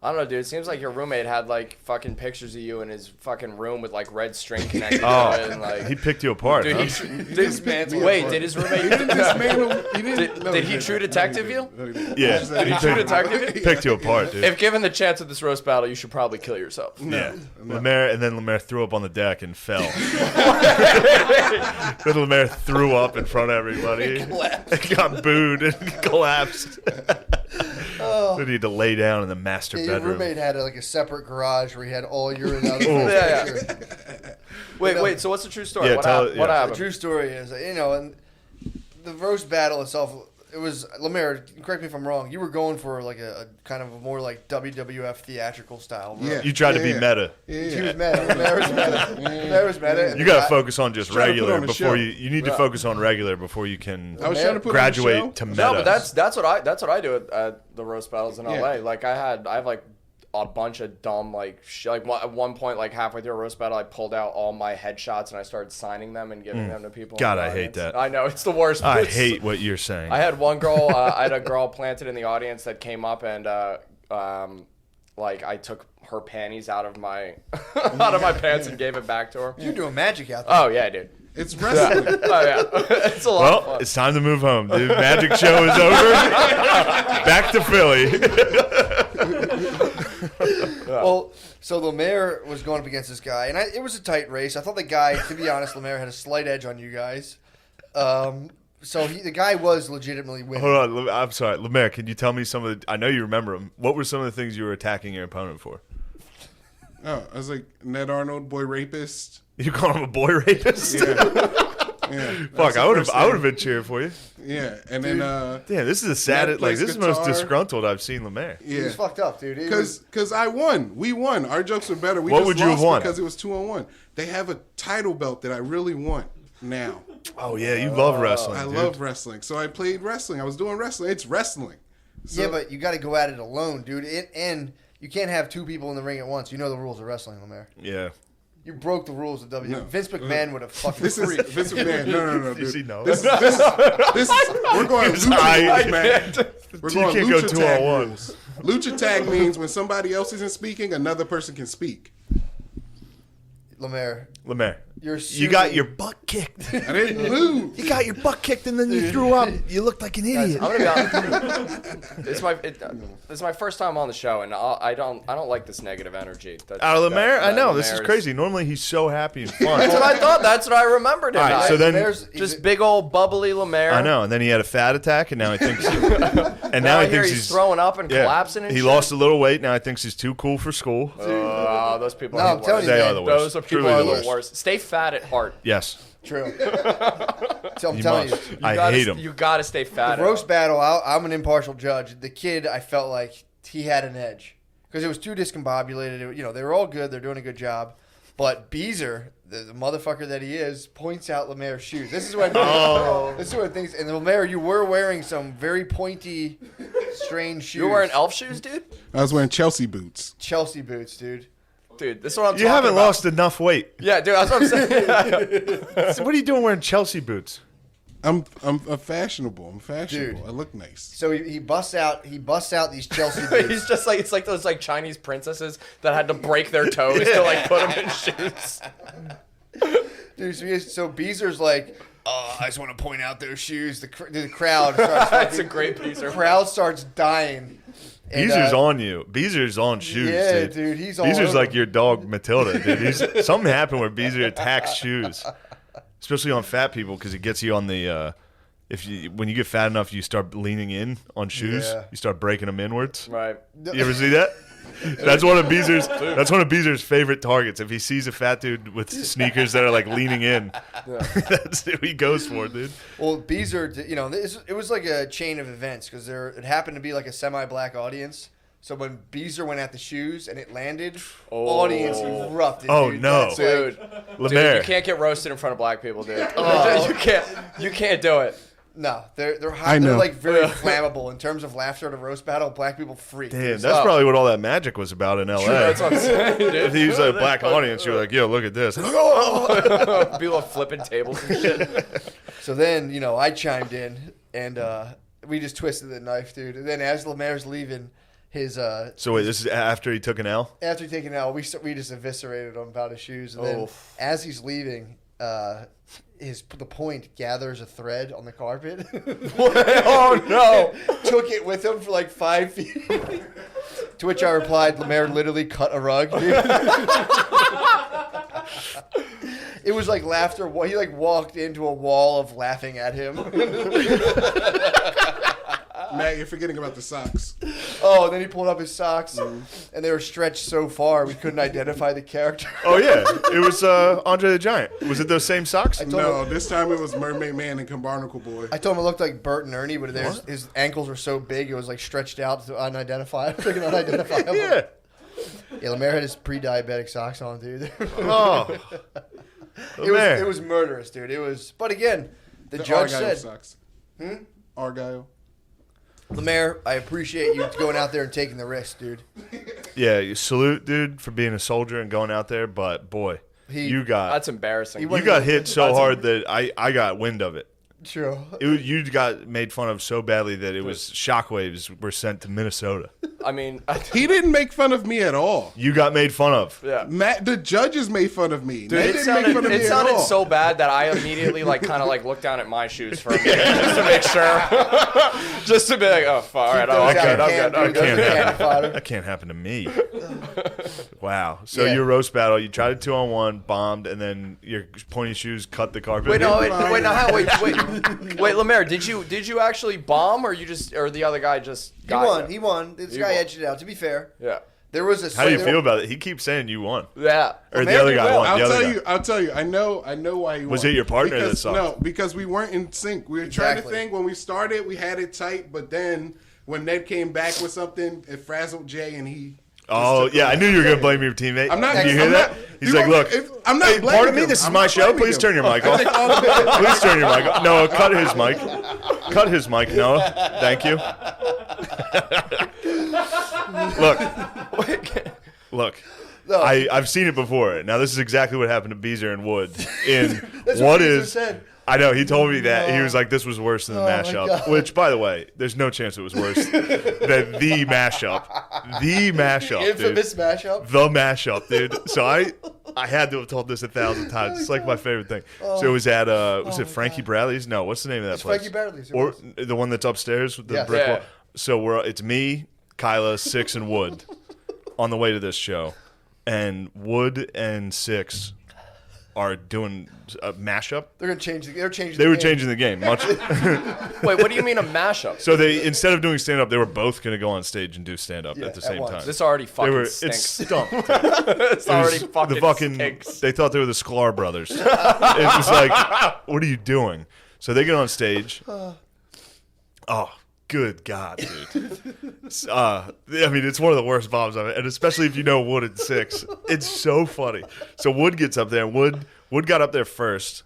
C: I don't know, dude. It seems like your roommate had like fucking pictures of you in his fucking room with like red string connected to it, and like
A: He picked you apart.
C: dude,
A: Huh?
C: did his roommate? Did he true detective you?
A: Yeah.
C: Did he true detective you?
A: Picked you apart, dude.
C: If given the chance of this roast battle, you should probably kill yourself.
A: Yeah. Lemaire threw up on the deck and fell. Then Lemaire threw up in front of everybody. Got booed and collapsed. They need to lay down in the master
B: Your
A: bedroom.
B: roommate had like a separate garage where he had all urine out of
C: Yeah,
B: the
C: Wait. So what's the true story?
A: Yeah,
C: what
A: tell
C: happened?
A: it- yeah.
C: What
B: The
C: happened?
B: true story is, and the roast battle itself, it was, Lemaire, correct me if I'm wrong, you were going for like a kind of a more like WWF theatrical style. Right?
D: Yeah.
A: You tried to be meta.
B: He was meta. Lemaire was meta. Lemaire was meta. and
A: You
B: the
A: got
B: guy-
A: to focus on just
D: Trying to put
A: regular
D: on a
A: before
D: show.
A: you need to focus on regular before you can
D: I was trying to put on a show.
A: graduate to meta.
C: No, but that's what I do at the roast battles in LA. Like I have like a bunch of dumb like at one point like halfway through a roast battle I pulled out all my headshots and I started signing them and giving them to people.
A: God,
C: in the
A: I hate
C: audience.
A: that.
C: I know it's the worst.
A: I
C: It's-
A: hate what you're saying.
C: I had one girl. I had a girl planted in the audience that came up and like I took her panties out of my pants and gave it back to her.
B: You're doing magic out there.
C: Oh yeah, dude.
D: It's wrestling.
C: Oh yeah, it's a lot of
A: Well,
C: fun.
A: it's time to move home, dude. Magic show is over. Back to Philly.
B: Well, so Lemaire was going up against this guy, and it was a tight race. I thought the guy, to be honest, Lemaire had a slight edge on you guys. So the guy was legitimately winning.
A: Hold on, I'm sorry, Lemaire. Can you tell me some of the? I know you remember them. What were some of the things you were attacking your opponent for?
D: Oh, I was like, Ned Arnold, boy rapist.
A: You call him a boy rapist?
D: Yeah.
A: Fuck, I would have been cheering for you.
D: Yeah, and then
A: Damn, this is the saddest. Like
D: plays
A: this is the most
D: guitar.
A: disgruntled I've seen Lemaire.
B: He
D: yeah,
B: was fucked up, dude. He was-
D: because I won. We won. Our jokes were better. We
A: What
D: just
A: would you have
D: lost
A: won?
D: because it was 2-on-1. They have a title belt that I really want now.
A: Oh yeah, you love wrestling.
D: I
A: dude.
D: love wrestling, so I played wrestling. I was doing wrestling. It's wrestling. So,
B: yeah, but you got to go at it alone, dude. And you can't have two people in the ring at once. You know the rules of wrestling, Lemaire.
A: Yeah.
B: You broke the rules of WWE.
D: No.
B: Vince McMahon would have fucking
D: this is
B: freaked.
D: Vince McMahon. No,
A: Does he
D: dude.
A: know?
D: This is we're going lucha
A: I
D: rules, man. We're
A: You
D: going
A: can't go
D: lucha
A: 2
D: tag
A: on 1.
D: rules. Lucha tag means when somebody else isn't speaking, another person can speak.
B: Lemaire,
A: Lemaire,
B: you're
A: you got
B: assuming-
A: your butt kicked.
D: I didn't lose.
A: You got your butt kicked and then you threw up. You looked like an idiot.
C: I'm gonna be honest. This is my first time on the show, and I don't like this negative energy.
A: Lemaire, I know this is
C: Lemaire's-
A: crazy. Normally he's so happy and
C: That's
A: fun.
C: what I thought. That's what I remembered.
A: All right, so then
B: Lemaire's-
C: just big old bubbly Lemaire.
A: I know, and then he had a fat attack, and now he thinks, and
C: Now
A: now
C: I
A: he
C: hear
A: thinks
C: he's throwing up and collapsing. And
A: he
C: shit.
A: lost a little weight. Now he thinks he's too cool for school.
C: Oh, those people
B: No,
C: are
B: I'm
C: the
B: telling
C: worst.
B: you,
A: They
B: man.
A: are the worst.
C: Those are people
A: Truly
C: are
A: the
C: the
A: worst.
C: worst. Stay fat at heart.
A: Yes,
B: True. So I'm
A: you
B: telling
A: must.
B: you.
A: I hate him.
C: You gotta stay fat.
B: The roast battle, I'm an impartial judge. The kid, I felt like he had an edge because it was too discombobulated. You know, they were all good. They're doing a good job. But Beezer, the motherfucker that he is, points out Lemaire's shoes. This is what this is what things. And Lemaire, you were wearing some very pointy, strange shoes.
C: You were wearing elf shoes, dude.
D: I was wearing Chelsea boots.
B: Chelsea boots, dude.
C: Dude, this is what I'm
A: You
C: talking
A: haven't
C: about.
A: lost enough weight.
C: Yeah, dude, that's what I'm saying.
A: So what are you doing wearing Chelsea boots?
D: I'm fashionable. I'm fashionable.
B: Dude.
D: I look nice.
B: So he busts out these Chelsea boots.
C: He's just like it's like those like Chinese princesses that had to break their toes to like put them in shoes.
B: Dude, so Beezer's like, I just want to point out those shoes. The crowd starts
C: That's a
B: fucking-
C: great piece.
B: The crowd starts dying. And,
A: Beezer's on you. Beezer's on shoes,
B: yeah,
A: dude.
B: dude, he's all
A: Beezer's
B: over
A: like
B: him.
A: your dog Matilda, dude. Something happened where Beezer attacks shoes, especially on fat people because it gets you on the. When you get fat enough, you start leaning in on shoes.
B: Yeah.
A: You start breaking them inwards.
C: Right.
A: You ever see that? That's one of Beezer's favorite targets. If he sees a fat dude with sneakers that are like leaning in, that's who he goes for, dude.
B: Well, Beezer, you know, it was like a chain of events because it happened to be like a semi-black audience. So when Beezer went at the shoes and it landed, audience erupted.
A: Oh,
B: dude.
A: no.
B: That's
C: Dude,
B: like-
A: Lemaire.
C: you can't get roasted in front of black people, dude. You can't do it.
B: no, they're
D: I know.
B: they're like very flammable in terms of laughter at a roast battle. Black people freak.
A: Damn,
B: dude.
A: that's probably what all that magic was about in L.A.
C: That's what I'm saying, dude.
A: If he was a black audience, you're like, yo, look at this.
C: People are flipping tables and shit.
B: So then, you know, I chimed in and we just twisted the knife, dude. And then as Lemaire's leaving, his.
A: So wait, this is after he took an L?
B: After he taken an L, we just eviscerated him about his shoes, and then as he's leaving, the point gathers a thread on the carpet.
C: Oh no!
B: Took it with him for like 5 feet. To which I replied, Lemaire literally cut a rug, dude. It was like laughter. He like walked into a wall of laughing at him.
D: Matt, you're forgetting about the socks.
B: Oh, and then he pulled up his socks, and they were stretched so far we couldn't identify the character.
A: Oh yeah, it was Andre the Giant. Was it those same socks?
D: No, this time it was Mermaid Man and Barnacle Boy.
B: I told him it looked like Bert and Ernie, but his ankles were so big it was like stretched out to unidentifiable.
A: Yeah.
B: Yeah, Lemaire had his pre-diabetic socks on, dude.
A: Oh.
B: It was murderous, dude. It was, but again, the judge
D: Argyle
B: said,
D: socks. Argyle.
B: Lemaire, I appreciate you going out there and taking the risk, dude.
A: Yeah, you salute, dude, for being a soldier and going out there. But boy,
C: that's embarrassing.
A: You got hit so hard that I got wind of it.
B: True.
A: You got made fun of so badly that it was shockwaves were sent to Minnesota.
C: I mean,
D: he didn't make fun of me at all.
A: You got made fun of.
C: Yeah.
D: Matt, the judges made fun of me.
C: Dude, it sounded so bad that I immediately kind of looked down at my shoes for a minute just to make sure. Just to be like, oh, all right, I'm good.
A: That can't happen to me. Wow. So your roast battle, you tried a 2-on-1, bombed, and then your pointy shoes cut the carpet.
C: Wait, Lemaire, did you actually bomb, or the other guy just got
B: He won. This guy edged it out. To be fair,
C: yeah.
B: There was a.
A: How do you feel about it? He keeps saying you won.
C: Yeah.
A: Or the other guy won.
D: I'll tell you. I know why he won.
A: Was it your partner that sucked?
D: No, because we weren't in sync. We were trying to think when we started, we had it tight, but then when Ned came back with something, it frazzled Jay, and he.
A: Oh yeah, I knew you were gonna blame your teammate.
D: I'm not.
A: Did you hear that? He's like, look,
D: I'm not.
A: Hey, pardon me. This is my show. Please turn your mic off. Please turn your mic off. Noah, cut his mic. Cut his mic, Noah. Thank you. Look. No. I've seen it before. Now this is exactly what happened to Beezer and Wood.
B: That's what Beezer said.
A: I know, he told me that. He was like, this was worse than the mashup. Which, by the way, there's no chance it was worse than the mashup. The mashup,
B: the infamous mashup?
A: The mashup, dude. So I had to have told this 1,000 times. It's like my favorite thing. So it was at, was it Frankie Bradley's? No, what's the name of that place?
B: Frankie Bradley's.
A: Or the one that's upstairs with the brick wall. So it's me, Kyla, Six, and Wood on the way to this show. And Wood and Six are doing a mashup.
B: They were changing the game.
A: Much.
C: Wait, what do you mean a mashup?
A: So they, instead of doing stand up, they were both going to go on stage and do stand up at the same time.
C: This already fucking stinks.
A: It stunk.
C: It's already fucking stinks.
A: They thought they were the Sklar brothers. It was like, what are you doing? So they get on stage. Oh, good God, dude. I mean, it's one of the worst bombs I've ever, and especially if you know Wood and Six. It's so funny. So Wood gets up there. Wood got up there first,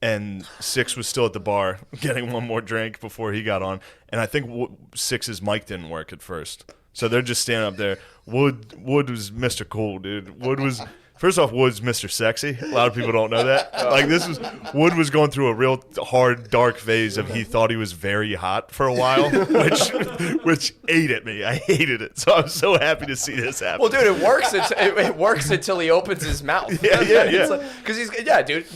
A: and Six was still at the bar getting one more drink before he got on. And I think Six's mic didn't work at first. So they're just standing up there. Wood was Mr. Cool, dude. First off, Wood's Mr. Sexy. A lot of people don't know that. Like Wood was going through a real hard, dark phase of he thought he was very hot for a while, which ate at me. I hated it. So I'm so happy to see this happen.
C: Well, dude, it works until he opens his mouth.
A: Yeah.
C: Because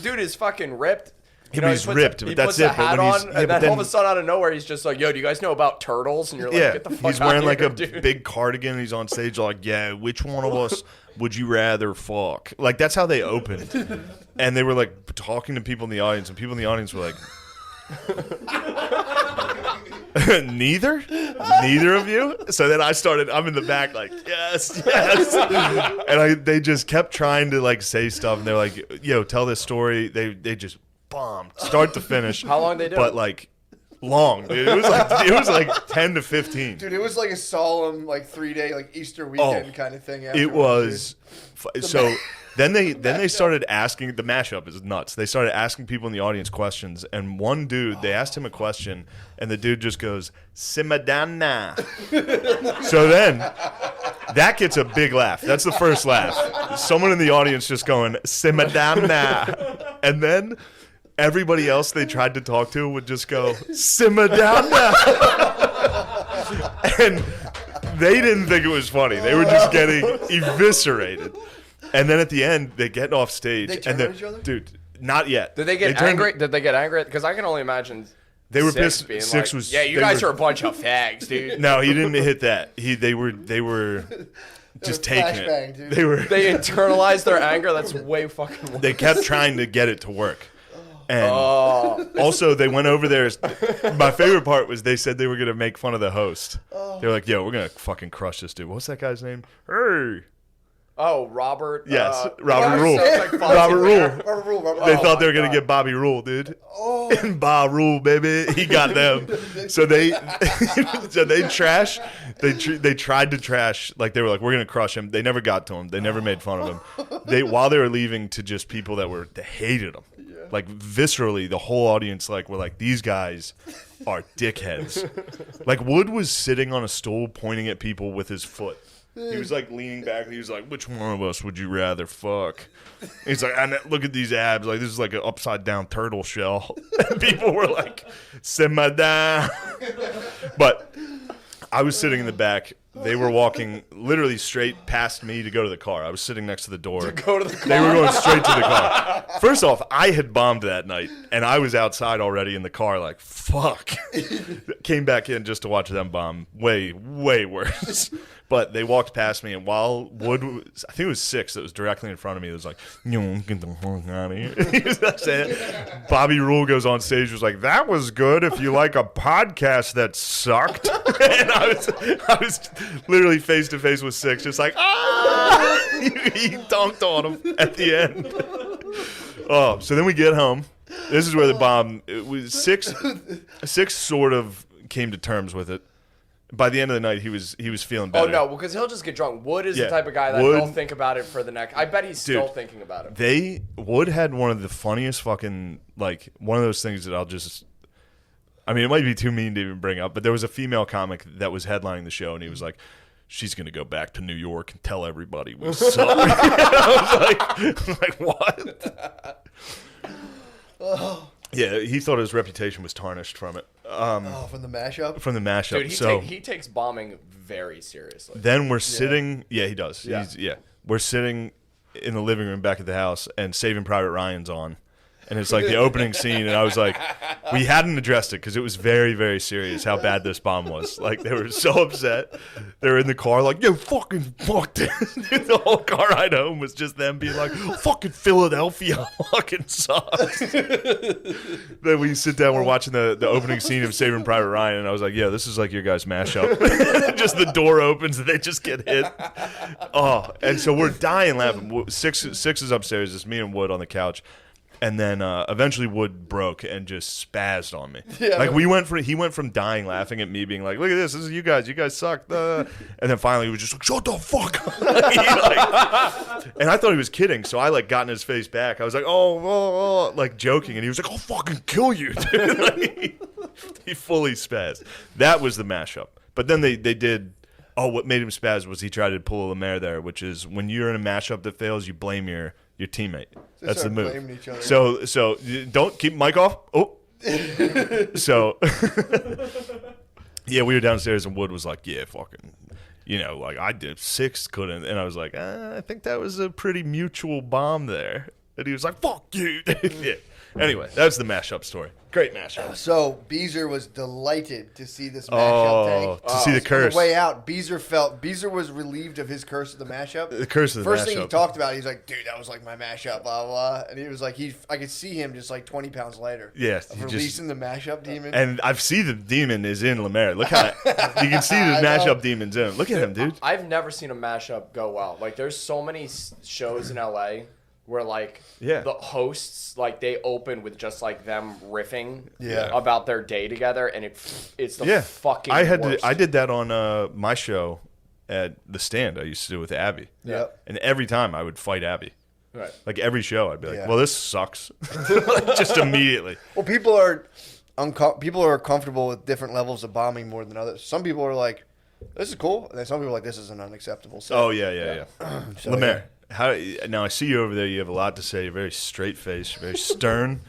C: dude is fucking ripped.
A: He's ripped, but that's it.
C: He puts a hat on, and then all of a sudden, out of nowhere, he's just like, "Yo, do you guys know about turtles?" And you're like, "Get the fuck out of here,
A: he's wearing like a
C: dude."
A: big cardigan. He's on stage like, "Yeah, which one of us would you rather fuck?" Like that's how they opened, and they were like talking to people in the audience, and people in the audience were like, "Neither of you." So then I'm in the back like, "Yes," and they just kept trying to like say stuff, and they're like, "Yo, tell this story." They just bombed start to finish.
C: How long they do?
A: But like long, dude. It was like 10 to 15.
B: Dude, it was like a solemn like 3-day like Easter weekend kind of thing.
A: It was so. Then they started asking. The mashup is nuts. They started asking people in the audience questions, and one dude, they asked him a question, and the dude just goes, "Simadana." So then that gets a big laugh. That's the first laugh. Someone in the audience just going, "Simadana," and then everybody else they tried to talk to would just go, "Simmer down now." And They didn't think it was funny. They were just getting eviscerated. And then at the end, they're getting off stage.
B: They turned on each other?
A: Dude, not yet.
C: Did they get angry? Did they get angry? Because I can only imagine.
A: They were
C: Six
A: pissed.
C: being
A: Six
C: like,
A: was.
C: Yeah, you guys are a bunch of fags, dude.
A: No, he didn't hit that. They were just taking
B: flashbang,
A: it.
B: dude.
C: They internalized their anger. That's way fucking worse.
A: They kept trying to get it to work. And also, they went over there. My favorite part was they said they were going to make fun of the host. They were like, yo, we're going to fucking crush this dude. What's that guy's name? Hey.
C: Oh, Robert.
A: Yes, Robert Rule.
C: Sounds like
A: Robert Rule.
B: Robert Rule.
A: They thought they were going to get Bobby Rule, dude. And Bob Rule, baby. He got them. So they trash. They tried to trash. Like, they were like, we're going to crush him. They never got to him. They never made fun of him. While they were leaving to just people that hated him. Like, viscerally, the whole audience were like, these guys are dickheads. Like, Wood was sitting on a stool pointing at people with his foot. He was like leaning back and he was like, which one of us would you rather fuck? And he's like, look at these abs. Like, this is like an upside down turtle shell. And people were like, simmer down. But I was sitting in the back. They were walking literally straight past me to go to the car. I was sitting next to the door.
C: To go to the car.
A: They were going straight to the car. First off, I had bombed that night, and I was outside already in the car like, fuck. Came back in just to watch them bomb. Way, way worse. But they walked past me, and while Wood was, I think it was 6 that was directly in front of me, it was like, get the fuck out of here. Bobby Rule goes on stage, was like, that was good if you like a podcast that sucked. And I was literally face to face with 6, just like, he dunked on him at the end. Oh, so then we get home. This is where the bomb, it was 6 sort of came to terms with it. By the end of the night, he was feeling better.
C: Oh, no, because he'll just get drunk. Wood is the type of guy that he'll think about it for the next. I bet he's still thinking about it.
A: Wood had one of the funniest fucking, like, one of those things that it might be too mean to even bring up, but there was a female comic that was headlining the show, and he was like, she's going to go back to New York and tell everybody we suck. I was like, what? Yeah, he thought his reputation was tarnished from it.
B: From the mashup?
A: From the mashup.
C: Dude, he takes bombing very seriously.
A: Then we're sitting. Yeah, he does.
C: Yeah.
A: We're sitting in the living room back at the house, and Saving Private Ryan's on. And it's like the opening scene, and I was like, we hadn't addressed it because it was very, very serious how bad this bomb was. Like, they were so upset. They were in the car like, yo, fucking fuck this. The whole car ride home was just them being like, fucking Philadelphia fucking sucks. Then we sit down, we're watching the opening scene of Saving Private Ryan, and I was like, yeah, this is like your guys' mashup. Just the door opens and they just get hit. Oh, and so we're dying laughing. Six is upstairs, it's me and Wood on the couch. And then eventually Wood broke and just spazzed on me. Yeah, like he went from dying laughing at me being like, look at this is you guys suck. And then finally he was just like, shut the fuck up. And I thought he was kidding, so I like got in his face back. I was like, oh, like joking, and he was like, I'll fucking kill you, dude. Like, he fully spazzed. That was the mashup. But then they did. Oh, what made him spaz was he tried to pull a Lemaire there, which is when you're in a mashup that fails, you blame your teammate. That's the move. Each other. So don't keep mic off. Oh, so yeah, we were downstairs and Wood was like, yeah, fucking, like I did 6 couldn't, and I was like, I think that was a pretty mutual bomb there, and he was like, fuck you. Yeah. Anyway, that's the mashup story. Great mashup.
B: So Beezer was delighted to see this mashup
A: to see the curse.
B: On the way out, Beezer was relieved of his curse of the mashup.
A: The curse of the
B: First
A: mashup.
B: thing he talked about, he's like, dude, that was like my mashup, blah, blah, blah. And he was like, I could see him just like 20 pounds later.
A: Yes.
B: Of releasing the mashup demon.
A: And I've seen the demon is in Lemaire. Look how you can see the mashup demon's in him. Look at him, dude.
C: I've never seen a mashup go well. Like, there's so many shows in LA where like the hosts, like, they open with just like them riffing about their day together, and it's the fucking worst.
A: I did that on my show at The Stand I used to do with Abby.
B: Yeah.
A: And every time I would fight Abby.
C: Right.
A: Like every show I'd be like, well, this sucks. Like, just immediately.
B: Well, people are comfortable with different levels of bombing more than others. Some people are like, this is cool, and then some people are like, this isn't unacceptable. So,
A: yeah. So, Lemaire. Now I see you over there. You have a lot to say. You're very straight faced, very stern.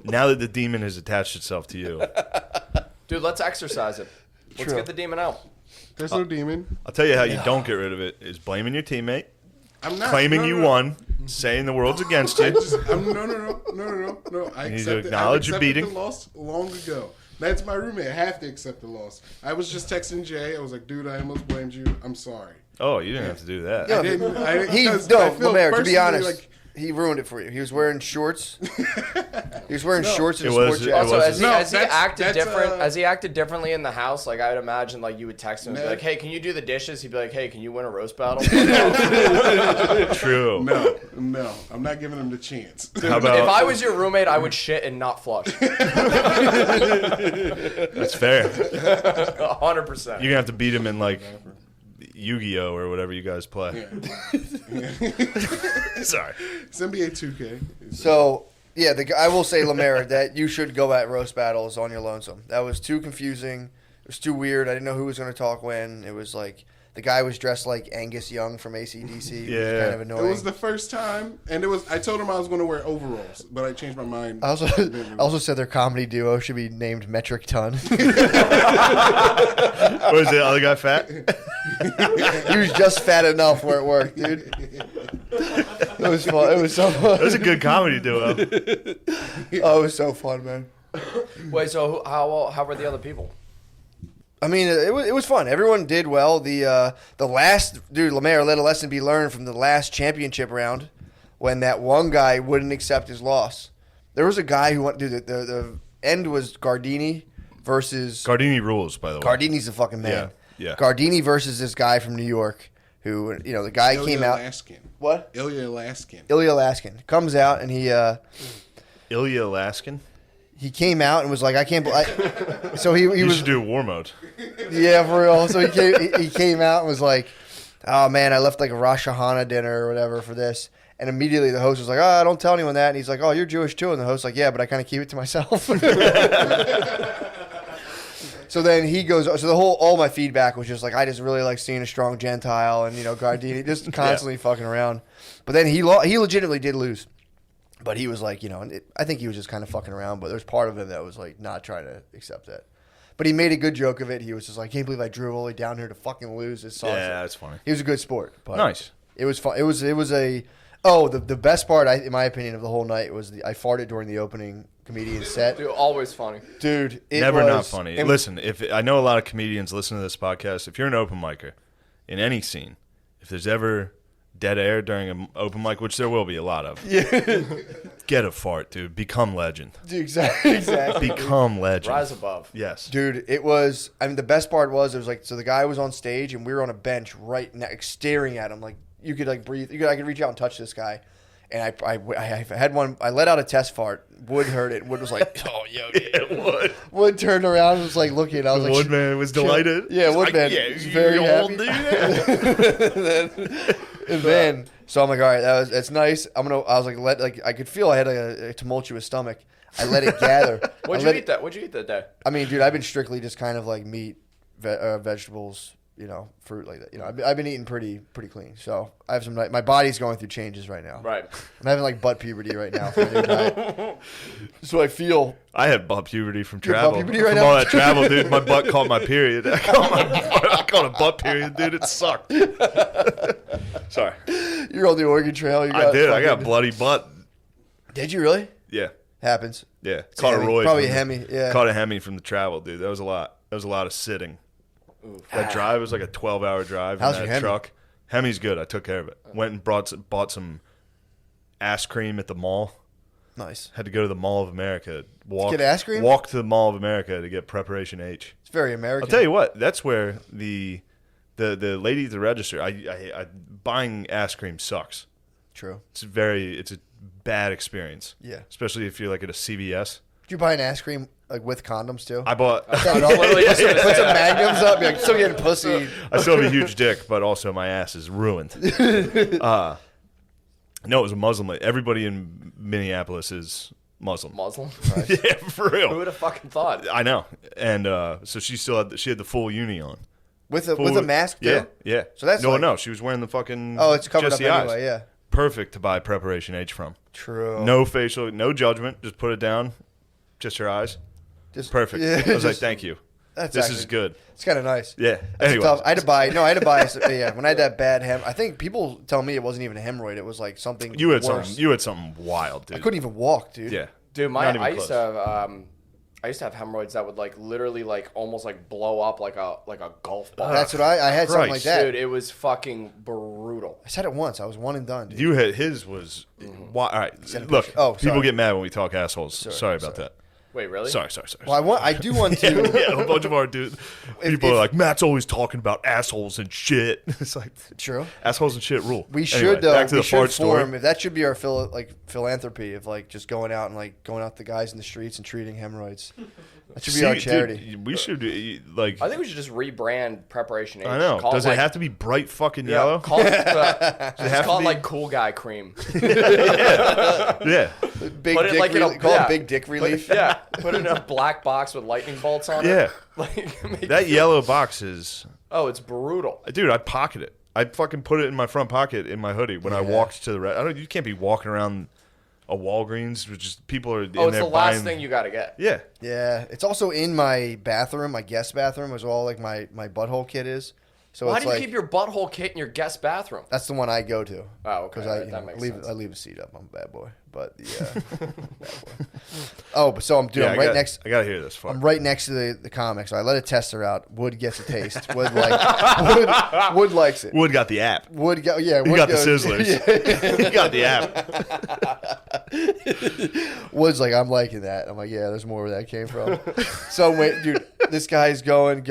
A: Now that the demon has attached itself to you,
C: dude, let's exercise it. Let's get the demon out.
D: There's no demon.
A: I'll tell you how you don't get rid of it is blaming your teammate,
D: I'm not
A: claiming
D: no,
A: you
D: no, no.
A: won, saying the world's against you.
D: No. I
A: You need to
D: accepted,
A: acknowledge your
D: I accepted
A: beating.
D: the loss long ago. That's my roommate. I have to accept the loss. I was just texting Jay. I was like, dude, I almost blamed you. I'm sorry.
A: Oh, you didn't have to do that.
B: Yeah,
D: I didn't.
B: Lemaire, to be
D: personally,
B: honest, he ruined it for you. He was wearing shorts. He was wearing shorts and a
A: It was-
B: sport
A: it
B: jacket.
C: Also,
A: wasn't-
C: has he
D: that's-
C: acted
D: that's,
C: different?
D: uh,
C: Has he acted differently in the house? Like I would imagine, like you would text him and be
D: No.
C: like, "Hey, can you do the dishes?" He'd be like, "Hey, can you win a roast battle?"
A: True.
D: No, I'm not giving him the chance.
A: How about,
C: If I was your roommate, I would shit and not flush.
A: that's fair.
C: 100%.
A: You're going to have to beat him in, like, Yu-Gi-Oh! Or whatever you guys play. Sorry.
D: It's NBA 2K.
B: So, yeah, I will say, Lemaire, that you should go at roast battles on your lonesome. That was too confusing. It was too weird. I didn't know who was going to talk when. It was like the guy was dressed like Angus Young from AC/DC. It was
A: Yeah.
B: kind of annoying.
D: It was the first time, and I told him I was going to wear overalls, but I changed my mind.
B: I also said their comedy duo should be named Metric Ton.
A: Was the other guy fat?
B: He was just fat enough where it worked, dude. It was fun. It was so
A: That
B: fun.
A: was a good comedy duo.
B: Oh, it was so fun, man.
C: Wait, so how were the other people?
B: I mean, it was fun. Everyone did well. The last dude, Lemaire, let a lesson be learned from the last championship round when that one guy wouldn't accept his loss. There was a guy who went. Dude, the end was Gardini versus
A: Gardini rules, by the way.
B: Gardini's the fucking man.
A: Yeah.
B: Gardini versus this guy from New York, who the guy came out.
D: Alaskan.
B: What?
D: Ilya Alaskan.
B: Ilya Alaskan comes out and
A: Ilya Alaskan?
B: he came out and was like, I can't. So he
A: You
B: was
A: should do war mode.
B: Yeah, for real. So he came out and was like, "Oh man, I left like a Rosh Hashanah dinner or whatever for this." And immediately the host was like, "Oh, don't tell anyone that." And he's like, "Oh, you're Jewish too." And the host's like, "Yeah, but I kind of keep it to myself." So then he goes. So all my feedback was just like, I just really like seeing a strong Gentile and Gardini just constantly fucking around. But then he legitimately did lose. But he was like, I think he was just kind of fucking around. But there's part of him that was like not trying to accept that. But he made a good joke of it. He was just like, I can't believe I drove all the way down here to fucking lose. It's awesome.
A: Yeah, that's funny.
B: He was a good sport. But
A: Nice.
B: It was fun. It was the best part, in my opinion, of the whole night was I farted during the opening comedian set.
C: Dude, always funny.
B: Dude, it
A: Never
B: was
A: not funny.
B: and-
A: Listen, I know a lot of comedians listen to this podcast. If you're an open micer in any scene, if there's ever dead air during an open mic, which there will be a lot of, get a fart, dude. Become legend.
B: Exactly.
A: Become legend.
C: Rise above.
A: Yes.
B: Dude, it was. I mean, the best part was it was like so the guy was on stage and we were on a bench right next, staring at him like you could like breathe. I could reach out and touch this guy, and I had one. I let out a test fart. Wood heard it. Wood was like, "Oh, yo."
A: Wood.
B: Wood turned around and was like looking. I was like,
A: Woodman was delighted.
B: Yeah,
A: He's like,
B: Woodman
A: yeah,
B: was very
A: you all
B: happy.
A: do that.
B: and then so I'm like, all right, that's nice. I was like, I could feel I had a tumultuous stomach. I let it gather.
C: What'd you eat that day?
B: I mean, dude, I've been strictly just kind of like meat, vegetables, fruit like that. I've been eating pretty clean. So I have my body's going through changes right now.
C: Right.
B: I'm having like butt puberty right now for my new diet. So I feel.
A: I had butt puberty from
B: You have
A: travel.
B: butt puberty right
A: from
B: now?
A: all that travel, dude. My butt caught my period. I caught a butt period, dude. It sucked. Sorry.
B: You're on the Oregon Trail.
A: I did. I got a bloody butt.
B: Did you really?
A: Yeah.
B: Happens.
A: Yeah. Caught a Roy.
B: Probably a
A: from
B: Hemi. Yeah.
A: Caught a Hemi from the travel, dude. That was a lot. That was a lot of sitting. That drive was like a 12-hour drive
B: How's
A: in
B: your
A: that
B: Hemi?
A: truck. Hemi's good. I took care of it. Went and bought some ass cream at the mall.
B: Nice.
A: Had to go to the Mall of America.
B: Get ass cream?
A: Walk to the Mall of America to get Preparation H.
B: It's very American.
A: I'll tell you what. That's where the lady at the register. I buying ass cream sucks.
B: True.
A: It's a bad experience.
B: Yeah.
A: Especially if you're like at a CVS.
B: Did you buy an ass cream like with condoms too?
A: I bought.
B: Put some magnums up. You're like, still getting pussy.
A: I still have a huge dick, but also my ass is ruined. No, it was a Muslim lady. Everybody in Minneapolis is Muslim.
C: Muslim?
A: Yeah, for
C: Who
A: real.
C: would have fucking thought?
A: I know. And so she had the full uni on.
B: With a mask too?
A: Yeah, yeah.
B: So that's
A: no,
B: like-
A: no. She was wearing the fucking.
B: Oh, it's covered
A: just
B: up
A: the
B: anyway.
A: eyes.
B: Yeah.
A: Perfect to buy Preparation H from.
B: True.
A: No facial, no judgment. Just put it down. Just her eyes.
B: Just
A: Perfect.
B: Yeah,
A: I was like, thank you. This is good.
B: It's kind of nice.
A: Yeah.
B: That's
A: Anyway.
B: tough. I had to buy. Yeah, when I had that bad I think people tell me it wasn't even a hemorrhoid. It was like something.
A: You had
B: worse.
A: something wild, dude.
B: I couldn't even walk, dude.
A: Yeah.
C: Dude,
A: Not even
C: I used
A: close.
C: to have I used to have hemorrhoids that would like literally like almost like blow up like a golf ball.
B: That's what I had. Something like
A: Christ.
B: that.
C: Dude, it was fucking brutal.
B: I said it once. I was one and done, dude.
A: You had his was. All right.
B: Send a
A: Look,
B: picture. Oh,
A: people
B: sorry.
A: get mad when we talk assholes. Sorry about that.
C: Wait, really?
A: Sorry.
B: Well, I do want to.
A: Yeah, a bunch of our dudes. People are like, Matt's always talking about assholes and shit. It's like,
B: True.
A: assholes and shit rule.
B: We
A: Anyway,
B: should
A: back to
B: we
A: the fart
B: should form.
A: story.
B: If that should be our philanthropy of like just going out to the guys in the streets and treating hemorrhoids. That should be our charity.
A: Dude, we should like.
C: I think we should just rebrand Preparation H.
A: I know.
C: Call
A: Does
C: it
A: it
C: like,
A: have to be bright fucking yellow?
C: Call it,
A: have
C: just call
A: to
C: it
A: be-
C: like Cool Guy Cream.
A: Yeah.
B: Big
C: Put it
B: dick
C: like in a-
B: call
C: yeah.
B: it big dick relief.
C: Yeah, put it in a black box with lightning bolts on
A: Yeah.
C: it. Like, make
A: That
C: it-
A: yellow box is.
C: Oh, it's brutal.
A: Dude, I'd pocket it. I'd fucking put it in my front pocket in my hoodie when I walked to the. You can't be walking around a Walgreens, which is people are in
C: Oh, it's
A: there
C: the last
A: buying.
C: thing you got to get.
A: Yeah.
B: Yeah, it's also in my bathroom, my guest bathroom, is all like my butthole kit is. So
C: Why
B: it's
C: do you
B: like
C: keep your butthole kit in your guest bathroom?
B: that's the one I go to.
C: Oh, okay.
B: Because
C: That makes
B: leave
C: sense.
B: I leave a seat up. I'm a bad boy, but bad boy. Oh, but so I'm
A: Yeah,
B: I'm right next.
A: I gotta hear this. Fuck.
B: I'm right next to the comic, so I let a tester out. Wood gets a taste. Wood likes it.
A: Wood got the app.
B: Wood got
A: You
B: Wood
A: got the
B: goes-
A: Sizzlers. You got the app.
B: Wood's like, I'm liking that. I'm like, yeah, there's more where that came from. So wait, dude, this guy's going,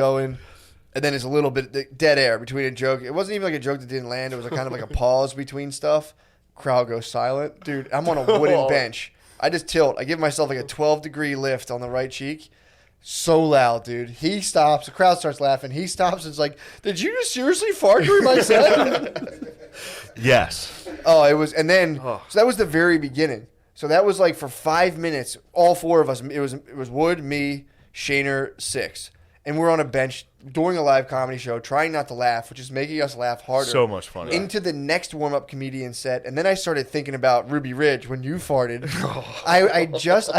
B: and then it's a little bit dead air between a joke. It wasn't even like a joke that didn't land. It was a kind of like a pause between stuff. Crowd goes silent. Dude, I'm on a wooden bench. I just tilt. I give myself like a 12-degree lift on the right cheek. So loud, dude. He stops. The crowd starts laughing. He stops and is like, did you just seriously fart during my set?
A: Yes.
B: Oh, it was, and then so that was the very beginning. So that was like for 5 minutes, all four of us. It was Wood, me, Shaner, Six, and we're on a bench doing a live comedy show, trying not to laugh, which is making us laugh harder.
A: So much fun.
B: Into the next warm up comedian set, and then I started thinking about Ruby Ridge when you farted. I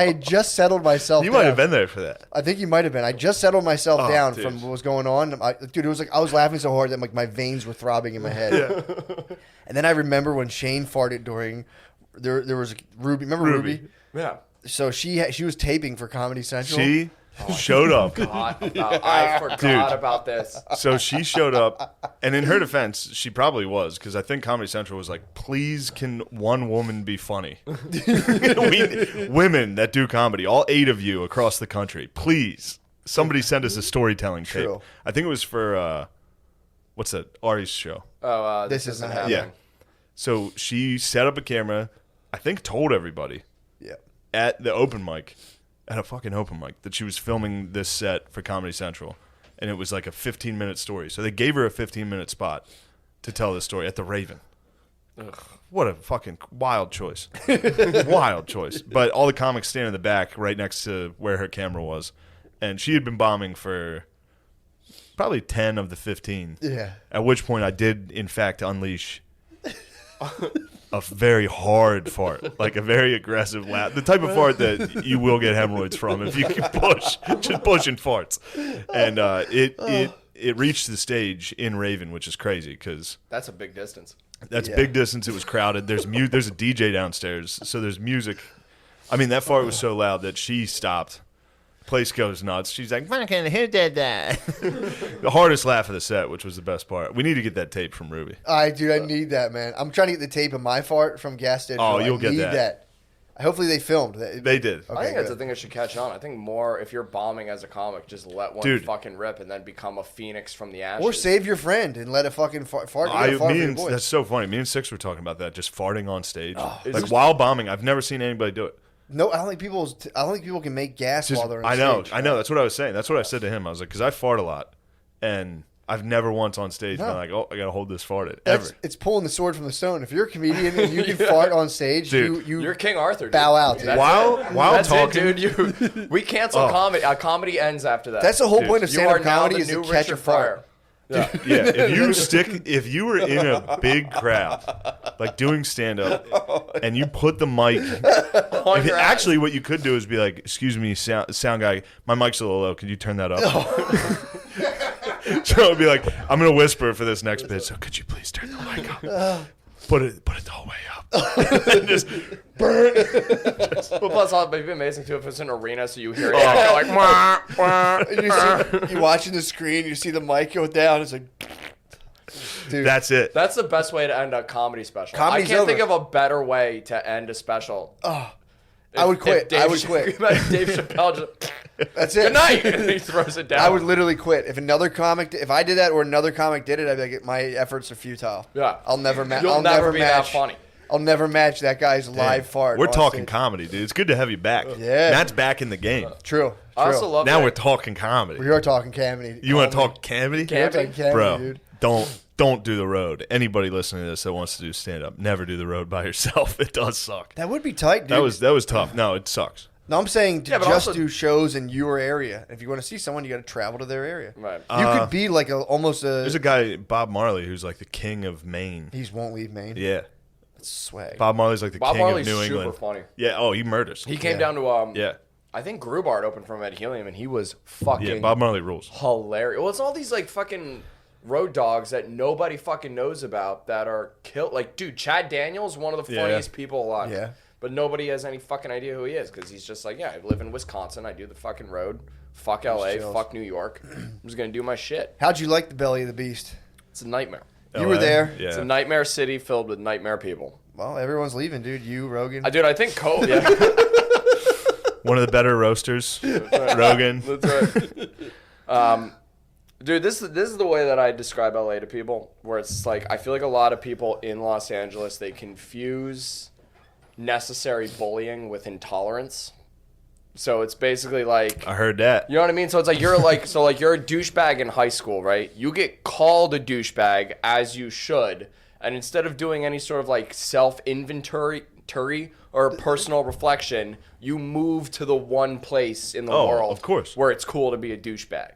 B: had just settled myself.
A: You
B: down.
A: might have been there for that.
B: I think you might have been. I just settled myself down
A: dude.
B: from what was going on. Dude, it was like I was laughing so hard that like my veins were throbbing in my head. And then I remember when Shane farted during there was Ruby. Remember Ruby?
C: Yeah.
B: So she was taping for Comedy Central.
A: She showed up.
C: I forgot about this.
A: So she showed up, and in her defense, she probably was, because I think Comedy Central was like, please can one woman be funny? Women that do comedy, all 8 of you across the country, please, somebody send us a storytelling tape.
B: True.
A: I think it was for, what's that, Ari's show.
C: Oh,
B: This
C: this
B: isn't
C: isn't
B: happening.
C: happening.
A: So she set up a camera, I think told everybody
B: Yeah.
A: at the open mic, at a fucking open mic, that she was filming this set for Comedy Central. And it was like a 15-minute story. So they gave her a 15-minute spot to tell this story at the Raven. Ugh, what a fucking wild choice. Wild choice. But all the comics stand in the back right next to where her camera was. And she had been bombing for probably 10 of the 15.
B: Yeah.
A: At which point I did, in fact, unleash a very hard fart, like a very aggressive laugh, the type of fart that you will get hemorrhoids from if you can push, just pushing farts. And it reached the stage in Raven, which is crazy because
C: That's a big distance.
A: that's big distance. It was crowded. There's a DJ downstairs, so there's music. I mean, that fart was so loud that she stopped. Place goes nuts. She's like, "Fucking who did that?" The hardest laugh of the set, which was the best part. We need to get that tape from Ruby.
B: I need that, man. I'm trying to get the tape of my fart from Gas Station.
A: Oh, you'll get
B: need
A: that.
B: Hopefully they filmed that.
A: They did.
B: Okay,
C: I think that's
B: good.
C: the thing that should catch on. I think more if you're bombing as a comic, just let one
A: Dude.
C: fucking rip and then become a phoenix from the ashes.
B: Or save your friend and let a fucking fart. You gotta fart for your boys.
A: That's so funny. Me and Six were talking about that, just farting on stage,
C: Is
A: like
C: this-
A: while bombing. I've never seen anybody do it.
B: No, I don't think people can make gas
A: Just-
B: while they're on
A: I know.
B: stage.
A: That's what I was saying. That's what I said to him. I was like, because I fart a lot, and I've never once on stage been like, oh, I gotta hold this farted ever.
B: It's pulling the sword from the stone. If you're a comedian and you can fart on stage,
A: Dude.
C: You're King Arthur. Dude.
B: bow out, dude.
C: That's
A: While
C: That's
A: talking,
C: it, dude. We cancel comedy. Comedy ends after that.
B: That's the whole
A: Dude,
B: point of
C: you are
B: stand-up
C: now
B: comedy
C: the
B: is to
C: new
B: catch a
C: Richard
B: fart.
C: Pryor.
A: Yeah, if you were in a big crowd, like doing stand up, and you put the mic, actually what you could do is be like, "Excuse me, sound guy, my mic's a little low. Can you turn that up?" So it'd be like, "I'm gonna whisper for this next bit. So could you please turn the mic up? Put it the whole way up." And just burn.
C: Well, plus, it'd be amazing too if it's an arena, so you hear it go like, wah, wah,
B: you're watching the screen, you see the mic go down. It's like, dude,
A: that's it.
C: That's the best way to end a comedy special.
B: Comedy's
C: I can't
B: over.
C: think of a better way to end a special.
B: Oh, I would quit. I would quit.
C: Dave Chappelle just,
B: that's it.
C: good night, and he throws it down.
B: I would literally quit if another comic. If I did that or another comic did it, I'd be like, my efforts are futile.
C: Yeah,
B: I'll never match.
C: You'll never be that funny.
B: I'll never match that guy's live fart.
A: We're
B: on
A: talking
B: stage.
A: comedy, dude. It's good to have you back.
B: Yeah.
A: Matt's back in the game.
B: True.
C: I also love
A: Now
C: that.
A: we're talking comedy.
B: We are talking comedy.
A: You want to talk comedy?
B: We're talking comedy,
A: Bro,
B: dude.
A: don't do the road. Anybody listening to this that wants to do stand up, never do the road by yourself. It does suck.
B: That would be tight, dude.
A: That was tough. No, it sucks.
B: No, I'm saying to
C: Yeah, but
B: just
C: also-
B: do shows in your area. If you want to see someone, you got to travel to their area.
C: Right.
B: You could be like almost a.
A: There's a guy, Bob Marley, who's like the king of Maine.
B: He won't leave Maine.
A: Yeah.
B: That's swag.
A: Bob Marley's like the
C: Bob
A: king
C: Marley's
A: of New
C: super
A: England.
C: funny.
A: Yeah. Oh, he murders.
C: He came
B: Yeah.
C: down to
A: Yeah.
C: I think Grubart opened from Ed Helium, and he was fucking
A: Yeah. Bob Marley rules.
C: hilarious. Well, it's all these like fucking road dogs that nobody fucking knows about that are killed. Like, dude, Chad Daniels, one of the
A: Yeah.
C: funniest people alive.
B: Yeah.
C: But nobody has any fucking idea who he is because he's just like, yeah, I live in Wisconsin. I do the fucking road. Fuck LA.
B: chills.
C: Fuck New York. I'm just gonna do my shit.
B: How'd you like the Belly of the Beast?
C: It's a nightmare.
B: You were
A: LA?
B: there.
A: Yeah.
C: It's a nightmare city filled with nightmare people.
B: Well, everyone's leaving, dude. You, Rogan.
C: Dude, I think Cole. Yeah.
A: One of the better roasters, Rogan.
C: That's right. Dude, this is the way that I describe LA to people, where it's like I feel like a lot of people in Los Angeles, they confuse necessary bullying with intolerance. So it's basically like,
A: I heard that.
C: you know what I mean? So it's like you're a douchebag in high school, right? You get called a douchebag as you should, and instead of doing any sort of like self-inventory or personal reflection, you move to the one place in the world,
A: of course,
C: where it's cool to be a douchebag.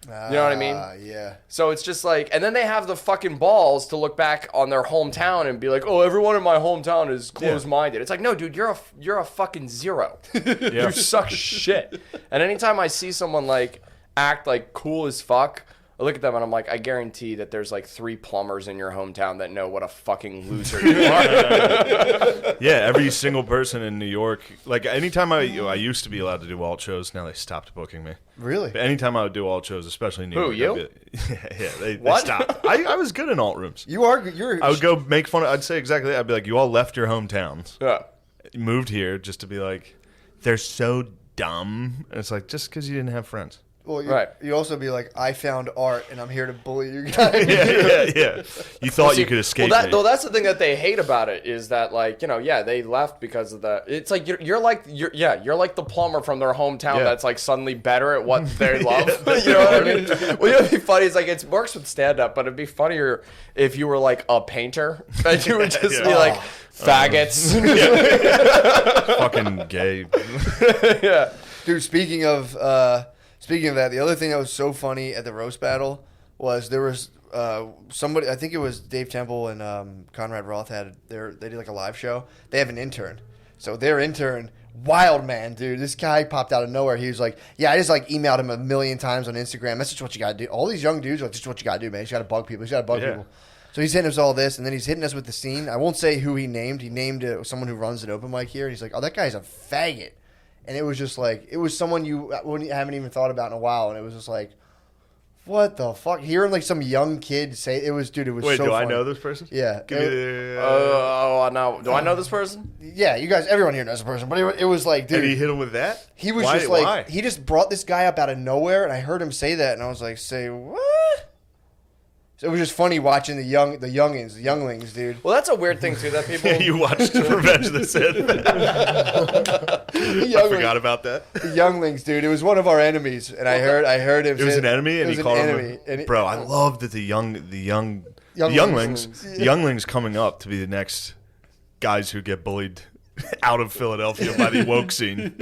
C: You know what I mean?
B: Yeah.
C: So it's just like, and then they have the fucking balls to look back on their hometown and be like, "Oh, everyone in my hometown is closed-minded." It's like, no, dude, you're a fucking zero. You suck shit. And anytime I see someone like act like cool as fuck, I look at them and I'm like, I guarantee that there's like 3 plumbers in your hometown that know what a fucking loser you are.
A: Yeah, every single person in New York. Like anytime I used to be allowed to do alt shows. Now they stopped booking me.
B: Really?
A: But anytime I would do alt shows, especially in New
C: Who,
A: York.
C: you?
A: They
C: What?
A: stopped. I was good in alt rooms.
B: You're.
A: I would go make fun of. I'd say exactly that. I'd be like, you all left your hometowns,
C: Yeah.
A: moved here just to be like, they're so dumb. And it's like, just because you didn't have friends.
B: Well,
C: Right.
B: You also be like, I found art, and I'm here to bully you guys.
A: Yeah. You thought you could escape me.
C: Well, that's the thing that they hate about it is that, like, you know, yeah, they left because of the. It's like you're like the plumber from their hometown
A: Yeah.
C: that's like suddenly better at what they love. You know what I mean? Well, you know, it'd be funny. It's like it works with stand up, but it'd be funnier if you were like a painter and you would just be like faggots.
A: Fucking gay.
C: Yeah.
B: Dude, speaking of that, the other thing that was so funny at the roast battle was there was somebody, I think it was Dave Temple and Conrad Roth they did like a live show. They have an intern. So their intern, wild man, dude. This guy popped out of nowhere. He was like, yeah, I just like emailed him 1,000,000 times on Instagram. That's just what you got to do. All these young dudes are like, this is what you got to do, man. You got to bug people. People. So he's hitting us all this, and then he's hitting us with the scene. I won't say who he named. He named someone who runs an open mic here. And he's like, oh, that guy's a faggot. And it was just like, it was someone you haven't even thought about in a while. And it was just like, what the fuck? Hearing like some young kid say, it was
A: Wait,
B: so
A: do I
B: funny.
A: know this person?
B: Yeah.
A: Give me the,
C: Oh, no. Do I know this person?
B: Yeah, you guys, everyone here knows the person. But it was like, dude.
A: and he hit him with that?
B: He was
A: Why-
B: just like,
A: why?
B: he just brought this guy up out of nowhere. And I heard him say that. And I was like, say what? So it was just funny watching the younglings, dude.
C: Well, that's a weird thing, too, that people.
A: You watched Revenge of the Sith. I forgot about that.
B: The younglings, dude. It was one of our enemies, and I heard him.
A: It was
B: say,
A: an enemy, and
B: it
A: he
B: was
A: called
B: an
A: him.
B: enemy. And
A: Bro, I love that the younglings coming up to be the next guys who get bullied out of Philadelphia by the woke scene.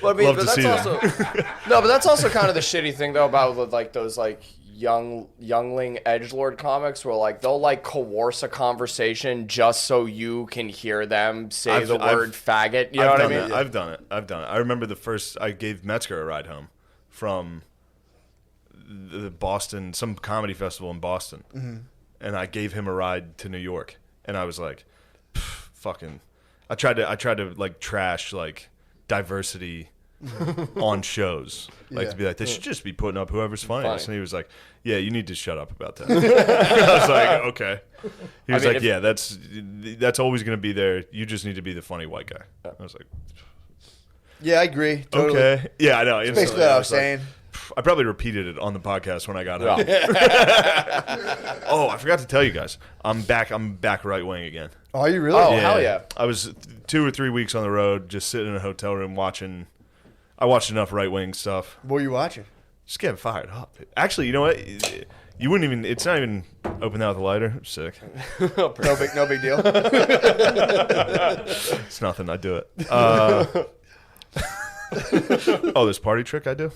C: Well, I mean,
A: Love
C: but
A: to
C: that's
A: see
C: also
A: that.
C: no, but that's also kind of the shitty thing though about like those like youngling edgelord comics where like they'll like coerce a conversation just so you can hear them say the word faggot. You know what I mean?
A: I've done it. I remember I gave Metzger a ride home from the Boston, some comedy festival in Boston, and I gave him a ride to New York, and I was like, fucking. I tried to like trash like diversity on shows, like to be like, they should just be putting up whoever's funniest. And he was like, yeah, you need to shut up about that. I was like, okay. He was yeah, that's always going to be there. You just need to be the funny white guy. I was like,
B: yeah, I agree. Totally.
A: Okay. Yeah, I know.
B: That's basically what I was saying.
A: I probably repeated it on the podcast when I got home. Oh, I forgot to tell you guys. I'm back right wing again.
B: Oh, are you really?
C: Oh, hell yeah.
A: I was 2 or 3 weeks on the road, just sitting in a hotel room watching. I watched enough right wing stuff.
B: What were you watching?
A: Just getting fired up. Actually, you know what? You wouldn't even. It's not even open out the lighter. I'm sick.
B: No big deal.
A: It's nothing. I do it. Oh, this party trick I do.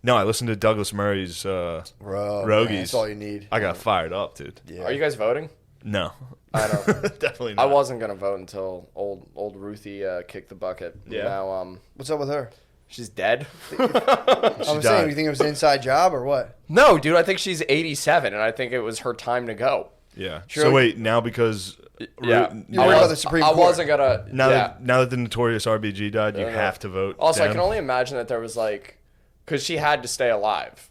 A: No, I listened to Douglas Murray's Rogies.
B: Man, that's all you need.
A: I got fired up, dude.
C: Yeah. Are you guys voting?
A: No,
C: I don't.
A: definitely not.
C: I wasn't gonna vote until old Ruthie kicked the bucket.
A: Yeah.
C: Now
B: What's up with her?
C: she's dead.
B: I'm saying, you think it was an inside job or what?
C: No, dude. I think she's 87, and I think it was her time to go.
A: Yeah.
B: Sure.
A: So wait, now because
C: Yeah.
B: You're worried about the Supreme Court.
C: I wasn't gonna.
A: now
C: yeah.
A: that the notorious RBG died, you have to vote.
C: Also, I
A: Dem.
C: can only imagine that there was like, because she had to stay alive.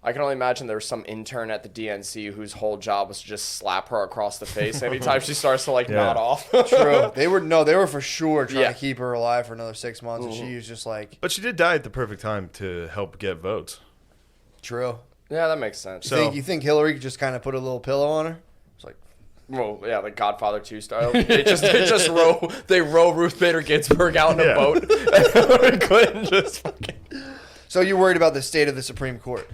C: I can only imagine there was some intern at the DNC whose whole job was to just slap her across the face anytime she starts to like nod off.
B: True. They were for sure trying
C: Yeah.
B: to keep her alive for another 6 months, and she was just like,
A: But she did die at the perfect time to help get votes.
B: true.
C: Yeah, that makes sense.
A: So-
B: You think Hillary just kind of put a little pillow on her? It's like,
C: Well, yeah, like Godfather 2 style. They row Ruth Bader Ginsburg out in a
A: Yeah.
C: boat. And couldn't just fucking.
B: so you're worried about the state of the Supreme Court?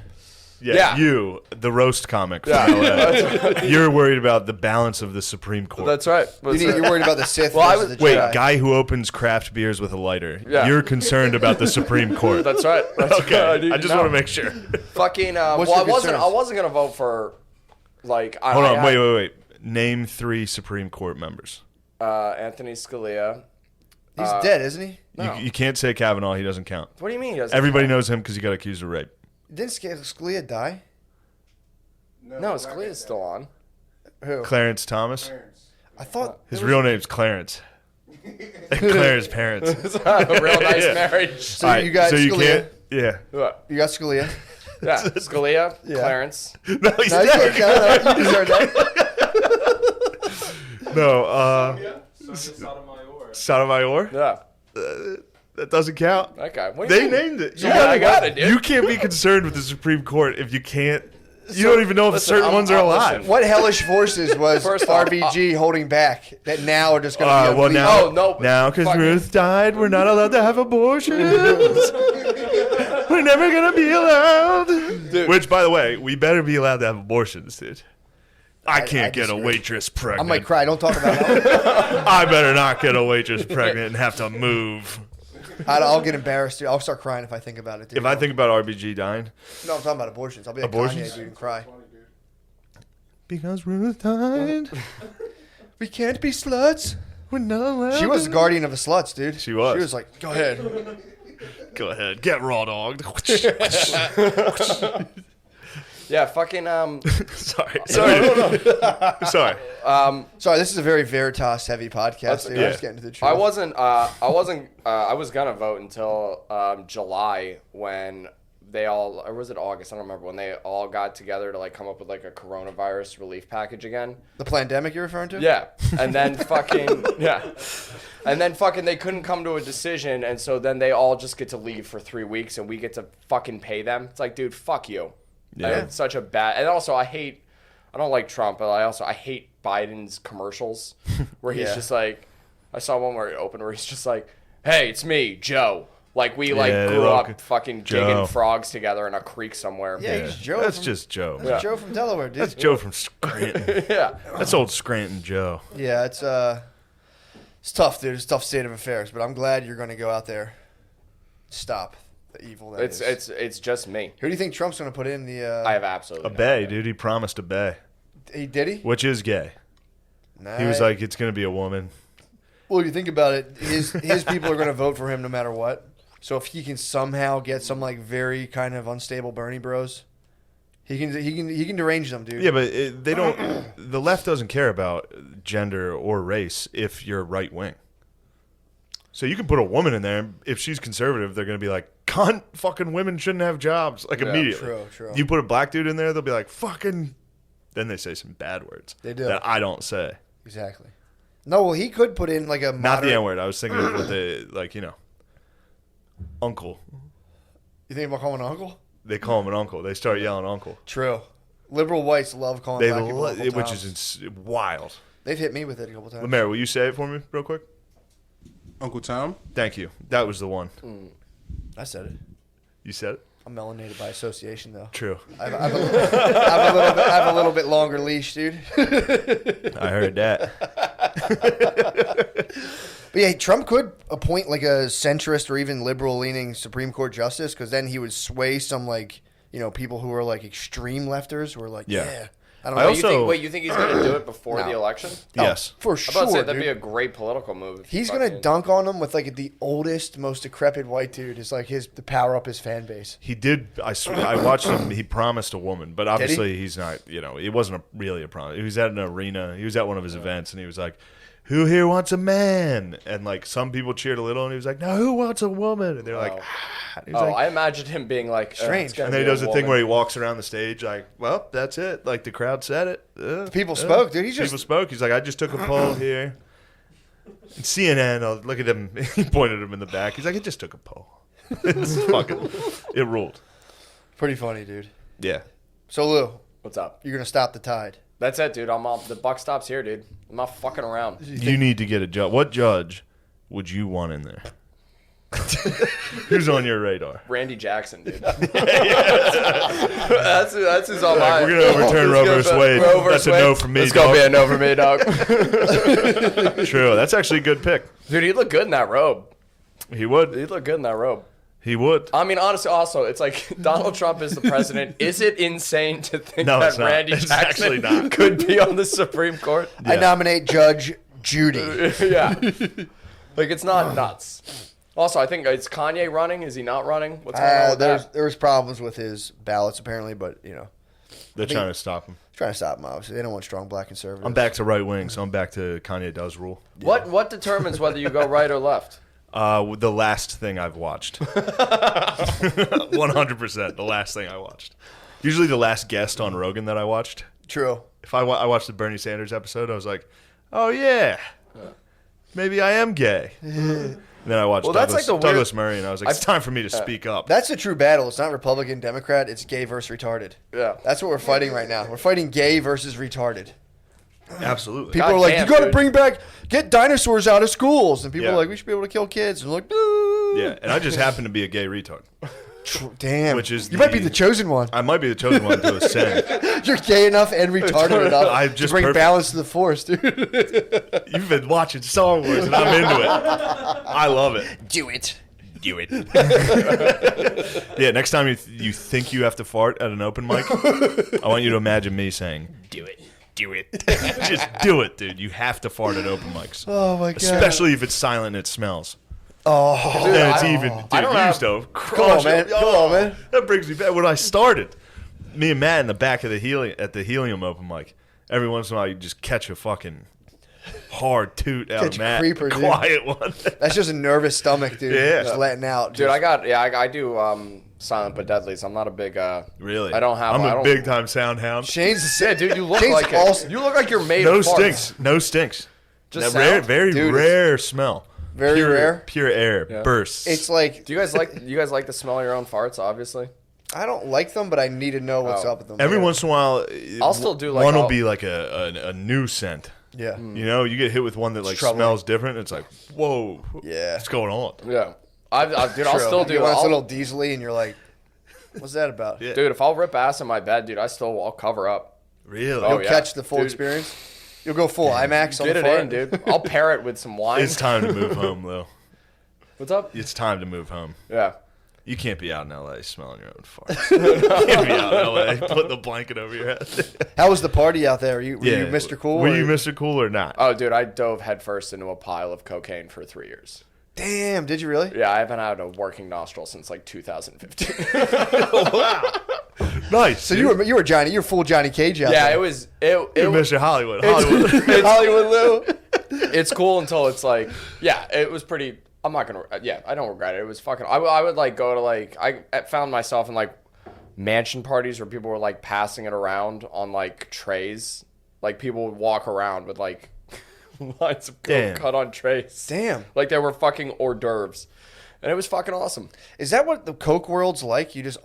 A: Yeah,
C: Yeah.
A: you, the roast comic from LA. You're worried about the balance of the Supreme Court.
C: That's right.
B: You're worried about the Sith
C: Well, I
B: versus
C: was-
B: the
A: Wait,
B: Jedi.
A: guy who opens craft beers with a lighter.
C: Yeah.
A: You're concerned about the Supreme Court.
C: That's right. That's
A: Okay,
C: right.
A: I just want to make sure.
C: Fucking.
B: What's
C: Well,
B: your
C: I
B: concerns?
C: wasn't gonna vote for. Like.
A: Hold on, wait. Name 3 Supreme Court members.
C: Anthony Scalia.
B: He's dead, isn't he?
C: No.
A: You can't say Kavanaugh. He doesn't count.
C: What do you mean? He doesn't
A: Everybody
C: count?
A: knows him because he got accused of rape.
B: Didn't Scalia die?
C: No, Scalia's still on.
B: Who?
A: Clarence Thomas.
B: I thought
A: His real name's Clarence. And Claire's parents.
C: It's a real nice
A: Yeah.
C: marriage.
B: So
A: All right,
B: you got
A: so you
B: Scalia.
A: can't. Yeah.
C: What?
B: You got Scalia.
C: Yeah, Scalia,
B: Yeah.
C: Clarence.
A: No, he's
B: No, you
A: dead.
B: can't count. You deserve that.
A: No. Sotomayor.
C: Yeah.
A: That doesn't count.
C: Okay. What do
A: They
C: you mean?
A: named it.
C: Yeah, I got it, dude.
A: You can't be concerned with the Supreme Court if you can't. You don't even know if
C: listen,
A: certain ones are alive.
C: listen.
B: What hellish forces was
C: First off,
B: RBG holding back that now are just going to be
A: Well,
B: unleashed?
A: now,
C: Oh, no,
A: now because
C: fucking-
A: Ruth died, we're not allowed to have abortions. We're never gonna be allowed.
C: Dude.
A: Which, by the way, we better be allowed to have abortions, dude. I can't
B: I
A: get a
B: disagree.
A: waitress
B: I
A: pregnant.
B: might cry. Don't talk about that.
A: I better not get a waitress pregnant and have to move.
B: I'll get embarrassed, dude. I'll start crying if I think about it, dude.
A: If I think about RBG dying,
B: No, I'm talking about abortions. I'll be like
A: Abortions?
B: Kanye, dude, and cry.
A: because Ruth died,
B: We can't be sluts.
A: we're not allowed.
B: She was the guardian of the sluts, dude.
A: She was.
B: She was like, go ahead.
A: Go ahead, get raw dogged.
C: Yeah, fucking.
A: Sorry.
B: Sorry, this is a very Veritas heavy podcast, dude.
A: yeah.
B: I'm just getting to the truth.
C: I was gonna vote until July when they all, or was it August? I don't remember, when they all got together to like come up with like a coronavirus relief package again.
B: The pandemic you're referring to?
C: Yeah, and then fucking they couldn't come to a decision, and so then they all just get to leave for 3 weeks, and we get to fucking pay them. It's like, dude, fuck you.
A: Yeah.
C: It's such a bad. And also, I don't like Trump, but I hate Biden's commercials where he's
B: Yeah.
C: just like, I saw one where he opened where he's just like, hey, it's me, Joe. Like we like
A: Yeah, they
C: grew
A: all
C: up fucking
A: Joe.
C: digging frogs together in a creak somewhere.
B: Yeah, he's Joe.
A: That's
B: from,
A: just Joe.
B: That's Joe from Delaware, dude.
A: That's Joe from Scranton.
C: Yeah.
A: That's old Scranton Joe.
B: Yeah, it's tough, dude. It's a tough state of affairs, but I'm glad you're going to go out there. Stop. evil that is.
C: It's just me.
B: Who do you think Trump's going to put in the...
C: I have absolutely
A: A bae, dude. He promised a bae.
B: Did he?
A: Which is gay.
B: Nah.
A: He was like, it's going to be a woman.
B: Well, if you think about it, his people are going to vote for him no matter what. So if he can somehow get some like very kind of unstable Bernie bros, he can derange them, dude.
A: Yeah, but they don't. The left doesn't care about gender or race if you're right wing. So you can put a woman in there. If she's conservative, they're going to be like, "Cunt, fucking women shouldn't have jobs." Like immediately.
B: True.
A: You put a black dude in there, they'll be like, "Fucking." Then they say some bad words.
B: They do.
A: That I don't say.
B: Exactly. No, well, he could put in like a
A: Not the N word. I was thinking of what they like. Uncle.
B: You think about calling an uncle?
A: They call him an uncle. They start yelling uncle.
B: True. Liberal whites love calling black people Uncle
A: which
B: Toms.
A: is wild.
B: They've hit me with it a couple times.
A: Lemaire, will you say it for me real quick?
D: Uncle Tom?
A: Thank you. That was the one.
B: I said it.
A: You said it?
B: I'm melanated by association, though.
A: True.
B: I have a little bit longer leash, dude.
A: I heard that.
B: But yeah, Trump could appoint like a centrist or even liberal-leaning Supreme Court justice, because then he would sway some people who are like extreme lefters who are like,
A: Yeah.
B: I don't
A: I
B: know.
A: also-
C: You think he's going to do it before
B: No.
C: the election?
A: Yes.
B: For
C: I'm
B: sure,
C: about to say that'd
B: dude.
C: be a great political move. if
B: He's
C: he
B: gonna
C: fucking-
B: dunk on him with like the oldest, most decrepit white dude. It's like to power up his fan base.
A: He did. I watched him. He promised a woman, but obviously
B: he?
A: he's not. It wasn't really a promise. He was at an arena. He was at one of his events, and he was like, "Who here wants a man?" And like some people cheered a little, and he was like, "No, who wants a woman?" And they're like, "Ah." And he was like,
C: I imagined him being like
B: Strange.
C: it's gonna
A: and then he
C: be a
A: does the thing
C: woman.
A: where he walks around the stage like, "Well, that's it." Like the crowd said it.
B: People spoke, dude.
A: People spoke. He's like, "I just took a poll here." And CNN, look at him. He pointed him in the back. He's like, "I just took a poll." It's fucking. It ruled.
B: Pretty funny, dude.
A: Yeah.
B: So Lou,
C: What's up?
B: you're gonna stop the tide.
C: That's it, dude. The buck stops here, dude. I'm not fucking around.
A: You need to get a judge. What judge would you want in there? Who's on your radar?
C: Randy Jackson, dude. that's who's on
A: Like,
C: my.
A: we're gonna overturn Roe vs. Wade. That's a no from me.
C: It's gonna be a no for me, dog.
A: True. That's actually a good pick.
C: Dude, he'd look good in that robe.
A: He would.
C: He'd look good in that robe.
A: He would.
C: I mean, honestly, also, it's like Donald Trump is the president. Is it insane to think
A: No,
C: that
A: it's not.
C: Randy
A: It's
C: Jackson
A: actually not.
C: could be on the Supreme Court?
B: I nominate Judge Judy.
C: Yeah. Like, it's not nuts. Also, I think it's Kanye running. Is he not running? What's going on with that?
B: There was problems with his ballots apparently, but
A: They're trying to stop him.
B: trying to stop him. Obviously, they don't want strong black conservatives.
A: I'm back to right wing, so I'm back to Kanye does rule.
C: What determines whether you go right or left?
A: The last thing I've watched. 100%. The last thing I watched. Usually the last guest on Rogan that I watched.
B: True.
A: If I watched the Bernie Sanders episode, I was like, oh yeah, maybe I am gay. And then I watched
C: that's like the weird-
A: Douglas Murray, and I was like, it's time for me to speak up.
B: That's the true battle. It's not Republican, Democrat. It's gay versus retarded.
C: Yeah.
B: That's what we're fighting right now. We're fighting gay versus retarded.
A: Absolutely.
B: People
C: God
B: are like,
C: damn,
B: you got to
C: dude.
B: bring back, get dinosaurs out of schools. And people
A: Yeah.
B: are like, we should be able to kill kids. And we're like, no.
A: Yeah, and I just happen to be a gay retard.
B: Damn.
A: Which is
B: you might be the chosen one.
A: I might be the chosen one to ascend.
B: You're gay enough and retarded enough
A: I'm
B: to
A: just
B: bring
A: perfect.
B: balance to the force, dude.
A: You've been watching Star Wars, and I'm into it. I love it.
B: Do it.
A: Do it. Yeah, next time you think you have to fart at an open mic, I want you to imagine me saying, do it. Do it. Just do it, dude. You have to fart at open mics.
B: Oh, my God.
A: Especially if it's silent and it smells.
B: Oh.
A: And it's even. Dude,
C: I don't
A: you
C: have-
A: used to
B: Come on, man. Come on, man.
A: That brings me back. When I started, me and Matt in the back of the Helium open mic, every once in a while you just catch a fucking hard toot out
B: Catch
A: of
B: a
A: Matt.
B: creeper,
A: a
B: dude.
A: quiet one.
B: That's just a nervous stomach, dude.
A: Yeah.
B: Just letting out.
C: Dude,
B: Just-
C: I do silent but deadlies. I'm not a big
A: Really?
C: I don't have.
A: I'm
C: I
A: a
C: don't,
A: big time sound hound.
B: Shane's
C: Yeah, dude, you look
B: Shane's
C: like
B: also-
C: you look like you're made
A: No
C: of farts.
A: stinks. No stinks.
C: Just
A: That rare,
C: sound?
A: very
B: Dude,
A: rare smell.
B: very
A: Pure-
B: rare?
A: Pure air
C: Yeah.
A: bursts.
B: It's like,
C: Do you guys like the smell of your own farts? Obviously.
B: I don't like them, but I need to know what's
C: Oh.
B: up with them.
A: Every
B: Yeah.
A: once in a while,
C: I'll still do, like,
A: one will
C: I'll-
A: be like a new scent.
B: Yeah.
A: You know, you get hit with one that like
B: troubling.
A: smells different. It's like, whoa,
B: Yeah.
A: what's going on?
C: Yeah. Dude, I'll
B: True.
C: still
B: You
C: do.
B: get one that's a
C: I'll-
B: little diesely, and you're like, what's that about?
A: Yeah.
C: Dude, if I'll rip ass in my bed, dude, I'll cover up.
A: Really?
C: Oh,
B: You'll
C: yeah.
B: catch the full
C: Dude.
B: experience. You'll go full IMAX on
C: Get
B: the
C: it
B: fart.
C: in, dude. I'll pair it with some wine.
A: It's time to move home, though.
C: What's up?
A: It's time to move home.
C: Yeah.
A: You can't be out in L.A. smelling your own farts. You can't be out in L.A. putting the blanket over your head.
B: How was the party out there? Were you Mr. Cool?
A: Were you Mr. Cool or not?
C: Oh, dude, I dove headfirst into a pile of cocaine for 3 years.
B: Damn, did you really?
C: Yeah, I haven't had a working nostril since like 2015.
A: Wow. Nice.
B: So you were Johnny. You were full Johnny Cage out
C: Yeah,
B: there.
C: it was.
A: You're Mr. Hollywood.
B: Hollywood Lou.
C: It's cool until it's like, yeah, it was pretty. I'm not gonna. Yeah, I don't regret it. It was fucking. I would like go to like. I found myself in like mansion parties where people were like passing it around on like trays. Like people would walk around with like lines of coke cut on trays.
B: Damn.
C: Like they were fucking hors d'oeuvres. And it was fucking awesome.
B: Is that what the coke world's like? You just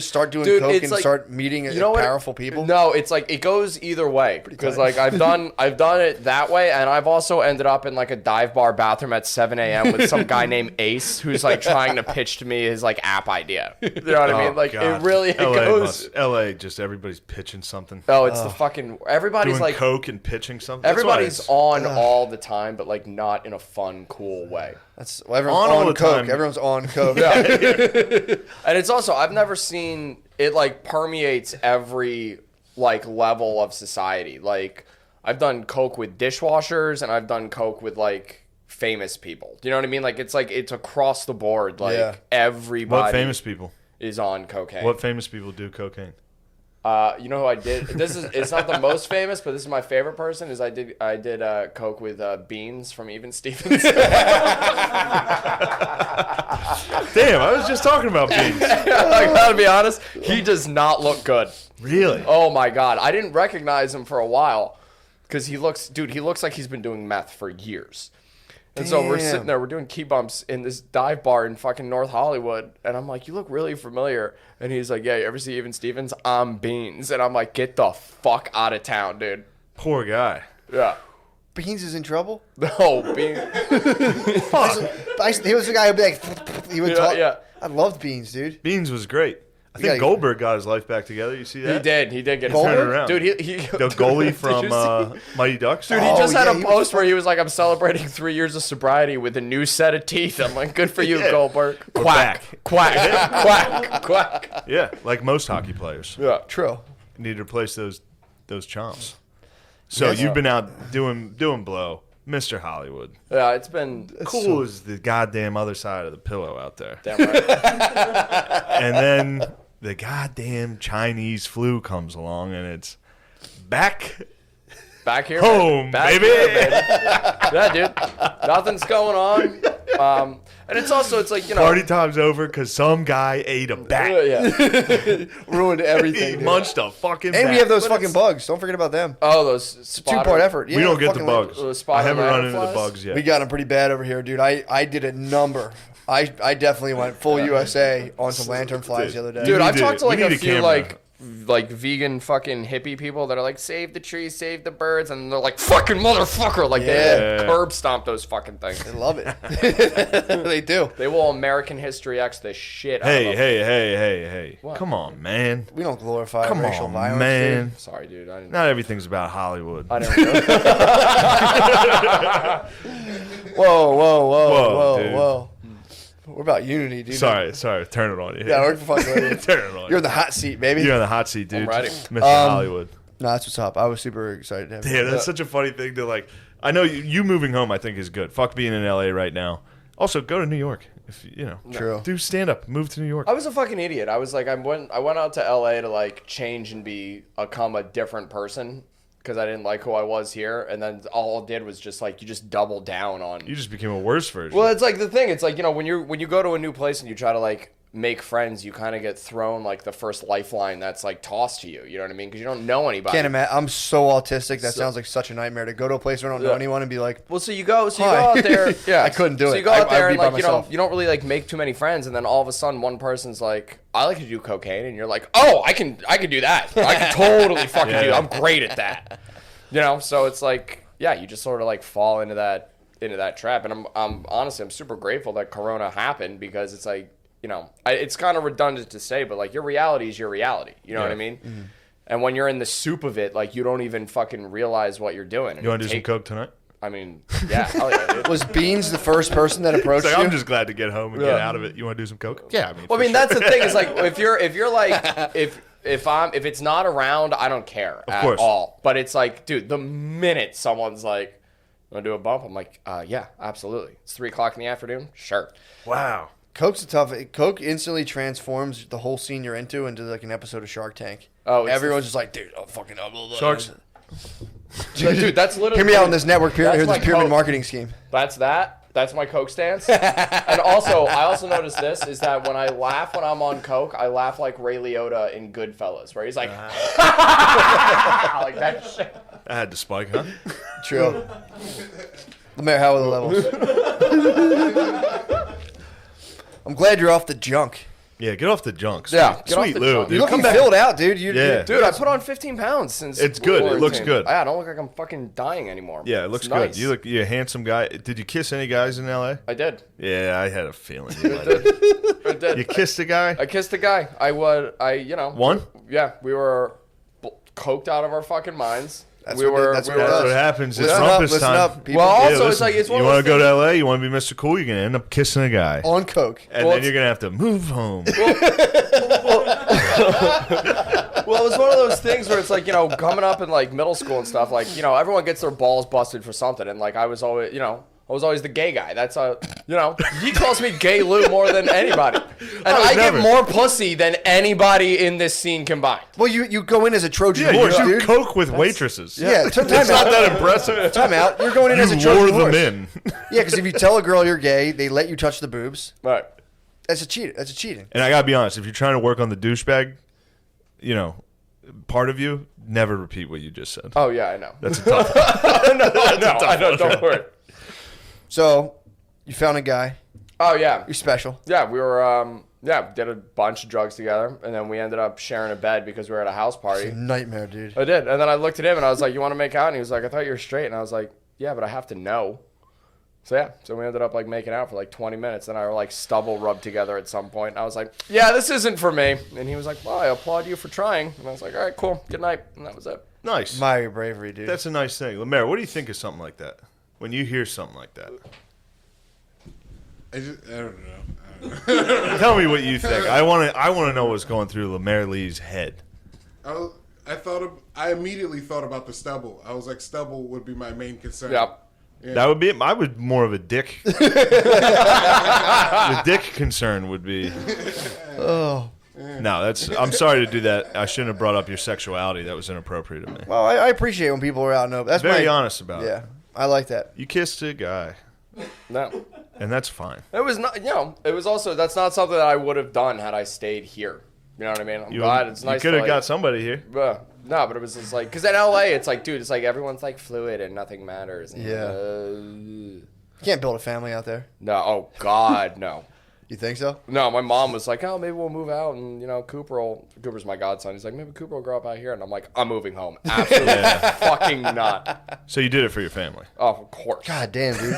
B: start doing
C: Dude,
B: coke
C: it's
B: and
C: like,
B: start meeting powerful people?
C: No, it's like it goes either way. Because like I've done it that way, and I've also ended up in like a dive bar bathroom at 7 a.m. with some guy named Ace who's like trying to pitch to me his like app idea. You know what I mean? Like
A: God.
C: it really goes.
A: LA, just everybody's pitching something.
C: Oh, it's the fucking everybody's
A: Doing
C: like
A: coke and pitching something. That's
C: everybody's on all the time, but like not in a fun, cool way.
B: Everyone's
A: all
B: on
A: the
B: coke.
A: time.
B: Everyone's on coke.
C: And it's also I've never seen it like permeates every like level of society. Like I've done coke with dishwashers and I've done coke with like famous people. Do you know what I mean? Like it's across the board. Like everybody
A: What famous people?
C: is on cocaine.
A: What famous people do cocaine?
C: You know who I did? It's not the most famous, but this is my favorite person. Is I did coke with Beans from Even Stevens.
A: Damn, I was just talking about Beans.
C: I gotta be honest, he does not look good.
A: Really?
C: Oh my god, I didn't recognize him for a while because he looks like he's been doing meth for years. And so we're sitting there, we're doing key bumps in this dive bar in fucking North Hollywood. And I'm like, you look really familiar. And he's like, yeah, you ever see Even Stevens? I'm Beans. And I'm like, get the fuck out of town, dude.
A: Poor guy.
C: Yeah.
B: Beans is in trouble?
C: No, Beans.
B: He was the guy who'd be like, he would talk.
C: Yeah.
B: I loved Beans, dude.
A: Beans was great. I
B: gotta-
A: think Goldberg got his life back together. You see that?
C: He did get
B: Goldberg?
C: his
A: Turn it around.
C: Dude, he
A: The goalie
C: Did
A: from
C: you see?
A: Mighty Ducks.
C: Dude, he
B: Oh,
C: just had
B: yeah,
C: a
B: he
C: post
B: was
C: where he was like, I'm celebrating 3 years of sobriety with a new set of teeth. I'm like, good for you,
A: Yeah.
C: Goldberg.
A: We're
C: Quack,
A: back.
C: quack, quack, quack.
A: Yeah, like most hockey players.
C: Yeah.
B: True.
A: You need to replace those chomps. So
B: Yes.
A: you've been out doing blow, Mr. Hollywood.
C: Yeah, it's been
A: Cool as the goddamn other side of the pillow out there.
C: damn right.
A: And then the goddamn Chinese flu comes along, and it's back
C: Back here,
A: home,
C: Back
A: baby.
C: here, baby. Yeah, dude. Nothing's going on. And it's like, you know.
A: Party time's over because some guy ate a bat.
C: Yeah.
B: Ruined
A: He
B: everything. dude.
A: munched a fucking bat.
B: And we have those
C: But
B: fucking bugs. Don't forget about them.
C: Oh, those spotter.
B: Two-part effort. Yeah,
A: We don't get the
B: fucking
A: bugs.
C: Spider
A: I haven't run into the
C: lanternflies?
A: bugs yet.
B: We got them pretty bad over here, dude. I did a number. I definitely went full USA on some lantern flies the other day.
C: Dude,
A: We
C: I've
A: need
C: talked to
A: we
C: like
A: need
C: a
A: a
C: few
A: camera.
C: like vegan fucking hippie people that are like, save the trees, save the birds, and they're like, fucking motherfucker, like
B: Yeah.
C: they curb stomp those fucking things.
B: I love it. They do.
C: They will American History X the shit out
A: Hey,
C: of them.
A: hey.
C: What?
A: Come on, man.
B: We don't glorify
A: Come
B: racial
A: on,
B: violence,
A: man.
B: dude.
C: Sorry, dude. I didn't.
A: Not everything's about Hollywood.
C: I didn't know.
B: Whoa,
A: dude.
B: whoa. We're about unity, dude.
A: Sorry. Turn it on you.
B: Yeah, we're fucking with you.
A: Turn it on
B: You're in the hot seat, baby.
A: You're in the hot seat, dude.
C: ready.
A: Mr. Hollywood.
B: No, that's what's up. I was super excited to have you.
A: Damn, that's such a funny thing to like. I know you moving home. I think is good. Fuck being in LA right now. Also, go to New York if you know.
B: True.
A: Do stand up. Move to New York.
C: I was a fucking idiot. I was like, I went out to LA to like change and become a different person because I didn't like who I was here, and then all I did was just like you just double down on.
A: You just became a worse version.
C: Well, it's like the thing. It's like, you know, when you go to a new place and you try to like make friends, you kind of get thrown like the first lifeline that's like tossed to you. You know what I mean? Because you don't know anybody.
B: Can't imagine. I'm so autistic. That sounds like such a nightmare to go to a place where I don't know anyone and be like,
C: Well, so you go
B: Hi.
C: out there. Yeah,
B: I couldn't do
C: so
B: it.
C: you go out
B: I'd
C: there
B: be
C: and
B: by
C: like
B: myself.
C: you don't really like make too many friends, and then all of a sudden one person's like, I like to do cocaine, and you're like, oh, I can do that. I can totally fucking do. I'm great at that. You know, so it's like, yeah, you just sort of like fall into that trap, and I'm honestly I'm super grateful that Corona happened because it's like, you know, it's kind of redundant to say, but like your reality is your reality. You know what I mean? Mm-hmm. And when you're in the soup of it, like you don't even fucking realize what you're doing.
A: you want to do some coke tonight?
C: I mean, yeah, hell yeah, dude.
B: Was Beans the first person that approached
A: It's like,
B: you?
A: I'm just glad to get home and get out of it. You want to do some coke? Yeah, I mean.
C: Well, I mean, that's the thing. Is like if you're like if it's not around, I don't care at
A: course.
C: all. But it's like, dude, the minute someone's like, "Want to do a bump?" I'm like, yeah, absolutely. It's 3:00 in the afternoon. Sure.
A: Wow.
B: Coke's a tough. Coke instantly transforms the whole scene you're into like an episode of Shark Tank.
C: Oh, it's
B: everyone's just like, dude, oh fucking blah, blah, blah.
A: Sharks.
C: Dude, that's literally.
B: Hear me out on this network
C: That's my
B: pyramid
C: Coke.
B: marketing scheme.
C: That's my Coke stance. And also, I also noticed this is that when I laugh when I'm on Coke, I laugh like Ray Liotta in Goodfellas, where he's like, like that shit.
A: I had to spike, huh?
B: True. Lemaire, how are the levels? I'm glad you're off the junk.
A: Yeah, get off the junk.
C: Yeah, get off
A: Sweet
C: the
A: Lou,
C: junk.
A: dude.
B: You
A: Come
B: looking
A: back.
B: filled out, dude.
A: Yeah.
C: Dude, I put on 15 pounds since.
A: It's good. It looks
C: quarantine.
A: good.
C: Yeah, I don't look like I'm fucking dying anymore.
A: Yeah, it looks
C: It's
A: good.
C: nice.
A: You're a handsome guy. Did you kiss any guys in LA?
C: I did.
A: Yeah, I had a feeling. You might have.
C: I did.
A: You kissed a guy?
C: I kissed a guy.
A: One?
C: Yeah, we were coked out of our fucking minds.
B: That's
C: we
B: what
C: were.
B: it- that's
C: we
B: what it
C: were-
A: That's
B: does.
A: what happens. It's
B: Listen up,
A: rumpus
B: listen
A: time.
B: up, people.
C: Well,
A: Yeah,
C: also, it's
A: listen,
C: like it's one
A: you
C: of
A: want
C: those
A: to go
C: things-
A: to LA? You want to be Mr. Cool? You're gonna end up kissing a guy,
B: On Coke.
A: and
C: Well,
A: then you're gonna have to move home.
C: Well, it was one of those things where it's like, coming up in like middle school and stuff, like, everyone gets their balls busted for something. And like, I was always the gay guy. That's he calls me Gay Lou more than anybody. And I get
A: never.
C: more pussy than anybody in this scene combined.
B: Well, you go in as a Trojan
A: Yeah,
B: horse,
A: you
B: dude.
A: coke with waitresses.
B: Yeah, time
A: It's
B: out.
A: not that impressive.
B: Time out. You're going in as a
A: You
B: Trojan
A: lure them
B: horse.
A: in.
B: Yeah, because if you tell a girl you're gay, they let you touch the boobs.
C: Right.
B: That's a cheat. That's a cheating.
A: And I gotta be honest, if you're trying to work on the douchebag, part of you, never repeat what you just said.
C: Oh, yeah, I know.
A: That's a tough one.
C: I know. Don't worry.
B: So, you found a guy.
C: Oh, yeah.
B: You're special.
C: Yeah, we were, did a bunch of drugs together. And then we ended up sharing a bed because we were at a house party.
B: Nightmare, dude.
C: I did. And then I looked at him and I was like, "You want to make out?" And he was like, "I thought you were straight." And I was like, "Yeah, but I have to know." So yeah, so we ended up like making out for like 20 minutes. And our like stubble rubbed together at some point. And I was like, "Yeah, this isn't for me." And he was like, "Well, I applaud you for trying." And I was like, "All right, cool. Good night." And that was it.
A: Nice.
B: Admire your bravery, dude.
A: That's a nice thing. Lemaire, what do you think of something like that? When you hear something like that?
D: I don't know.
A: Tell me what you think. I want to know what's going through Lemaire Lee's head.
D: I immediately thought about the stubble. I was like, stubble would be my main concern.
C: Yep.
D: Yeah.
A: That would be I was more of a dick. The dick concern would be.
B: Oh.
A: No, I'm sorry to do that. I shouldn't have brought up your sexuality. That was inappropriate of me.
B: Well, I appreciate when people are out and open. That's
A: Very
B: my,
A: honest about it.
B: Yeah, I like that.
A: You kissed a guy,
C: No.
A: and that's fine.
C: It was not, it was also, that's not something that I would have done had I stayed here. You know what I mean? I'm glad. It's nice.
A: You could have
C: to,
A: got somebody here.
C: No, but it was just like, because in LA, it's like, dude, it's like everyone's like fluid and nothing matters. And,
B: Yeah. You can't build a family out there.
C: no, oh God, no.
B: You think so?
C: No, my mom was like, "Oh, maybe we'll move out, and Cooper's my godson. He's like, maybe Cooper will grow up out here." And I'm like, "I'm moving home. Absolutely fucking not."
A: So you did it for your family.
C: Oh, of course.
B: God damn, dude.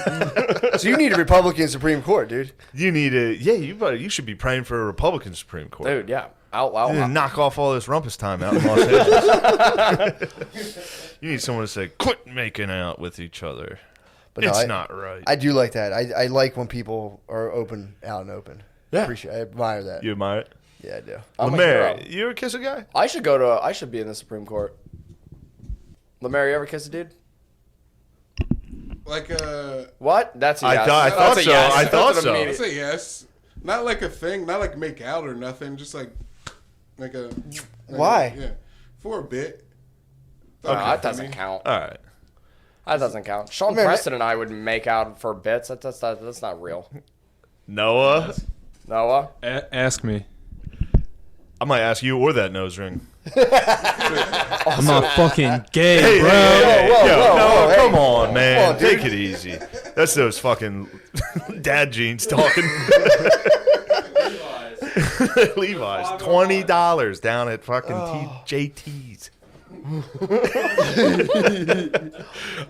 B: So you need a Republican Supreme Court, dude.
A: You need a you should be praying for a Republican Supreme Court.
C: Dude, yeah. Out
A: You need to
C: loud.
A: knock off all this rumpus time out in Los Angeles. You need someone to say, "Quit making out with each other."
B: But
A: It's
B: no,
A: not right.
B: I do like that. I like when people are out and open.
C: Yeah.
B: I admire that.
A: You admire it?
B: Yeah, I do.
C: I'm a
A: Lemaire,
C: hero.
A: you ever kiss a guy?
C: I should be in the Supreme Court. Lemaire, you ever kiss a dude?
D: Like
C: What? That's a yes.
A: I thought
C: That's a
A: so.
C: yes.
A: I thought
C: That's an
A: so.
D: I
C: immediate-
D: say yes. Not like a thing. Not like make out or nothing. Just like a.
B: Why?
D: Yeah, for a bit.
C: No, that doesn't count.
A: All right.
C: That doesn't count. Sean
B: Man,
C: Preston and I would make out for bits. That's not real.
A: Noah,
C: Noah?
E: Ask me.
A: I might ask you or that nose ring.
E: I'm not fucking gay,
A: Hey,
E: bro.
A: Noah,
B: hey.
A: come on, man.
B: Come on, dude.
A: Take it easy. That's those fucking dad jeans talking. Levi's, $20 down at fucking JT's.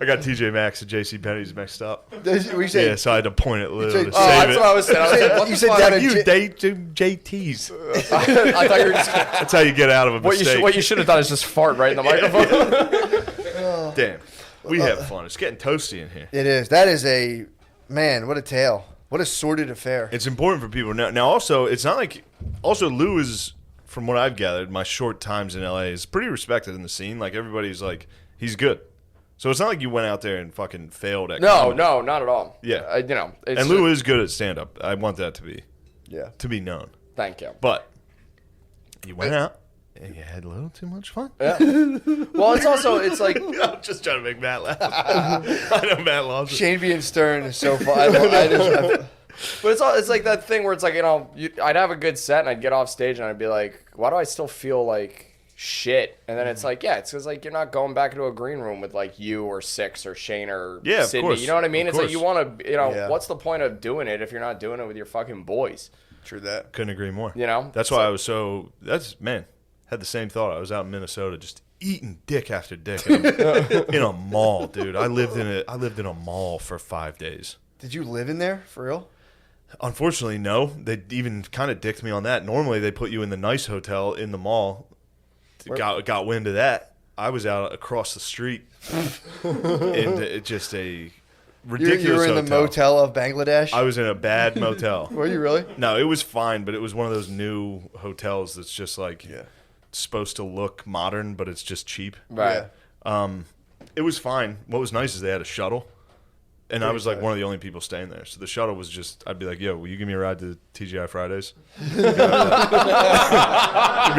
A: I got TJ Maxx and JC Penney's mixed up.
B: We say,
A: Yeah, so I had to point at Lou
B: said-
A: to
B: Oh,
A: save
C: That's
A: it.
C: what I was saying. I was like, what
B: you
C: the
B: said
C: fuck?
B: down at
A: You date JT's.
C: I thought you were just...
A: That's how you get out of a
C: What
A: mistake.
C: you should have done is just fart right in the microphone.
A: Damn. We have fun. It's getting toasty in here.
B: It is. That is a man. What a tale. What a sordid affair.
A: It's important for people to know. Now, also, it's not like. Also, Lou is, from what I've gathered, my short times in LA is pretty respected in the scene. Like everybody's like, he's good. So it's not like you went out there and fucking failed at.
C: No, not at all.
A: Yeah,
C: you know. It's
A: and Lou is good at stand up. I want that to be known.
C: Thank you.
A: But you went out. And you had a little too much fun.
C: Yeah. Well, it's like
A: I'm just trying to make Matt laugh. I know Matt loves it.
B: Shane being stern is so fun.
C: But it's like that thing where it's like, I'd have a good set and I'd get off stage and I'd be like, why do I still feel like shit? And then it's like, it's because like you're not going back into a green room with like you or Six or Shane or Sydney.
A: Of course.
C: You know what I mean?
A: Of
C: It's
A: course.
C: like you want to, what's the point of doing it if you're not doing it with your fucking boys?
B: True that.
A: Couldn't agree more.
C: You know?
A: That's why I was so. Had the same thought. I was out in Minnesota just eating dick after dick in a mall, dude. I lived in a mall for 5 days.
B: Did you live in there for real?
A: Unfortunately, no. They even kind of dicked me on that. Normally, they put you in the nice hotel in the mall. Got wind of that. I was out across the street in just a ridiculous
B: You were in
A: hotel.
B: the motel of Bangladesh?
A: I was in a bad motel.
B: Were you really?
A: No, it was fine, but it was one of those new hotels that's just like supposed to look modern, but it's just cheap.
C: Right.
A: It was fine. What was nice is they had a shuttle, and I was like
B: nice.
A: one of the only people staying there. So the shuttle was just, I'd be like, yo, will you give me a ride to TGI Fridays? He'd be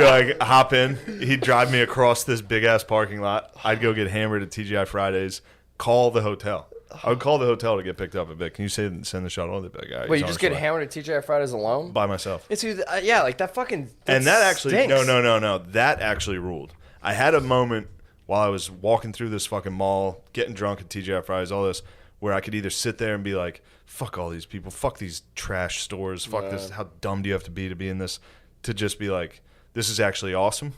A: like, hop in. He'd drive me across this big-ass parking lot. I'd go get hammered at TGI Fridays, call the hotel. I would call the hotel to get picked up a bit. Can you send the shuttle? They'd be like, all right,
C: Wait,
A: he's
C: you
A: on
C: just
A: his
C: get
A: way.
C: hammered at TGI Fridays alone?
A: By myself.
C: It's like that fucking.
A: And that actually,
C: stinks.
A: no. That actually ruled. I had a moment while I was walking through this fucking mall, getting drunk at TGI Fridays, all this, where I could either sit there and be like, fuck all these people, fuck these trash stores, fuck this, how dumb do you have to be in this, to just be like, this is actually awesome.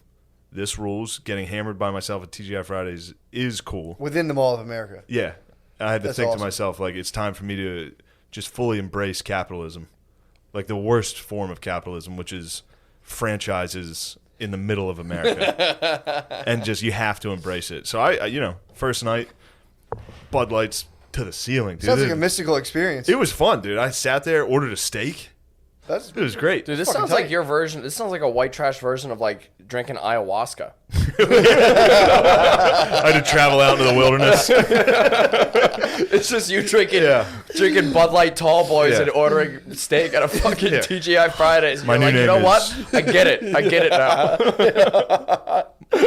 A: This rules. Getting hammered by myself at TGI Fridays is cool.
B: Within the Mall of America.
A: Yeah. I had to
B: That's
A: think
B: awesome.
A: to myself, like, it's time for me to just fully embrace capitalism. Like the worst form of capitalism, which is franchises in the middle of America. And just, you have to embrace it. So I first night, Bud Lights to the ceiling, dude.
B: Sounds like a mystical experience.
A: It was fun, dude. I sat there, ordered a steak. It was great.
C: Dude, this
B: Fucking
C: sounds
B: tight.
C: like your version. This sounds like a white trash version of like drinking ayahuasca.
A: I had to travel out into the wilderness.
C: It's just you drinking Bud Light Tall Boys and ordering steak at a fucking TGI Fridays.
A: My
C: You're
A: new
C: like, you
A: name
C: know
A: is-
C: what? I get it now.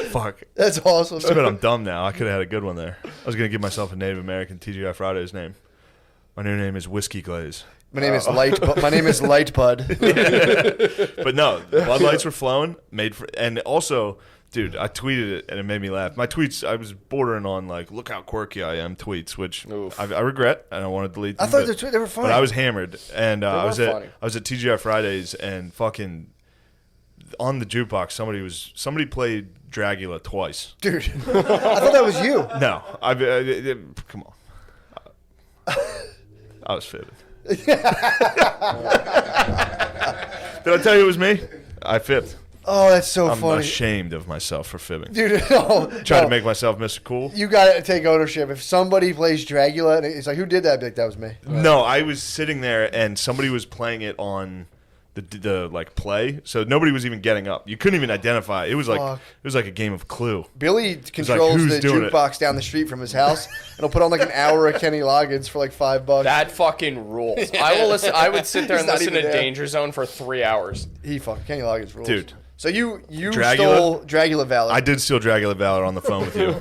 A: Fuck.
B: That's awesome.
A: I bet I'm dumb now. I could have had a good one there. I was going to give myself a Native American TGI Fridays name. My new name is Whiskey Glaze.
B: My name is Light. My name is Light Bud.
A: But no, the Bud Lights were flowing. And also, dude, I tweeted it and it made me laugh. My tweets, I was bordering on like, look how quirky I am tweets, which I regret and I want to delete them.
B: I thought they were funny.
A: But I was hammered and I was
C: funny.
A: at TGI Fridays and fucking on the jukebox somebody played Dragula twice.
B: Dude, I thought that was you.
A: No, come on. I was fibbing. Did I tell you it was me? I fibbed.
B: Oh, that's so
A: I'm
B: funny.
A: ashamed of myself for fibbing.
B: Dude, no.
A: Try to make myself Mr. Cool.
B: You got to take ownership. If somebody plays Dragula, and it's like, who did that? I'd be like, that was me.
A: No, I was sitting there and somebody was playing it on the like play, so nobody was even getting up. You couldn't even identify. It was like a game of Clue.
B: Billy controls
A: who's
B: the
A: doing it?
B: jukebox down the street from his house, and he'll put on like an hour of Kenny Loggins for like $5.
C: That fucking rules. I will listen. I would sit there
B: He's
C: and
B: not
C: listen to
B: even there.
C: Danger Zone for 3 hours.
B: Kenny Loggins rules.
A: Dude.
B: So you
A: Dragula?
B: stole Dragula Valor.
A: I did steal Dragula Valor on the phone with you,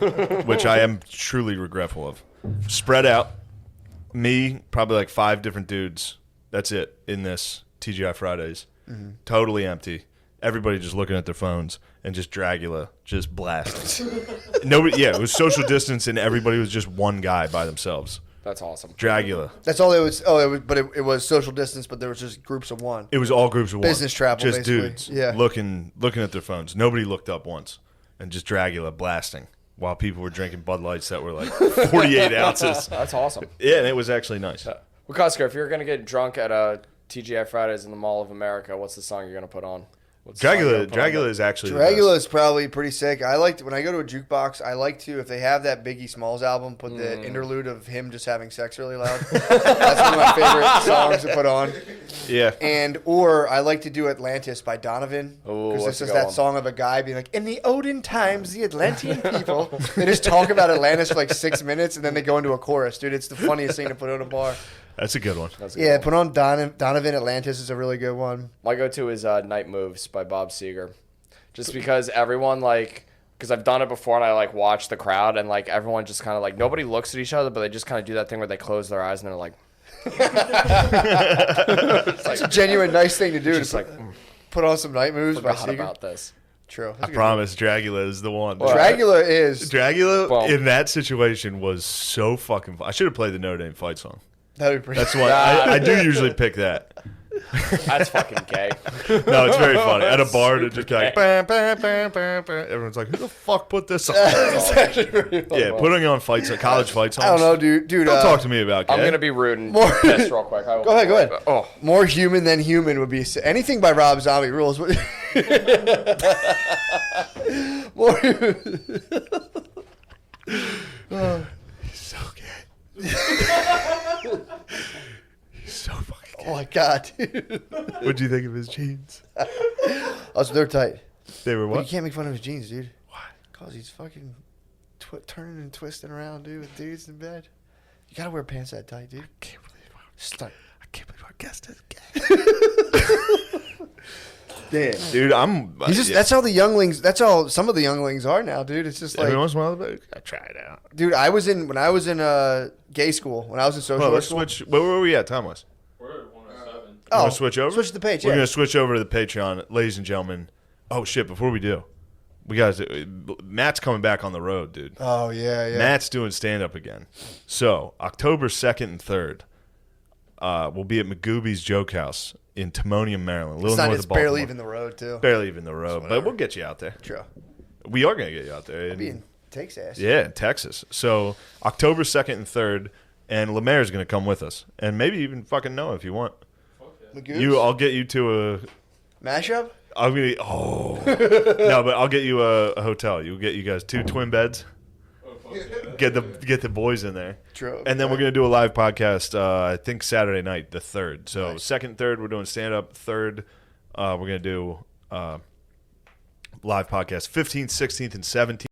A: which I am truly regretful of. Spread out, me, probably like 5 different dudes. That's it in this TGI Fridays. Totally empty. Everybody just looking at their phones and just Dragula just blasting. Nobody. Yeah, it was social distance and everybody was just one guy by themselves.
C: That's awesome.
A: Dragula.
B: That's all it was. But it was social distance, but there was just groups of one.
A: It was all groups of one.
B: Business travel,
A: just
B: basically.
A: dudes.
B: Yeah.
A: looking at their phones. Nobody looked up once, and just Dragula blasting while people were drinking Bud Lights that were like 48 ounces.
C: That's awesome.
A: Yeah, and it was actually nice.
C: McCusker, if you're gonna get drunk at a TGI Fridays in the Mall of America, what's the song you're gonna put on?
A: Dragula is actually the
B: Dragula
A: best.
B: is probably pretty sick. I like when I go to a jukebox. I like to, if they have that Biggie Smalls album, put the interlude of him just having sex really loud. That's one of my favorite songs to put on.
A: Yeah.
B: Or I like to do Atlantis by Donovan,
C: Ooh,
B: because
C: that's
B: it's
C: a
B: just
C: good
B: that
C: one.
B: song of a guy being like, in the olden times, the Atlantean people. They just talk about Atlantis for like 6 minutes, and then they go into a chorus. Dude, it's the funniest thing to put on a bar.
A: That's a good one.
B: Yeah, put on Donovan. Atlantis is a really good one.
C: My go-to is Night Moves by Bob Seger. Just because everyone, because I've done it before and I, watch the crowd and, everyone just kind of, nobody looks at each other, but they just kind of do that thing where they close their eyes and they're like...
B: It's a genuine nice thing to do.
C: Just
B: put on some Night Moves by
C: forgot
B: Seeger.
C: about this.
B: True.
A: I promise Dragula is the one.
B: Dragula is.
A: Dragula
C: Well-
A: in that situation was so fucking fun. I should have played the Notre Dame fight song.
B: That'd be pretty.
A: That's why I do usually pick that.
C: That's fucking gay.
A: No, it's very funny. At a bar to just
C: okay.
A: bam, bam, bam, bam, bam. Everyone's like, who the fuck put this on?
B: It's actually pretty fun.
A: Yeah, putting on fights, college fight songs.
B: I don't know, dude.
A: Don't talk to me about
C: I'm
A: gay.
C: going to be rude and
B: More-
C: piss real quick.
B: Go ahead.
C: Oh.
B: More human than human would be anything by Rob Zombie rules. More.
A: So gay. He's so fucking gay.
B: Oh my god, dude.
A: What'd you think of his jeans?
B: Oh, so they're tight.
A: They were
B: But
A: what?
B: you can't make fun of his jeans, dude.
A: Why?
B: Cause he's fucking turning and twisting around, dude, with dudes in bed. You gotta wear pants that tight, dude.
A: Can't believe
B: Stunt.
A: I can't believe our guest is gay.
B: Damn.
A: Dude, I'm.
B: He's just, That's how the younglings. That's how some of the younglings are now, dude. It's just like,
A: Every once in a while, I try it out.
B: dude. When I was in gay school, when I was in social
A: Well,
B: work
A: let's
B: school.
A: switch. Where were we at, time-wise?
E: We're at 107.
B: Oh,
A: Wanna switch over?
B: Switch to the page.
A: We're
B: Yeah.
A: going to switch over to the Patreon. Ladies and gentlemen. Oh, shit, before we do. Matt's coming back on the road, dude.
B: Oh yeah.
A: Matt's doing stand-up again. So, October 2nd and 3rd, we'll be at McGooby's Joke House in Timonium, Maryland. A little north
B: It's
A: of Baltimore.
B: barely even the road too.
A: Barely even the road, but we'll get you out there.
B: True.
A: We are going to get you out there.
B: Being takes ass.
A: Yeah, in Texas. So, October 2nd and 3rd, and Lemaire's going to come with us. And maybe even fucking Noah if you want.
B: Magoo's?
A: I'll get you to a...
B: Mashup.
A: I'm gonna. Oh no, but I'll get you a hotel. You'll get you guys 2 twin beds. Get the boys in there.
B: True.
A: And then we're gonna do a live podcast. I think Saturday night, the 3rd. So
B: Nice.
A: 2nd, 3rd, we're doing stand up. 3rd, we're gonna do live podcast. 15th, 16th, and 17th.